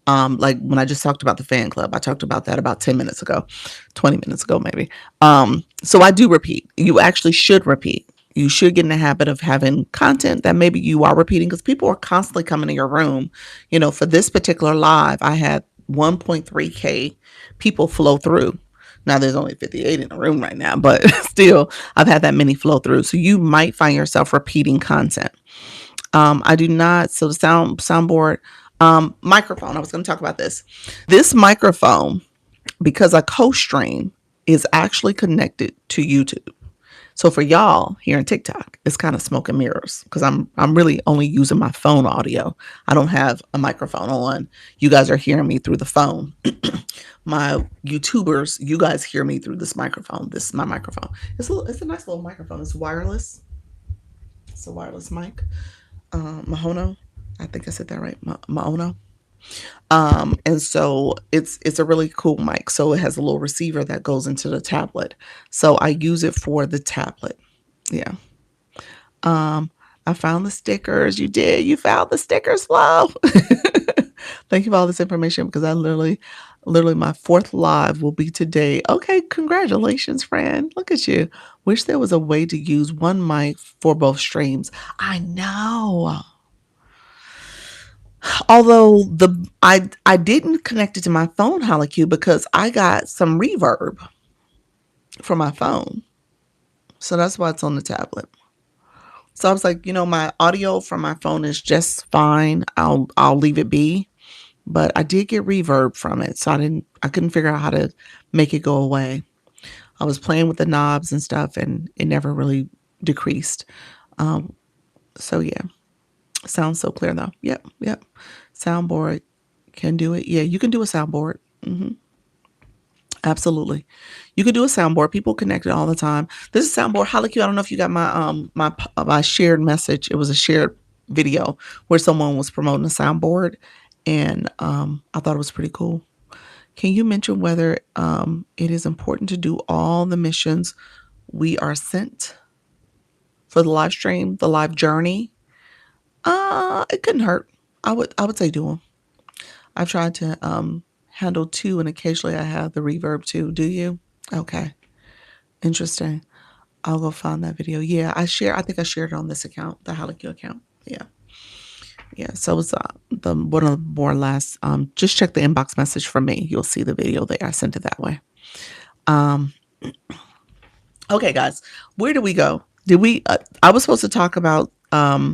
Like when I just talked about the fan club, I talked about that about 10 minutes ago, 20 minutes ago, maybe. So I do repeat. You actually should repeat. You should get in the habit of having content that maybe you are repeating because people are constantly coming to your room. For this particular live, I had 1.3K people flow through. Now there's only 58 in the room right now, but still, I've had that many flow through. So you might find yourself repeating content. I do not. So the soundboard, microphone. I was going to talk about this. This microphone, because I co-stream, is actually connected to YouTube. So for y'all here in TikTok, it's kind of smoke and mirrors because I'm really only using my phone audio. I don't have a microphone on. You guys are hearing me through the phone. My YouTubers, you guys hear me through this microphone. This is my microphone. It's a nice little microphone. It's wireless. It's a wireless mic. Mahono. I think I said that right. Mahono. And so it's a really cool mic. So it has a little receiver that goes into the tablet. So I use it for the tablet. Yeah. Um, I found the stickers. You did. You found the stickers, Flo. Thank you for all this information because I literally my fourth live will be today. Okay, congratulations, friend. Look at you. Wish there was a way to use one mic for both streams. I know. Although I didn't connect it to my phone HoloQ because I got some reverb from my phone. So that's why it's on the tablet. So I was like, my audio from my phone is just fine. I'll leave it be. But I did get reverb from it. So I couldn't figure out how to make it go away. I was playing with the knobs and stuff and it never really decreased. So yeah. Sounds so clear though. Yep. Soundboard can do it. Yeah, you can do a soundboard. Absolutely. You can do a soundboard. People connect it all the time. This is soundboard. Holly Q, I don't know if you got my shared message. It was a shared video where someone was promoting a soundboard and I thought it was pretty cool. Can you mention whether it is important to do all the missions we are sent for the live stream, the live journey? It couldn't hurt. I would say do them. I've tried to handle two, and occasionally I have the reverb too. Do you? Okay, interesting. I'll go find that video. Yeah, I think I shared it on this account, the Halakyu account. Yeah. So it was the one of the more last. Just check the inbox message from me. You'll see the video there. I sent it that way. Um, okay, guys, where do we go? Did we? I was supposed to talk about I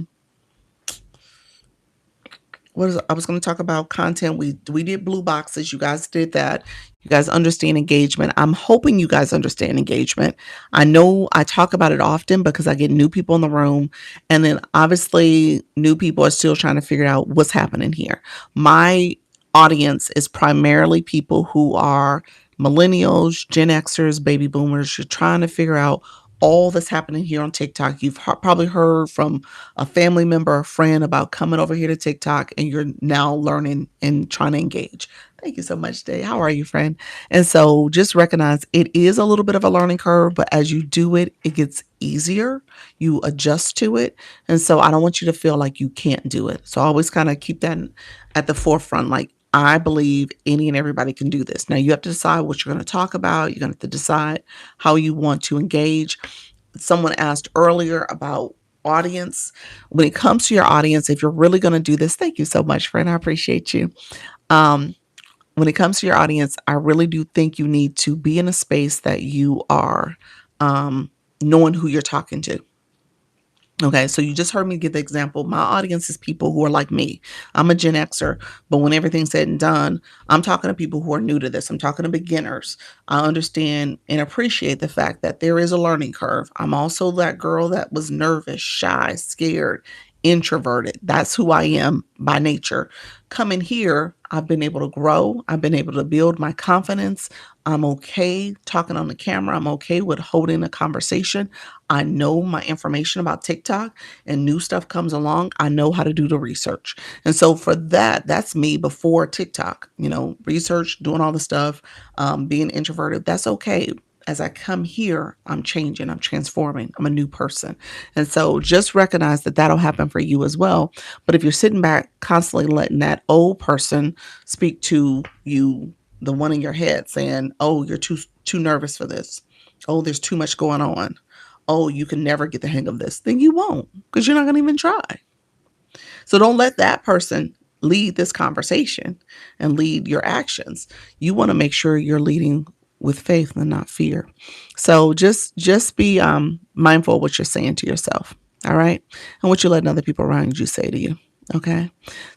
was going to talk about content. We did blue boxes. You guys did that. You guys understand engagement. I'm hoping you guys understand engagement. I know I talk about it often because I get new people in the room, and then obviously new people are still trying to figure out what's happening here. My audience is primarily people who are millennials, Gen Xers, baby boomers. You're trying to figure out all that's happening here on TikTok. You've probably heard from a family member or friend about coming over here to TikTok, and you're now learning and trying to engage. Thank you so much, Dave. How are you, friend? And so just recognize it is a little bit of a learning curve, but as you do it, it gets easier. You adjust to it. And so I don't want you to feel like you can't do it. So always kind of keep that at the forefront. Like, I believe any and everybody can do this. Now you have to decide what you're going to talk about. You're going to have to decide how you want to engage. Someone asked earlier about audience. When it comes to your audience, if you're really going to do this, thank you so much, friend. I appreciate you. Um, when it comes to your audience, I really do think you need to be in a space that you are knowing who you're talking to. Okay, so you just heard me give the example. My audience is people who are like me. I'm a Gen Xer, but when everything's said and done, I'm talking to people who are new to this. I'm talking to beginners. I understand and appreciate the fact that there is a learning curve. I'm also that girl that was nervous, shy, scared, introverted. That's who I am by nature. Coming here, I've been able to grow. I've been able to build my confidence. I'm okay talking on the camera. I'm okay with holding a conversation. I know my information about TikTok, and new stuff comes along. I know how to do the research. And so for that, that's me before TikTok, research, doing all the stuff, being introverted. That's okay. As I come here, I'm changing, I'm transforming, I'm a new person. And so just recognize that that'll happen for you as well. But if you're sitting back constantly letting that old person speak to you, the one in your head saying, oh, you're too nervous for this. Oh, there's too much going on. Oh, you can never get the hang of this. Then you won't, because you're not going to even try. So don't let that person lead this conversation and lead your actions. You want to make sure you're leading with faith and not fear. So just be mindful of what you're saying to yourself. All right. And what you're letting other people around you say to you. Okay.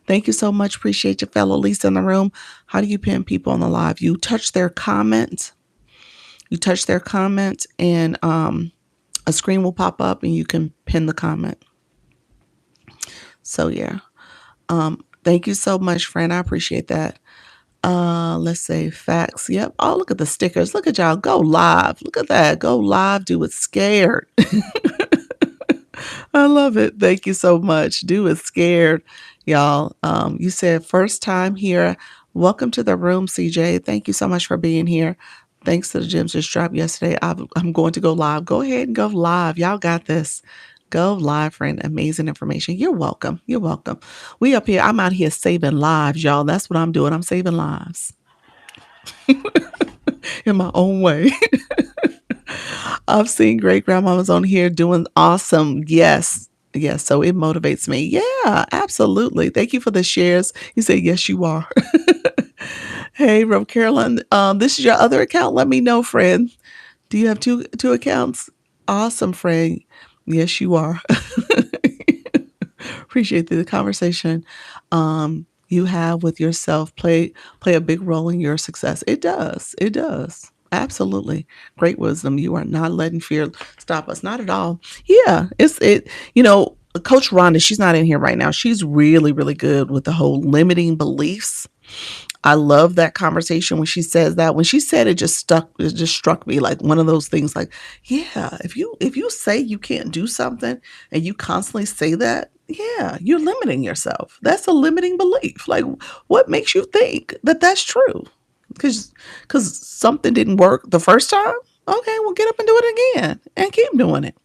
Thank you so much. Appreciate your fellow Lisa in the room. How do you pin people on the live? You touch their comment. You touch their comment, and a screen will pop up and you can pin the comment. So yeah. Thank you so much, friend. I appreciate that. Let's say facts. Yep. Oh, look at the stickers. Look at y'all. Go live. Look at that. Go live. Do it scared. I love it. Thank you so much. Do it scared, y'all. You said first time here. Welcome to the room, CJ. Thank you so much for being here. Thanks to the gems just dropped yesterday. I'm going to go live. Go ahead and go live. Y'all got this. Go live, friend. Amazing information. You're welcome. You're welcome. We up here. I'm out here saving lives, y'all. That's what I'm doing. I'm saving lives in my own way. I've seen great grandmamas on here doing awesome. Yes. Yes. So it motivates me. Yeah, absolutely. Thank you for the shares. You say, yes, you are. Hey, Rev Carolyn, this is your other account. Let me know, friend. Do you have two accounts? Awesome, friend. Yes, you are. Appreciate the conversation you have with yourself play a big role in your success. It does. It does. Absolutely. Great wisdom. You are not letting fear stop us. Not at all. Yeah. Coach Rhonda, she's not in here right now. She's really, really good with the whole limiting beliefs. I love that conversation when she says that. When she said it just struck me like one of those things like, yeah, if you say you can't do something and you constantly say that, yeah, you're limiting yourself. That's a limiting belief. Like, what makes you think that that's true? Because something didn't work the first time. Okay, well, get up and do it again and keep doing it.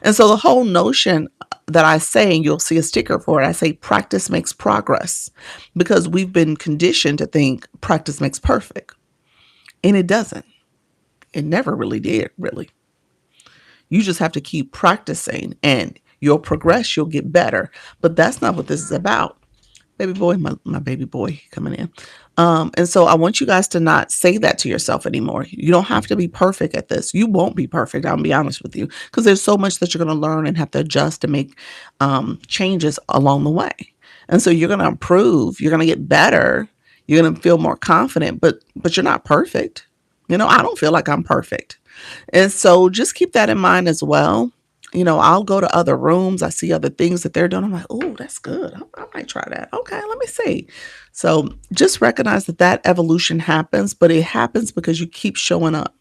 And so the whole notion that I say, and you'll see a sticker for it, I say practice makes progress, because we've been conditioned to think practice makes perfect. And it doesn't. It never really did, really. You just have to keep practicing and you'll progress, you'll get better. But that's not what this is about. Baby boy, my baby boy coming in. And so I want you guys to not say that to yourself anymore. You don't have to be perfect at this. You won't be perfect. I'll be honest with you, because there's so much that you're going to learn and have to adjust and make changes along the way. And so you're going to improve. You're going to get better. You're going to feel more confident, but you're not perfect. I don't feel like I'm perfect. And so just keep that in mind as well. I'll go to other rooms. I see other things that they're doing. I'm like, oh, that's good. I might try that. Okay, let me see. So just recognize that evolution happens, but it happens because you keep showing up.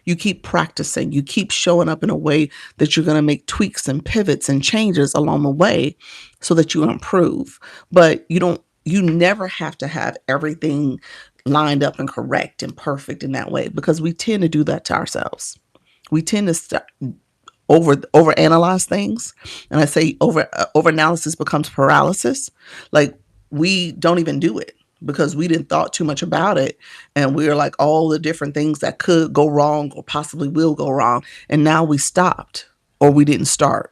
You keep practicing. You keep showing up in a way that you're going to make tweaks and pivots and changes along the way so that you improve. But you never have to have everything lined up and correct and perfect in that way, because we tend to do that to ourselves. We tend to over analyze things, and I say over analysis becomes paralysis. Like, we don't even do it because we didn't thought too much about it, and we're like all the different things that could go wrong or possibly will go wrong, and now we stopped or we didn't start.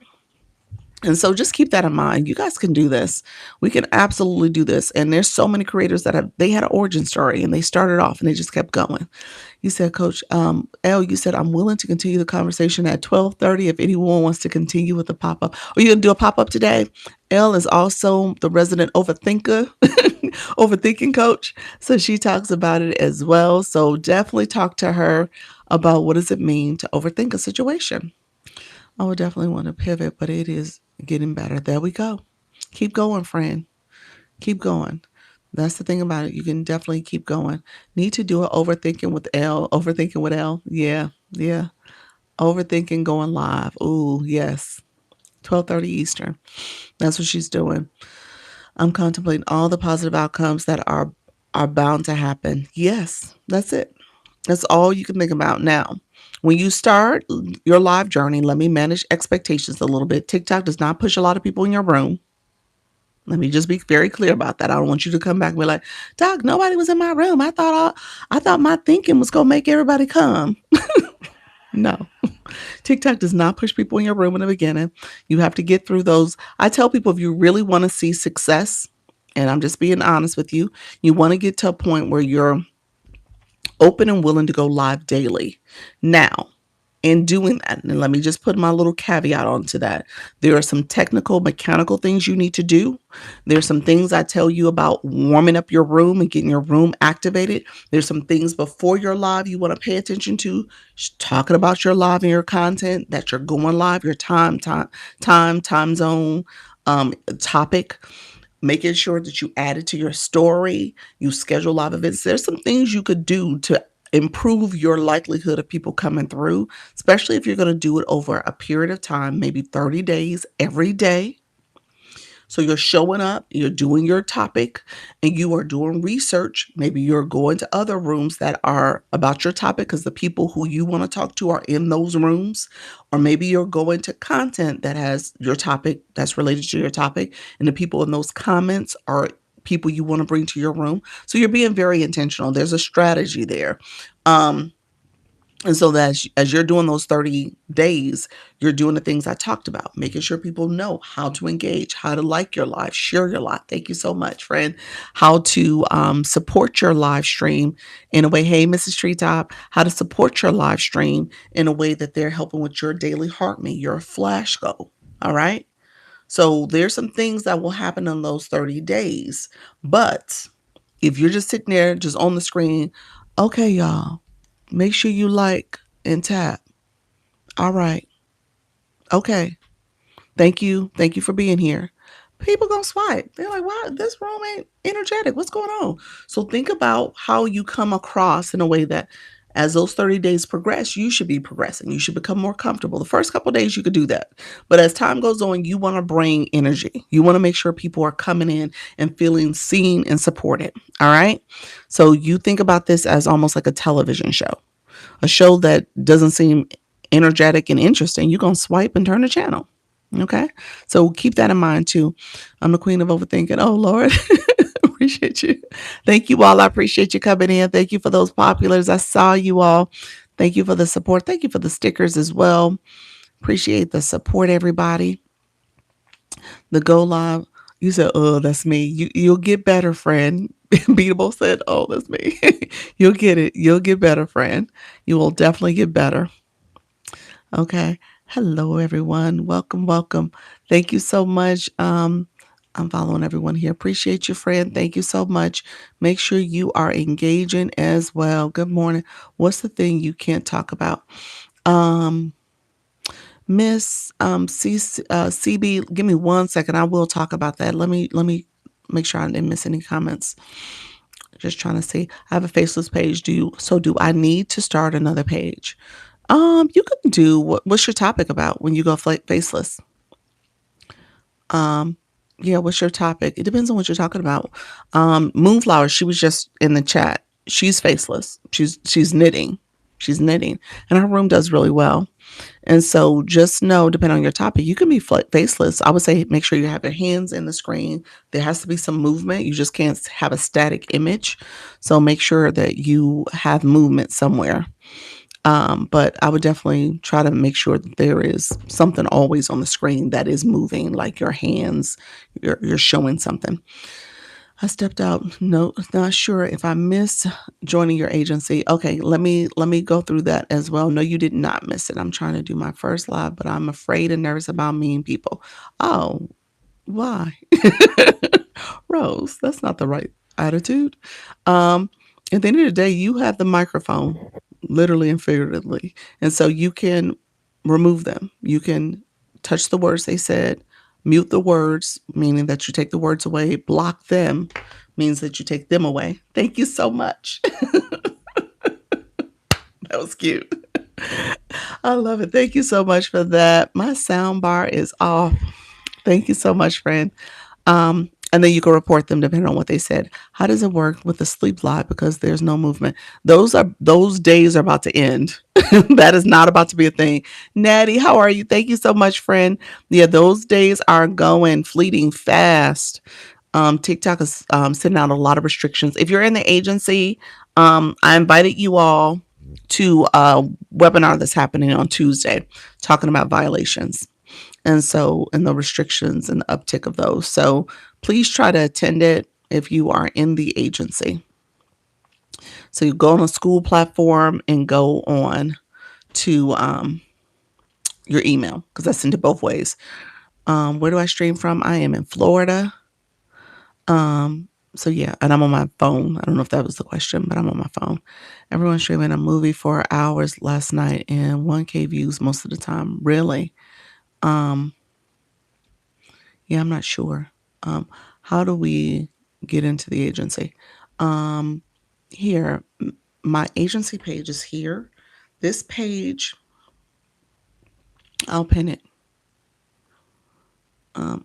And so just keep that in mind. You guys can do this. We can absolutely do this. And there's so many creators that they had an origin story and they started off and they just kept going. You said, Coach L, you said, I'm willing to continue the conversation at 12:30 if anyone wants to continue with the pop-up. Are you going to do a pop-up today? L is also the resident overthinker, overthinking coach. So she talks about it as well. So definitely talk to her about what does it mean to overthink a situation. I would definitely want to pivot, but it is getting better. There we go. Keep going, friend. Keep going. That's the thing about it. You can definitely keep going. Need to do an overthinking with L. Overthinking with L. Yeah. Yeah. Overthinking going live. Ooh, yes. 12:30 Eastern. That's what she's doing. I'm contemplating all the positive outcomes that are bound to happen. Yes, that's it. That's all you can think about now. When you start your live journey, let me manage expectations a little bit. TikTok does not push a lot of people in your room. Let me just be very clear about that. I don't want you to come back and be like, Doc, nobody was in my room. I thought my thinking was gonna make everybody come. No. TikTok does not push people in your room in the beginning. You have to get through those. I tell people, if you really want to see success, and I'm just being honest with you, you want to get to a point where you're open and willing to go live daily. Now, in doing that, and let me just put my little caveat onto that. There are some technical, mechanical things you need to do. There's some things I tell you about warming up your room and getting your room activated. There's some things before your live you want to pay attention to. Talking about your live and your content, that you're going live, your time zone, topic, making sure that you add it to your story, you schedule live events. There's some things you could do to improve your likelihood of people coming through, especially if you're going to do it over a period of time, maybe 30 days every day. So you're showing up, you're doing your topic, and you are doing research. Maybe you're going to other rooms that are about your topic because the people who you want to talk to are in those rooms. Or maybe you're going to content that has your topic, that's related to your topic, and the people in those comments are people you want to bring to your room. So you're being very intentional. There's a strategy there. Um, and so that as you're doing those 30 days, you're doing the things I talked about, making sure people know how to engage, how to like your live, share your live. Thank you so much, friend. How to support your live stream in a way. Hey, Mrs. Treetop, how to support your live stream in a way that they're helping with your daily heart rate, your flash goal. All right. So there's some things that will happen in those 30 days. But if you're just sitting there, just on the screen, okay, y'all, make sure you like and tap. All right. Okay. Thank you. Thank you for being here. People gonna swipe. They're like, wow, this room ain't energetic. What's going on? So think about how you come across in a way that as those 30 days progress, you should be progressing. You should become more comfortable. The first couple of days you could do that. But as time goes on, you want to bring energy. You want to make sure people are coming in and feeling seen and supported. All right. So you think about this as almost like a television show. A show that doesn't seem energetic and interesting, you're going to swipe and turn the channel. Okay. So keep that in mind too. I'm the queen of overthinking. Oh, Lord. Appreciate you. Thank you all. I appreciate you coming in. Thank you for those populars. I saw you all. Thank you for the support. Thank you for the stickers as well. Appreciate the support, everybody. The go live. You said, oh, that's me. You'll get better, friend. Beatable said, oh, that's me. You'll get it. You'll get better, friend. You will definitely get better. Okay. Hello, everyone. Welcome, welcome. Thank you so much. I'm following everyone here. Appreciate you, friend. Thank you so much. Make sure you are engaging as well. Good morning. What's the thing you can't talk about? Miss CB, give me 1 second. I will talk about that. Let me make sure I didn't miss any comments. Just trying to see. I have a faceless page. Do I need to start another page? You can do what's your topic about when you go faceless? Um, yeah, what's your topic? It depends on what you're talking about. Moonflower, she was just in the chat. She's faceless. She's knitting. She's knitting, and her room does really well. And so just know, depending on your topic, you can be faceless. I would say make sure you have your hands in the screen. There has to be some movement. You just can't have a static image. So make sure that you have movement somewhere. But I would definitely try to make sure that there is something always on the screen that is moving, like your hands, you're showing something. I stepped out. No, not sure if I missed joining your agency. Okay, let me go through that as well. No, you did not miss it. I'm trying to do my first live, but I'm afraid and nervous about meeting people. Oh, why? Rose, that's not the right attitude. Um, at the end of the day, you have the microphone, literally and figuratively. And so you can remove them. You can touch the words they said, mute the words, meaning that you take the words away, block them means that you take them away. Thank you so much. That was cute. I love it. Thank you so much for that. My sound bar is off. Thank you so much, friend. And then you can report them depending on what they said. How does it work with the sleep live because there's no movement? Those days are about to end. That is not about to be a thing. Natty, how are you? Thank you so much, friend. Yeah, those days are going fleeting fast. TikTok is sending out a lot of restrictions. If you're in the agency, I invited you all to a webinar that's happening on Tuesday talking about violations. And the restrictions and the uptick of those. So please try to attend it if you are in the agency. So you go on a school platform and go on to your email because I send it both ways. Where do I stream from? I am in Florida. So yeah, and I'm on my phone. I don't know if that was the question, but I'm on my phone. Everyone's streaming a movie for hours last night and 1K views most of the time. Really? Um, Yeah, I'm not sure. How do we get into the agency? Um, Here, my agency page is here. This page, I'll pin it.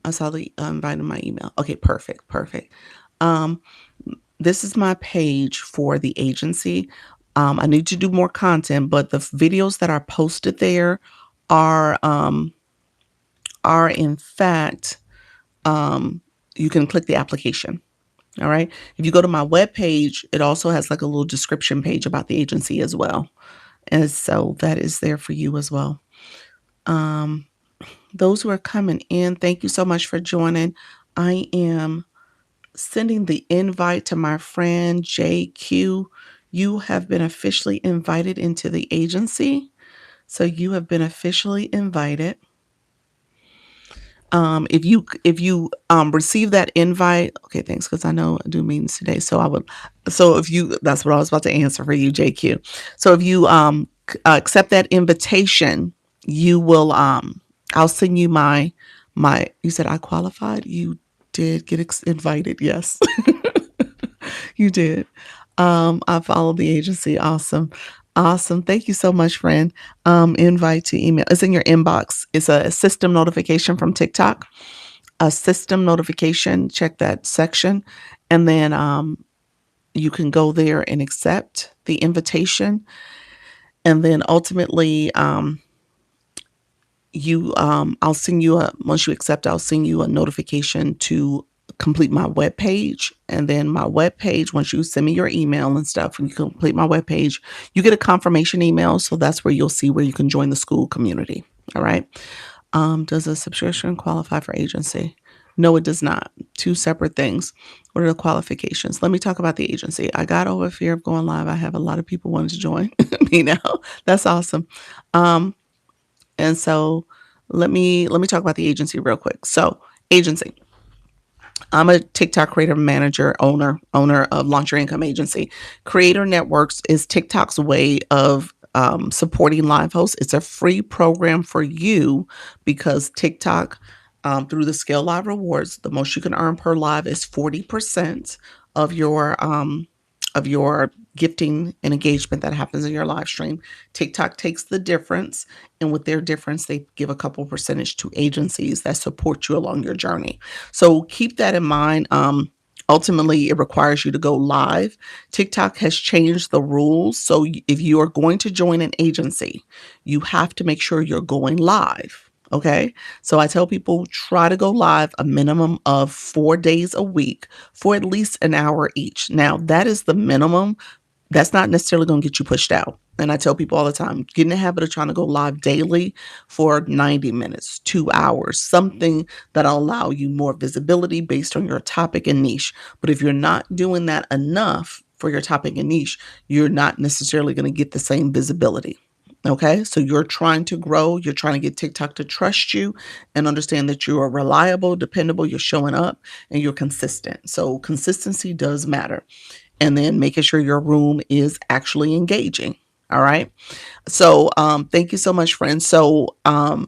I saw the invite in my email. Okay, perfect, perfect. Um, this is my page for the agency. I need to do more content, but the videos that are posted there are um, are in fact you can click the application. All right. If you go to my webpage, it also has like a little description page about the agency as well. And so that is there for you as well. Um, those who are coming in, thank you so much for joining. I am sending the invite to my friend JQ. You have been officially invited into the agency. So you have been officially invited. If you receive that invite, okay, thanks, because I know I do meetings today. So if you, that's what I was about to answer for you, JQ. So if you accept that invitation, you will I'll send you my. You said I qualified. You did get invited. Yes, you did. I followed the agency. Awesome. Awesome. Thank you so much, friend. Invite to email. It's in your inbox. It's a system notification from TikTok. A system notification. Check that section. And then you can go there and accept the invitation. And then ultimately, I'll send you once you accept, I'll send you a notification to complete my web page. And then my web page, once you send me your email and stuff, and you complete my web page, you get a confirmation email. So that's where you'll see where you can join the school community. All right. Does a subscription qualify for agency? No, it does not. Two separate things. What are the qualifications? Let me talk about the agency. I got over fear of going live. I have a lot of people wanting to join me now. That's awesome. Um, and so let me talk about the agency real quick. So, agency. I'm a TikTok creator manager, owner of Launch Your Income Agency. Creator Networks is TikTok's way of supporting live hosts. It's a free program for you because TikTok, through the Scale Live rewards, the most you can earn per live is 40% of your of your gifting and engagement that happens in your live stream. TikTok takes the difference, and with their difference, they give a couple percentage to agencies that support you along your journey. So keep that in mind. Ultimately, it requires you to go live. TikTok has changed the rules. So if you are going to join an agency, you have to make sure you're going live. Okay. So I tell people try to go live a minimum of 4 days a week for at least an hour each. Now, that is the minimum. That's not necessarily going to get you pushed out. And I tell people all the time, get in the habit of trying to go live daily for 90 minutes, 2 hours, something that'll allow you more visibility based on your topic and niche. But if you're not doing that enough for your topic and niche, you're not necessarily going to get the same visibility. Okay, so you're trying to grow, you're trying to get TikTok to trust you and understand that you are reliable, dependable, you're showing up, and you're consistent. So consistency does matter. And then making sure your room is actually engaging. All right. So thank you so much, friends. So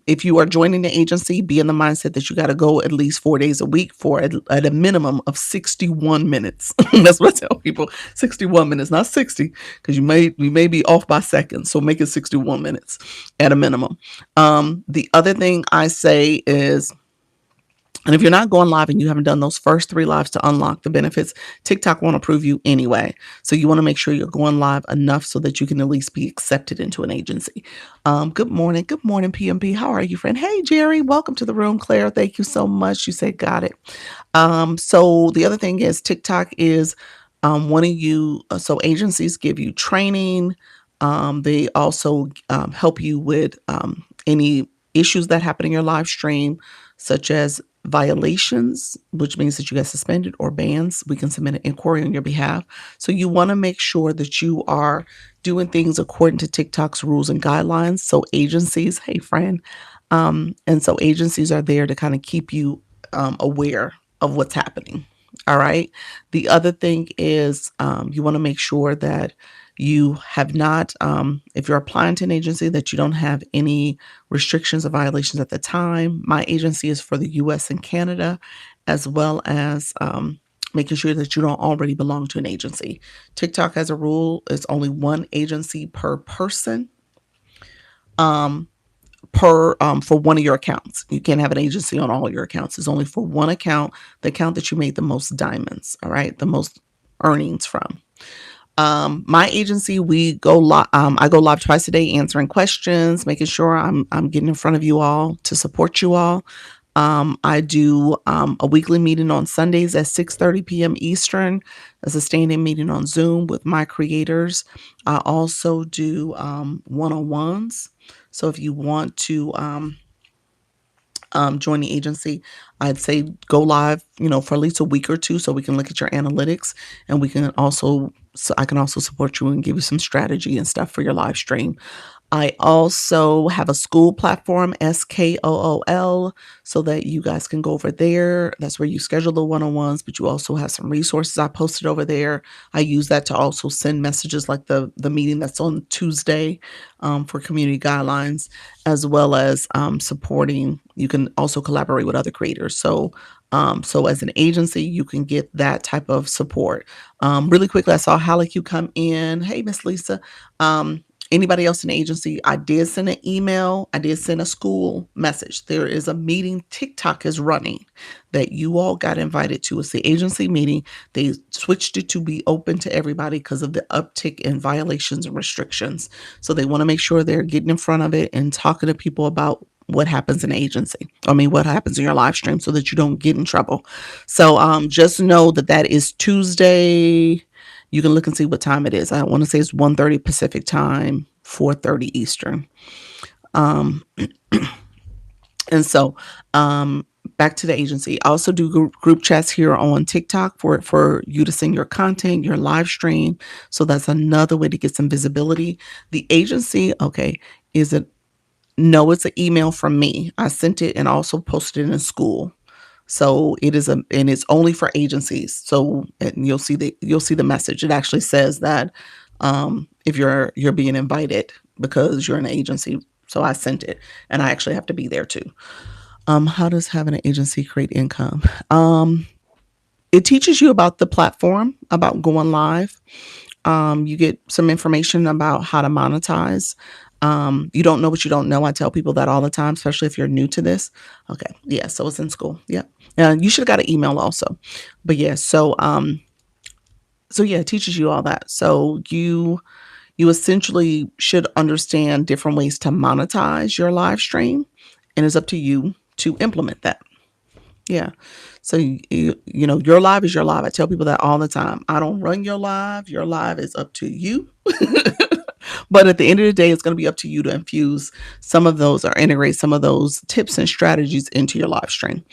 if you are joining the agency, be in the mindset that you got to go at least 4 days a week for at a minimum of 61 minutes. That's what I tell people. 61 minutes, not 60, because we may be off by seconds. So make it 61 minutes at a minimum. The other thing I say is, and if you're not going live and you haven't done those first 3 lives to unlock the benefits, TikTok won't approve you anyway. So you want to make sure you're going live enough so that you can at least be accepted into an agency. Good morning. Good morning, PMP. How are you, friend? Hey, Jerry. Welcome to the room. Claire, thank you so much. You said got it. So the other thing is TikTok is wanting you, so agencies give you training. They also help you with any issues that happen in your live stream, such as violations, which means that you get suspended, or bans. We can submit an inquiry on your behalf. So you want to make sure that you are doing things according to TikTok's rules and guidelines. So agencies, hey friend, and so agencies are there to kind of keep you aware of what's happening. All right. The other thing is you want to make sure that you have not, if you're applying to an agency, that you don't have any restrictions or violations at the time. My agency is for the US and Canada, as well as making sure that you don't already belong to an agency. TikTok has a rule, it's only one agency per person. For one of your accounts. You can't have an agency on all your accounts. It's only for one account, the account that you made the most diamonds, all right, the most earnings from. My agency, we go live. I go live twice a day, answering questions, making sure I'm getting in front of you all to support you all. I do a weekly meeting on Sundays at 6:30 p.m. Eastern. As a standing meeting on Zoom with my creators. I also do one-on-ones. So if you want to join the agency, I'd say go live, for at least a week or two so we can look at your analytics, and I can also support you and give you some strategy and stuff for your live stream. I also have a school platform, SKOOL, so that you guys can go over there. That's where you schedule the one-on-ones, but you also have some resources I posted over there. I use that to also send messages like the meeting that's on Tuesday for community guidelines, as well as supporting. You can also collaborate with other creators. So as an agency, you can get that type of support. Really quickly, I saw Halleck come in. Hey, Miss Lisa. Anybody else in the agency, I did send an email. I did send a school message. There is a meeting TikTok is running that you all got invited to. It's the agency meeting. They switched it to be open to everybody because of the uptick in violations and restrictions. So they want to make sure they're getting in front of it and talking to people about what happens in the agency. What happens in your live stream so that you don't get in trouble. So just know that is Tuesday. You can look and see what time it is. I want to say it's 1:30 Pacific time, 4:30 Eastern. And so back to the agency. I also do group chats here on TikTok for you to send your content, your live stream. So that's another way to get some visibility. The agency, okay, is it? No, it's an email from me. I sent it and also posted it in school. So it is and it's only for agencies. So you'll see the message. It actually says that if you're being invited because you're an agency. So I sent it, and I actually have to be there too. How does having an agency create income? it teaches you about the platform, about going live. You get some information about how to monetize. You don't know what you don't know. I tell people that all the time, especially if you're new to this. Okay. Yeah. So it's in school. Yep. You should have got an email also. But yeah, so yeah, it teaches you all that. So you essentially should understand different ways to monetize your live stream, and it's up to you to implement that. Yeah. So you know, your live is your live. I tell people that all the time. I don't run your live. Your live is up to you. But at the end of the day, it's going to be up to you to infuse some of those or integrate some of those tips and strategies into your live stream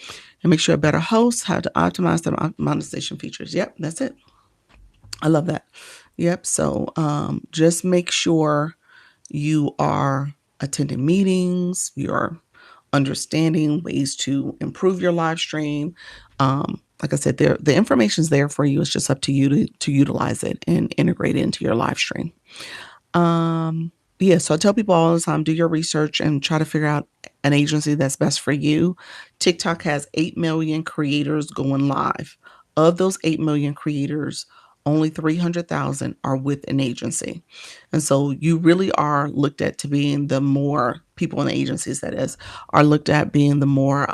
and make sure a better host, how to optimize the monetization features. Yep, that's it. I love that. Yep. So just make sure you are attending meetings, you're understanding ways to improve your live stream. Like I said, the information's there for you. It's just up to you to utilize it and integrate it into your live stream. Yeah, so I tell people all the time, do your research and try to figure out an agency that's best for you. TikTok has 8 million creators going live. Of those 8 million creators, only 300,000 are with an agency. And so you really are looked at to being the more people in the agencies, that is, are looked at being the more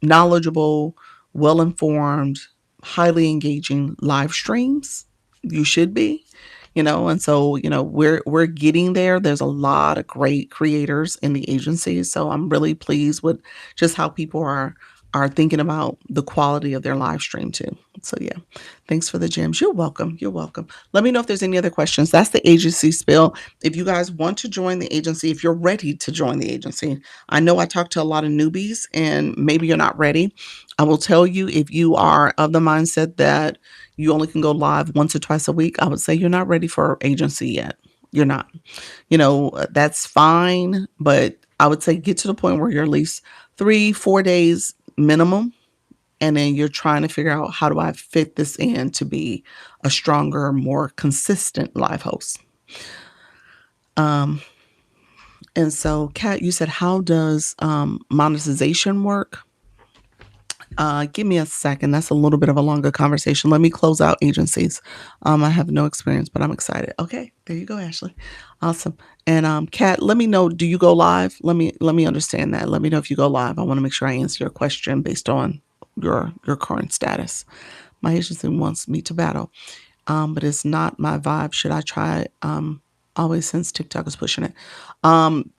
knowledgeable, well informed, highly engaging live streams. You should be, you know. And so, you know, we're getting there. There's a lot of great creators in the agencies, so I'm really pleased with just how people are thinking about the quality of their live stream too. So yeah, thanks for the gems. You're welcome. You're welcome. Let me know if there's any other questions. That's the agency spill. If you guys want to join the agency, if you're ready to join the agency, I know I talk to a lot of newbies and maybe you're not ready. I will tell you, if you are of the mindset that you only can go live once or twice a week, I would say you're not ready for agency yet. You're not. You know, that's fine, but I would say get to the point where you're at least 3, 4 days minimum. And then you're trying to figure out, how do I fit this in to be a stronger, more consistent live host? Um, and so, Kat, you said, how does monetization work? Give me a second. That's a little bit of a longer conversation. Let me close out agencies. I have no experience, but I'm excited. Okay, there you go, Ashley. Awesome. And Kat, let me know. Do you go live? Let me understand that. Let me know if you go live. I want to make sure I answer your question based on your current status. My agency wants me to battle, but it's not my vibe. Should I try it? Always, since TikTok is pushing it. Um,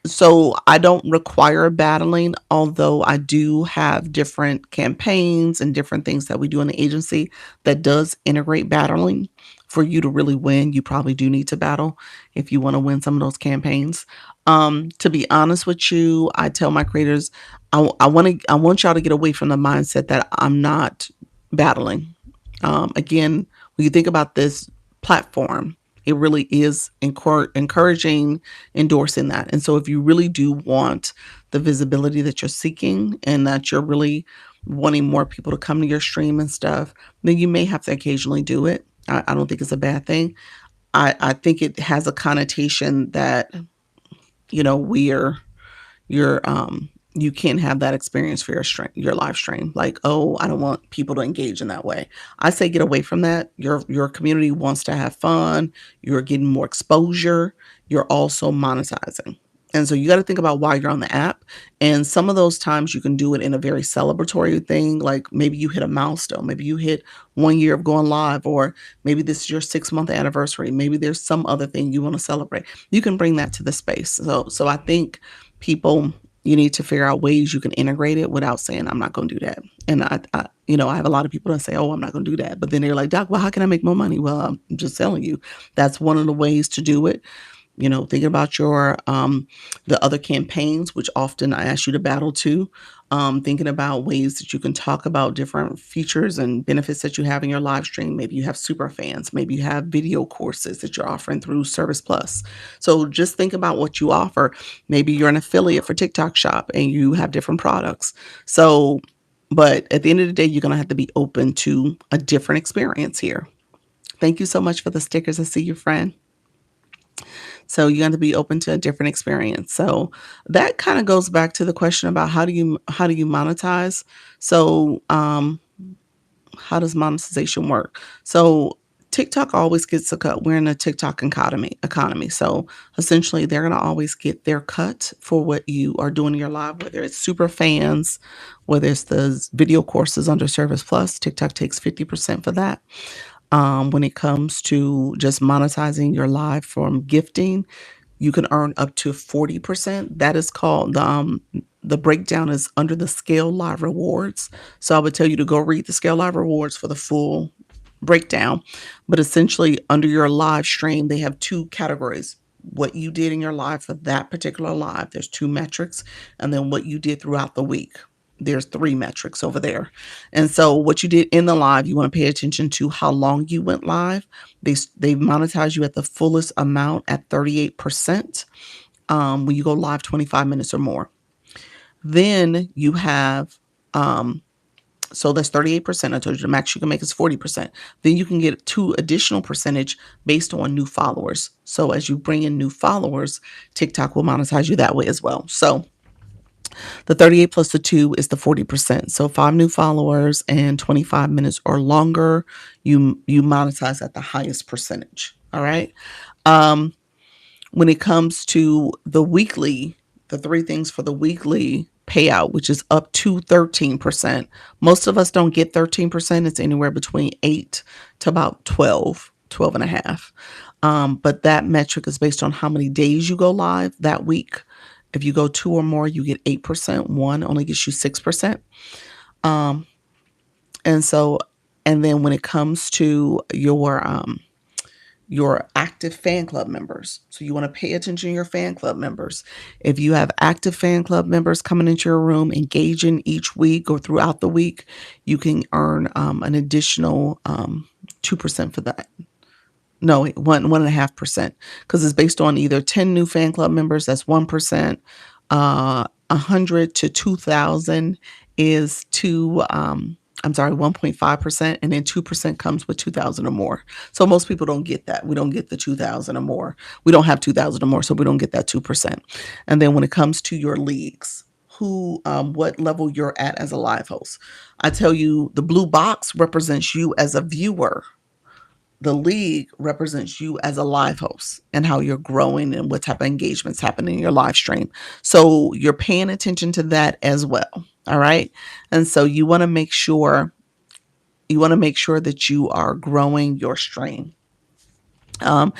so I don't require battling, although I do have different campaigns and different things that we do in the agency that does integrate battling. For you to really win, you probably do need to battle if you want to win some of those campaigns. To be honest with you, I tell my creators, I want y'all to get away from the mindset that I'm not battling. Again, when you think about this platform, it really is encouraging, endorsing that. And so if you really do want the visibility that you're seeking and that you're really wanting more people to come to your stream and stuff, then you may have to occasionally do it. I don't think it's a bad thing. I think it has a connotation that, you know, you're you can't have that experience for your live stream. Like, oh, I don't want people to engage in that way. I say get away from that. Your community wants to have fun. You're getting more exposure. You're also monetizing. And so you got to think about why you're on the app. And some of those times you can do it in a very celebratory thing. Like maybe you hit a milestone. Maybe you hit 1 year of going live, or maybe this is your 6 month anniversary. Maybe there's some other thing you want to celebrate. You can bring that to the space. So I think people, you need to figure out ways you can integrate it without saying, I'm not going to do that. And you know, I have a lot of people that say, oh, I'm not going to do that. But then they're like, Doc, well, how can I make more money? Well, I'm just telling you, that's one of the ways to do it. You know, thinking about your the other campaigns, which often I ask you to battle too. Thinking about ways that you can talk about different features and benefits that you have in your live stream. Maybe you have super fans. Maybe you have video courses that you're offering through Service Plus. So just think about what you offer. Maybe you're an affiliate for TikTok Shop and you have different products. So, but at the end of the day, you're going to have to be open to a different experience here. Thank you so much for the stickers. I see you, friend. So you have to be open to a different experience. So that kind of goes back to the question about how do you monetize. So how does monetization work? So TikTok always gets a cut. We're in a TikTok economy. So essentially they're gonna always get their cut for what you are doing in your live, whether it's super fans, whether it's the video courses under Service Plus, TikTok takes 50% for that. When it comes to just monetizing your live from gifting, you can earn up to 40%. That is called the breakdown is under the Scale Live Rewards. So I would tell you to go read the Scale Live Rewards for the full breakdown. But essentially, under your live stream, they have two categories. What you did in your live for that particular live, there's two metrics, and then what you did throughout the week. There's three metrics over there. And so what you did in the live, you want to pay attention to how long you went live. They monetize you at the fullest amount at 38%, when you go live 25 minutes or more. Then you have so that's 38%. I told you the max you can make is 40%. Then you can get two additional percentage based on new followers. So as you bring in new followers, TikTok will monetize you that way as well. So the 38 plus the 2 is the 40%. So 5 new followers and 25 minutes or longer, you monetize at the highest percentage. All right. Um, when it comes to the weekly, the three things for the weekly payout, which is up to 13%. Most of us don't get 13%. It's anywhere between 8 to about 12, 12 and a half. But that metric is based on how many days you go live that week. If you go 2 or more, you get 8%. One only gets you 6%. Um, and so, and then when it comes to your active fan club members. So you want to pay attention to your fan club members. If you have active fan club members coming into your room, engaging each week or throughout the week, you can earn an additional 2% for that. No, 1.5%, because it's based on either 10 new fan club members, that's 1%. 100 to 2,000 is 1.5%, and then 2% comes with 2,000 or more. So most people don't get that. We don't get the 2,000 or more. We don't have 2,000 or more, so we don't get that 2%. And then when it comes to your leagues, what level you're at as a live host, I tell you, the blue box represents you as a viewer. The league represents you as a live host and how you're growing and what type of engagements happen in your live stream. So you're paying attention to that as well. All right. And so you want to make sure that you are growing your stream, and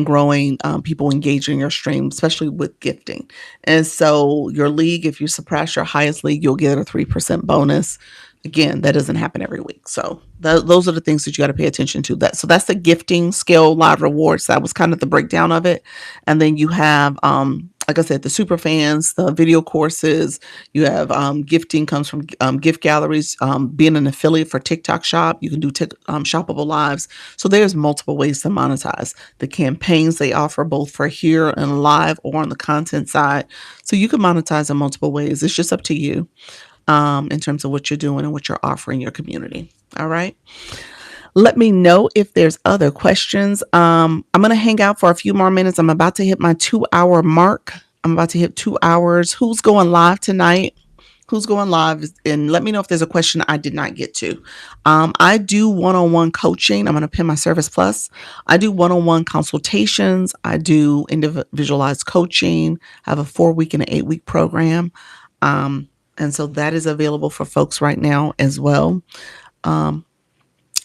growing people engaging your stream, especially with gifting. And so your league, if you surpass your highest league, you'll get a 3% bonus. Again, that doesn't happen every week. So those are the things that you got to pay attention to. So that's the gifting Scale Live Rewards. That was kind of the breakdown of it. And then you have, like I said, the super fans, the video courses. You have gifting comes from gift galleries. Being an affiliate for TikTok Shop, you can do shoppable lives. So there's multiple ways to monetize. The campaigns they offer both for here and live or on the content side. So you can monetize in multiple ways. It's just up to you, in terms of what you're doing and what you're offering your community. All right. Let me know if there's other questions. I'm going to hang out for a few more minutes. I'm about to hit my 2-hour mark. I'm about to hit 2 hours. Who's going live tonight? Who's going live? And let me know if there's a question I did not get to. I do one-on-one coaching. I'm going to pin my Service Plus. I do one-on-one consultations. I do individualized coaching. I have a 4-week and an 8-week program. And so that is available for folks right now as well.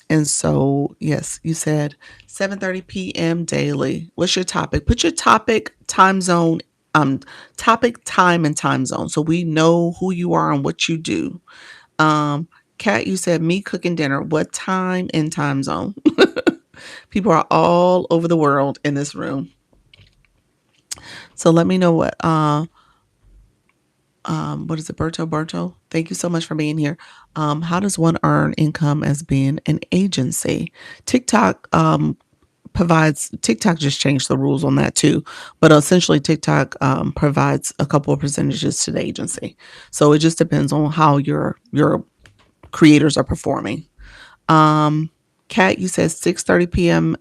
And so, yes, you said 7:30 p.m. daily. What's your topic? Put your topic, time zone, topic, time, and time zone, so we know who you are and what you do. Kat, you said me cooking dinner. What time and time zone? People are all over the world in this room. So let me know what is it, Berto? Thank you so much for being here. How does one earn income as being an agency? TikTok just changed the rules on that too, but essentially TikTok provides a couple of percentages to the agency. So it just depends on how your creators are performing. Kat, you said 6:30 p.m.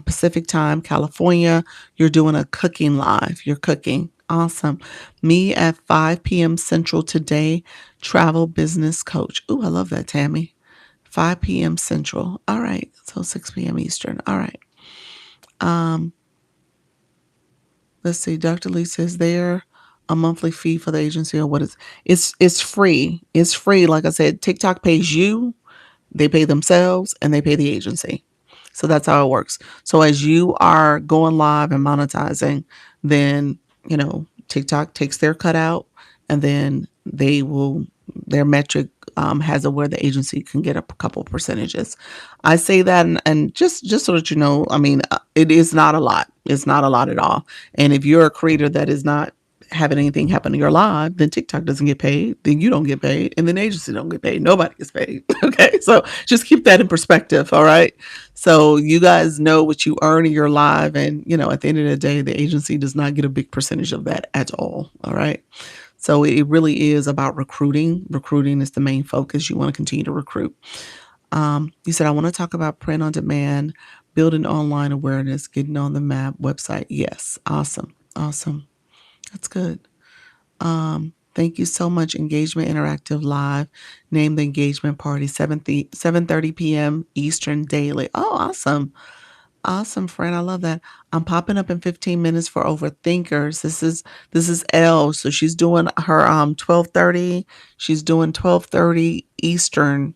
Pacific time, California. You're doing a cooking live. You're cooking. Awesome. Me at 5 p.m. Central today, travel business coach. Ooh, I love that, Tammy. 5 p.m. Central. All right. So 6 p.m. Eastern. All right. Um, let's see. Dr. Lee says there a monthly fee for the agency or what is it's free. It's free. Like I said, TikTok pays you, they pay themselves, and they pay the agency. So that's how it works. So as you are going live and monetizing, then, TikTok takes their cut out, and then their metric has it where the agency can get a couple percentages. I say that, and just so that you know, I mean, it is not a lot. It's not a lot at all. And if you're a creator that is not having anything happen to your live, then TikTok doesn't get paid, then you don't get paid, and then the agency don't get paid. Nobody gets paid. Okay. So just keep that in perspective. All right. So you guys know what you earn in your live. And, at the end of the day, the agency does not get a big percentage of that at all. All right. So it really is about recruiting. Recruiting is the main focus. You want to continue to recruit. You said, I want to talk about print on demand, building online awareness, getting on the map website. Yes. Awesome. Awesome. That's good. Thank you so much. Engagement Interactive Live. Name the engagement party, 7:30 p.m. Eastern daily. Oh, awesome. Awesome, friend. I love that. I'm popping up in 15 minutes for overthinkers. This is Elle. So she's doing her 12:30. She's doing 12:30 Eastern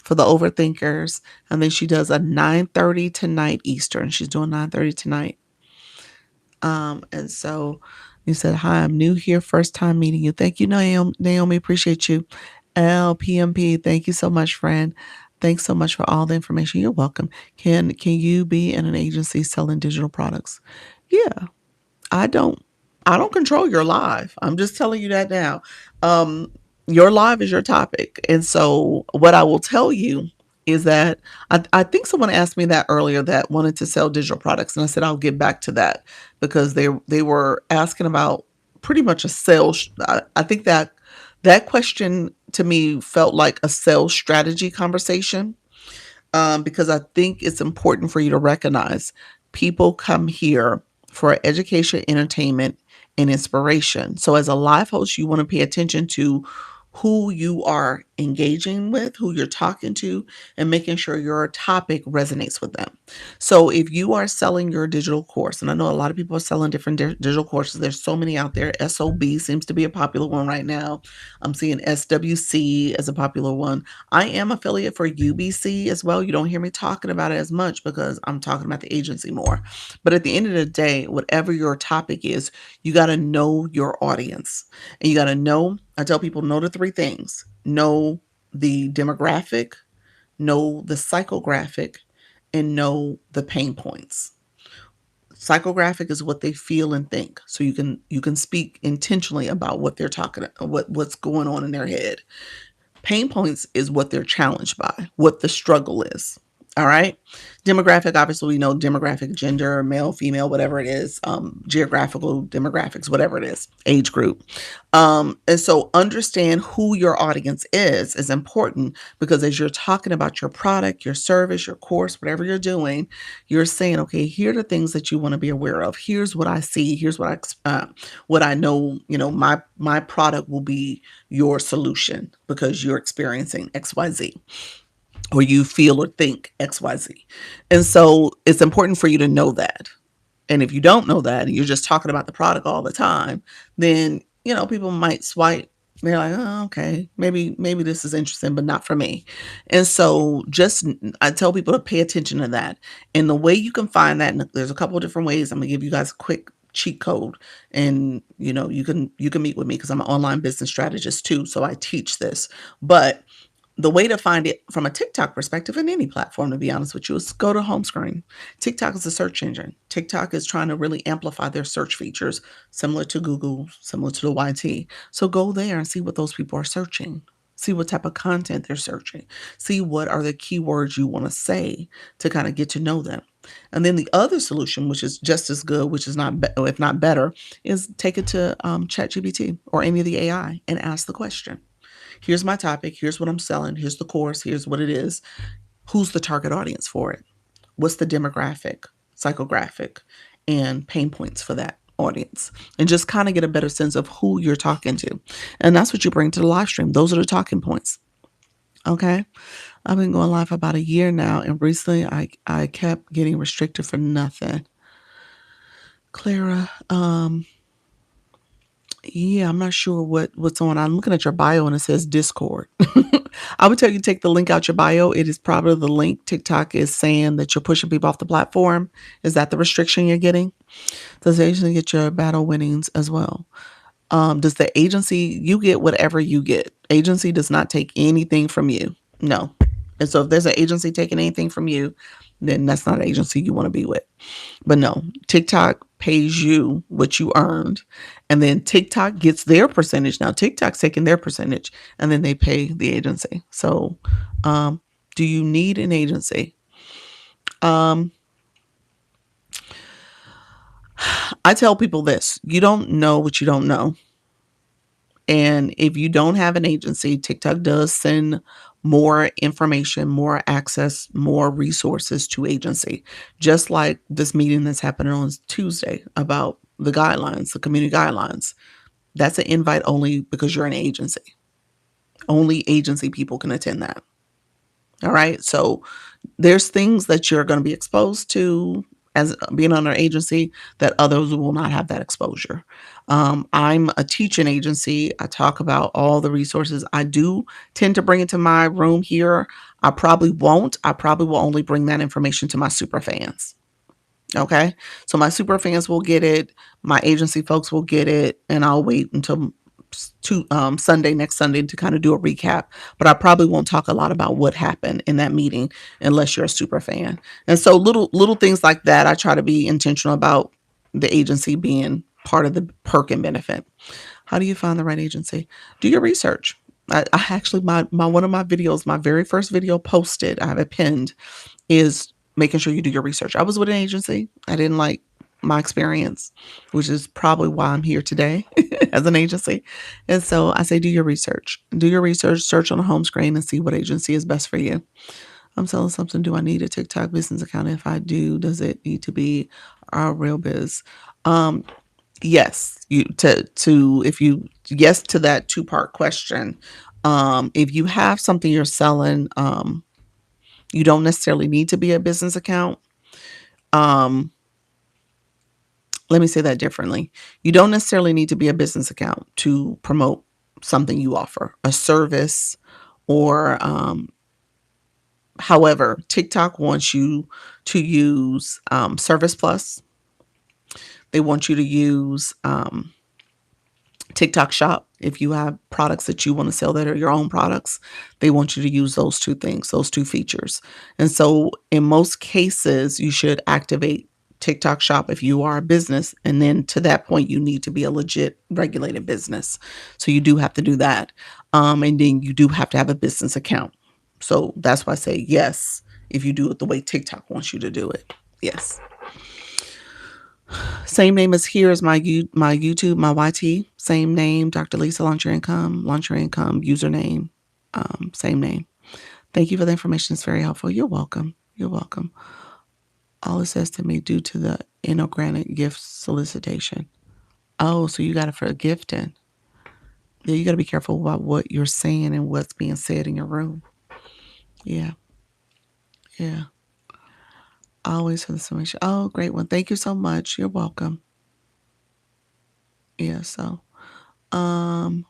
for the overthinkers. And then she does a 9:30 tonight Eastern. She's doing 9:30 tonight. And so you said, hi, I'm new here. First time meeting you. Thank you, Naomi. Naomi, appreciate you. LPMP, thank you so much, friend. Thanks so much for all the information. You're welcome. Can you be in an agency selling digital products? Yeah, I don't I don't control your live. I'm just telling you that now. Um, your live is your topic. And so what I will tell you is that I think someone asked me that earlier that wanted to sell digital products. And I said, I'll get back to that because they were asking about pretty much a sales. I think that question to me felt like a sales strategy conversation, because I think it's important for you to recognize people come here for education, entertainment, and inspiration. So, as a live host, you want to pay attention to who you are engaging with, who you're talking to, and making sure your topic resonates with them. So, if you are selling your digital course, and I know a lot of people are selling different digital courses, there's so many out there. SOB seems to be a popular one right now. I'm seeing SWC as a popular one. I am affiliate for UBC as well. You don't hear me talking about it as much because I'm talking about the agency more. But at the end of the day, whatever your topic is, you got to know your audience. And you got to know, I tell people, know the three things: know the demographic, know the psychographic, and know the pain points. Psychographic is what they feel and think. So you can speak intentionally about what they're talking about, what's going on in their head. Pain points is what they're challenged by, what the struggle is. All right. Demographic, obviously, we know demographic, gender, male, female, whatever it is, geographical demographics, whatever it is, age group. And so understand who your audience is important, because as you're talking about your product, your service, your course, whatever you're doing, you're saying, okay, here are the things that you want to be aware of. Here's what I see. Here's what I know. My product will be your solution because you're experiencing XYZ, or you feel or think XYZ. And so it's important for you to know that. And if you don't know that and you're just talking about the product all the time, then, people might swipe. They're like, oh, okay, maybe this is interesting, but not for me. And so I tell people to pay attention to that. And the way you can find that, and there's a couple of different ways. I'm gonna give you guys a quick cheat code, and you can meet with me because I'm an online business strategist too. So I teach this. But the way to find it from a TikTok perspective, in any platform, to be honest with you, is go to home screen. TikTok is a search engine. TikTok is trying to really amplify their search features, similar to Google, similar to the YT. So go there and see what those people are searching. See what type of content they're searching. See what are the keywords you want to say to kind of get to know them. And then the other solution, which is just as good, which is not, if not better, is take it to ChatGPT or any of the AI and ask the question. Here's my topic. Here's what I'm selling. Here's the course. Here's what it is. Who's the target audience for it? What's the demographic, psychographic, and pain points for that audience? And just kind of get a better sense of who you're talking to. And that's what you bring to the live stream. Those are the talking points. Okay. I've been going live for about a year now, and recently I kept getting restricted for nothing. Clara, yeah, I'm not sure what's on. I'm looking at your bio and it says Discord. I would tell you take the link out your bio. It is probably the link TikTok is saying that you're pushing people off the platform. Is that the restriction you're getting? Does the agency get your battle winnings as well? Does the agency, you get whatever you get. Agency does not take anything from you. No. And so if there's an agency taking anything from you, then that's not an agency you want to be with. But no, TikTok pays you what you earned, and then TikTok gets their percentage. Now TikTok's taking their percentage, and then they pay the agency. So, um, do you need an agency? Um, I tell people this: you don't know what you don't know. And if you don't have an agency, TikTok does send more information, more access, more resources to agency. Just like this meeting that's happening on Tuesday about the guidelines, the community guidelines. That's an invite only because you're an agency. Only agency people can attend that. All right. So there's things that you're going to be exposed to as being on an agency that others will not have that exposure. I'm a teaching agency. I talk about all the resources. I do tend to bring it to my room here. I probably won't. I probably will only bring that information to my super fans. Okay. So my super fans will get it. My agency folks will get it. And I'll wait until Sunday, next Sunday, to kind of do a recap. But I probably won't talk a lot about what happened in that meeting unless you're a super fan. And so little things like that, I try to be intentional about the agency being part of the perk and benefit. How do you find the right agency? Do your research. I actually my one of my videos, my very first video posted, I have it pinned, is making sure you do your research. I was with an agency. I didn't like my experience, which is probably why I'm here today as an agency. And so I say, do your research. Do your research, search on the home screen and see what agency is best for you. I'm selling something. Do I need a TikTok business account? If I do, does it need to be our real biz? Um, yes, you to if you yes to that two-part question. If you have something you're selling, you don't necessarily need to be a business account. Um, Let me say that differently. You don't necessarily need to be a business account to promote something you offer, a service, or however, TikTok wants you to use Service Plus. They want you to use TikTok Shop. If you have products that you want to sell that are your own products, they want you to use those two things, those two features. And so in most cases, you should activate TikTok Shop if you are a business. And then to that point, you need to be a legit regulated business. So you do have to do that. And then you do have to have a business account. So that's why I say yes, if you do it the way TikTok wants you to do it. Yes. Same name as here is my YouTube, my YT. Same name, Dr. Lisa, launch your income, username, same name. Thank you for the information. It's very helpful. You're welcome. You're welcome. All it says to me due to the inorganic gift solicitation. Oh, so you got it for a gifting. Yeah, you got to be careful about what you're saying and what's being said in your room. Yeah, yeah. Always for the information. Oh, great one. Thank you so much. You're welcome. Yeah, so um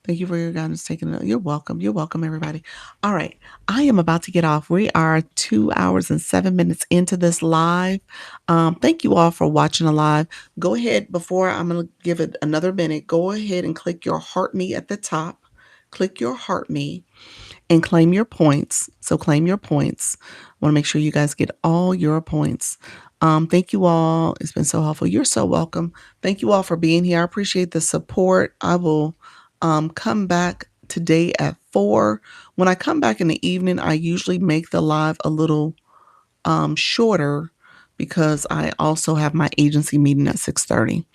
thank you for your guidance taking it. You're welcome. You're welcome, everybody. All right. I am about to get off. We are 2 hours and 7 minutes into this live. Thank you all for watching the live. Go ahead, before I'm going to give it another minute, go ahead and click your heart me at the top. Click your heart me and claim your points. So claim your points. I want to make sure you guys get all your points. Thank you all. It's been so helpful. You're so welcome. Thank you all for being here. I appreciate the support. I will come back today at 4. When I come back in the evening, I usually make the live a little shorter because I also have my agency meeting at 6:30.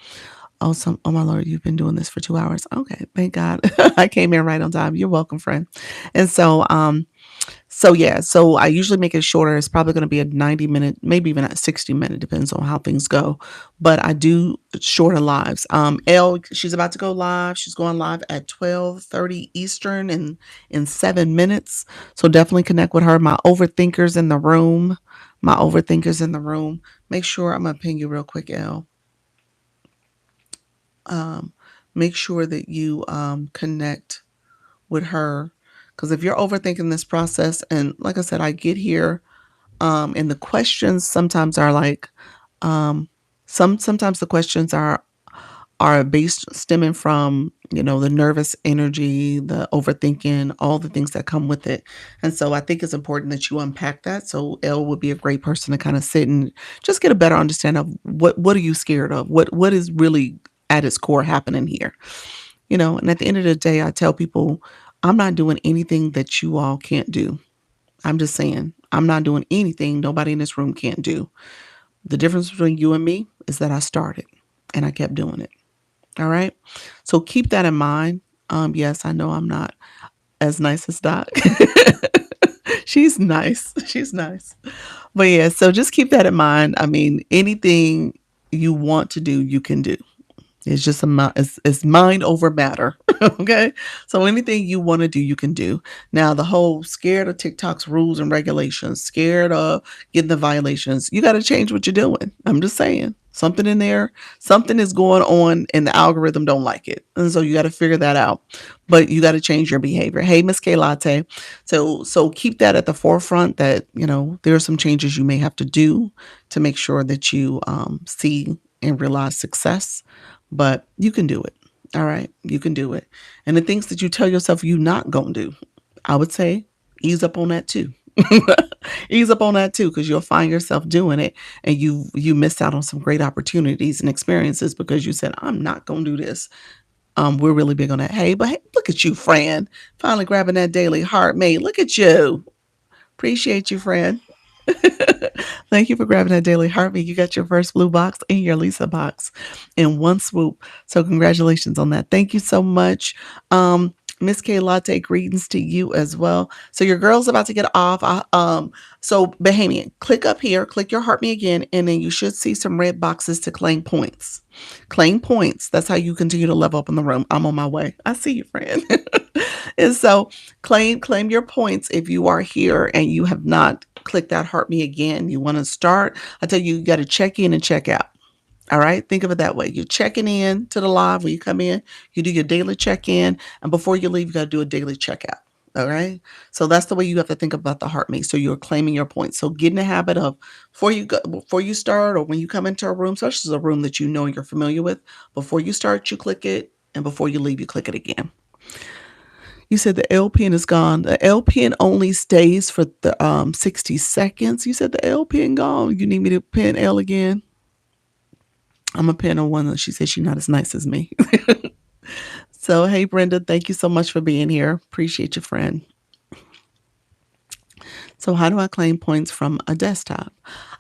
Oh, oh my Lord, you've been doing this for 2 hours. Okay, thank God. I came in right on time. You're welcome, friend. And so yeah, so I usually make it shorter. It's probably going to be a 90-minute, maybe even a 60-minute, depends on how things go. But I do shorter lives. Elle, she's about to go live. She's going live at 12:30 Eastern in 7 minutes. So definitely connect with her. My overthinkers in the room. My overthinkers in the room. Make sure I'm gonna ping you real quick, Elle. Um, Make sure that you connect with her, because if you're overthinking this process, and like I said, I get here, and the questions sometimes are like, sometimes the questions are based stemming from, the nervous energy, the overthinking, all the things that come with it. And so I think it's important that you unpack that. So Elle would be a great person to kind of sit and just get a better understanding of what are you scared of? What is really at its core happening here? And at the end of the day, I tell people, I'm not doing anything that you all can't do. I'm just saying, I'm not doing anything nobody in this room can't do. The difference between you and me is that I started and I kept doing it. All right. So keep that in mind. Yes, I know I'm not as nice as Doc. She's nice. She's nice. But yeah, so just keep that in mind. I mean, anything you want to do, you can do. It's just it's mind over matter. Okay. So anything you want to do, you can do. Now, the whole scared of TikTok's rules and regulations, scared of getting the violations, you got to change what you're doing. I'm just saying, something in there, something is going on and the algorithm don't like it. And so you got to figure that out. But you got to change your behavior. Hey, Miss K Latte. So keep that at the forefront, that, there are some changes you may have to do to make sure that you see and realize success, but you can do it. All right. You can do it. And the things that you tell yourself you're not going to do, I would say ease up on that too. Ease up on that too, because you'll find yourself doing it, and you missed out on some great opportunities and experiences because you said, I'm not going to do this. We're really big on that. Hey, but hey, look at you, friend. Finally grabbing that daily heart mate. Look at you. Appreciate you, friend. Thank you for grabbing that daily heartbeat. You got your first blue box and your Lisa box in one swoop. So congratulations on that. Thank you so much. Miss K Latte, greetings to you as well. So your girl's about to get off. So Bahamian, click up here, click your heart me again, and then you should see some red boxes to claim points. Claim points. That's how you continue to level up in the room. I'm on my way. I see you, friend. And so claim your points if you are here and you have not clicked that heart me again. You want to start. I tell you, you got to check in and check out. All right. Think of it that way. You're checking in to the live when you come in. You do your daily check in. And before you leave, you got to do a daily checkout. All right. So that's the way you have to think about the heart me. So you're claiming your points. So get in the habit of, before you start, or when you come into a room, especially a room that you know you're familiar with, before you start, you click it. And before you leave, you click it again. You said the L pin is gone. The L pin only stays for the 60 seconds. You said the L pin gone. You need me to pin L again? I'm a pin on one that she said she's not as nice as me. So, hey, Brenda, thank you so much for being here. Appreciate you, friend. So, how do I claim points from a desktop?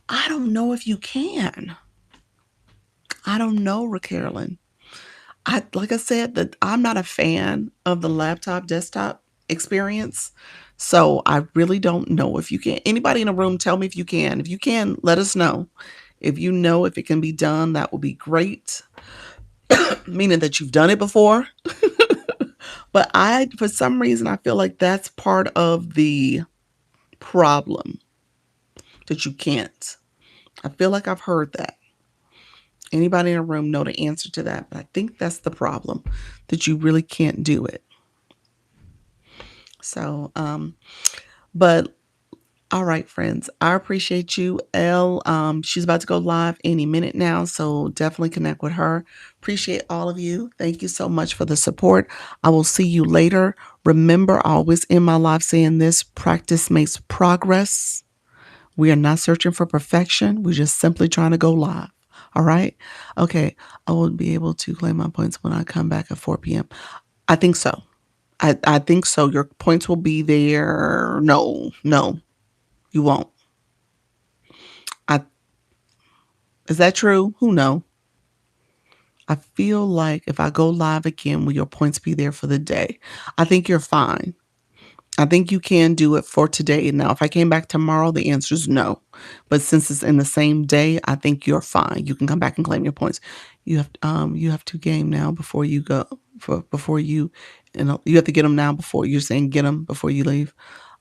I don't know if you can. I don't know, Carolyn. Like I said, that I'm not a fan of the laptop desktop experience. So I really don't know if you can. Anybody in the room, tell me if you can. If you can, let us know. If you know if it can be done, that would be great. Meaning that you've done it before. But for some reason, I feel like that's part of the problem, that you can't. I feel like I've heard that. Anybody in the room know the answer to that? But I think that's the problem, that you really can't do it. So, but all right, friends, I appreciate you. Elle, she's about to go live any minute now, so definitely connect with her. Appreciate all of you. Thank you so much for the support. I will see you later. Remember, I always end my live saying this: practice makes progress. We are not searching for perfection. We're just simply trying to go live. All right? Okay, I will be able to claim my points when I come back at 4 p.m. I think so. I think so. Your points will be there. No, you won't. I Is that true? Who know? I feel like if I go live again, will your points be there for the day? I think you're fine. I think you can do it for today. Now, if I came back tomorrow, the answer is no. But since it's in the same day, I think you're fine. You can come back and claim your points. You have to game now before you go for before you you have to get them now before you're saying get them before you leave.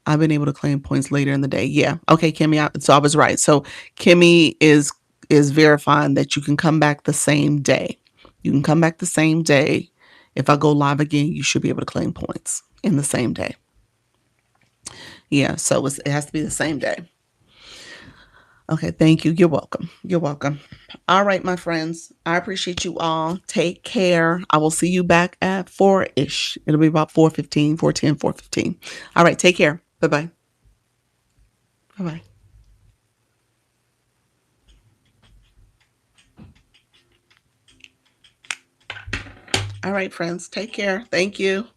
I've been able to claim points later in the day. Yeah. Okay, Kimmy. So I was right. So Kimmy is verifying that you can come back the same day. You can come back the same day. If I go live again, you should be able to claim points in the same day. Yeah, so it has to be the same day. Okay, thank you. You're welcome. You're welcome. All right, my friends. I appreciate you all. Take care. I will see you back at 4-ish. It'll be about 4:15, 4:10, 4:15. All right, take care. Bye-bye. Bye-bye. All right, friends. Take care. Thank you.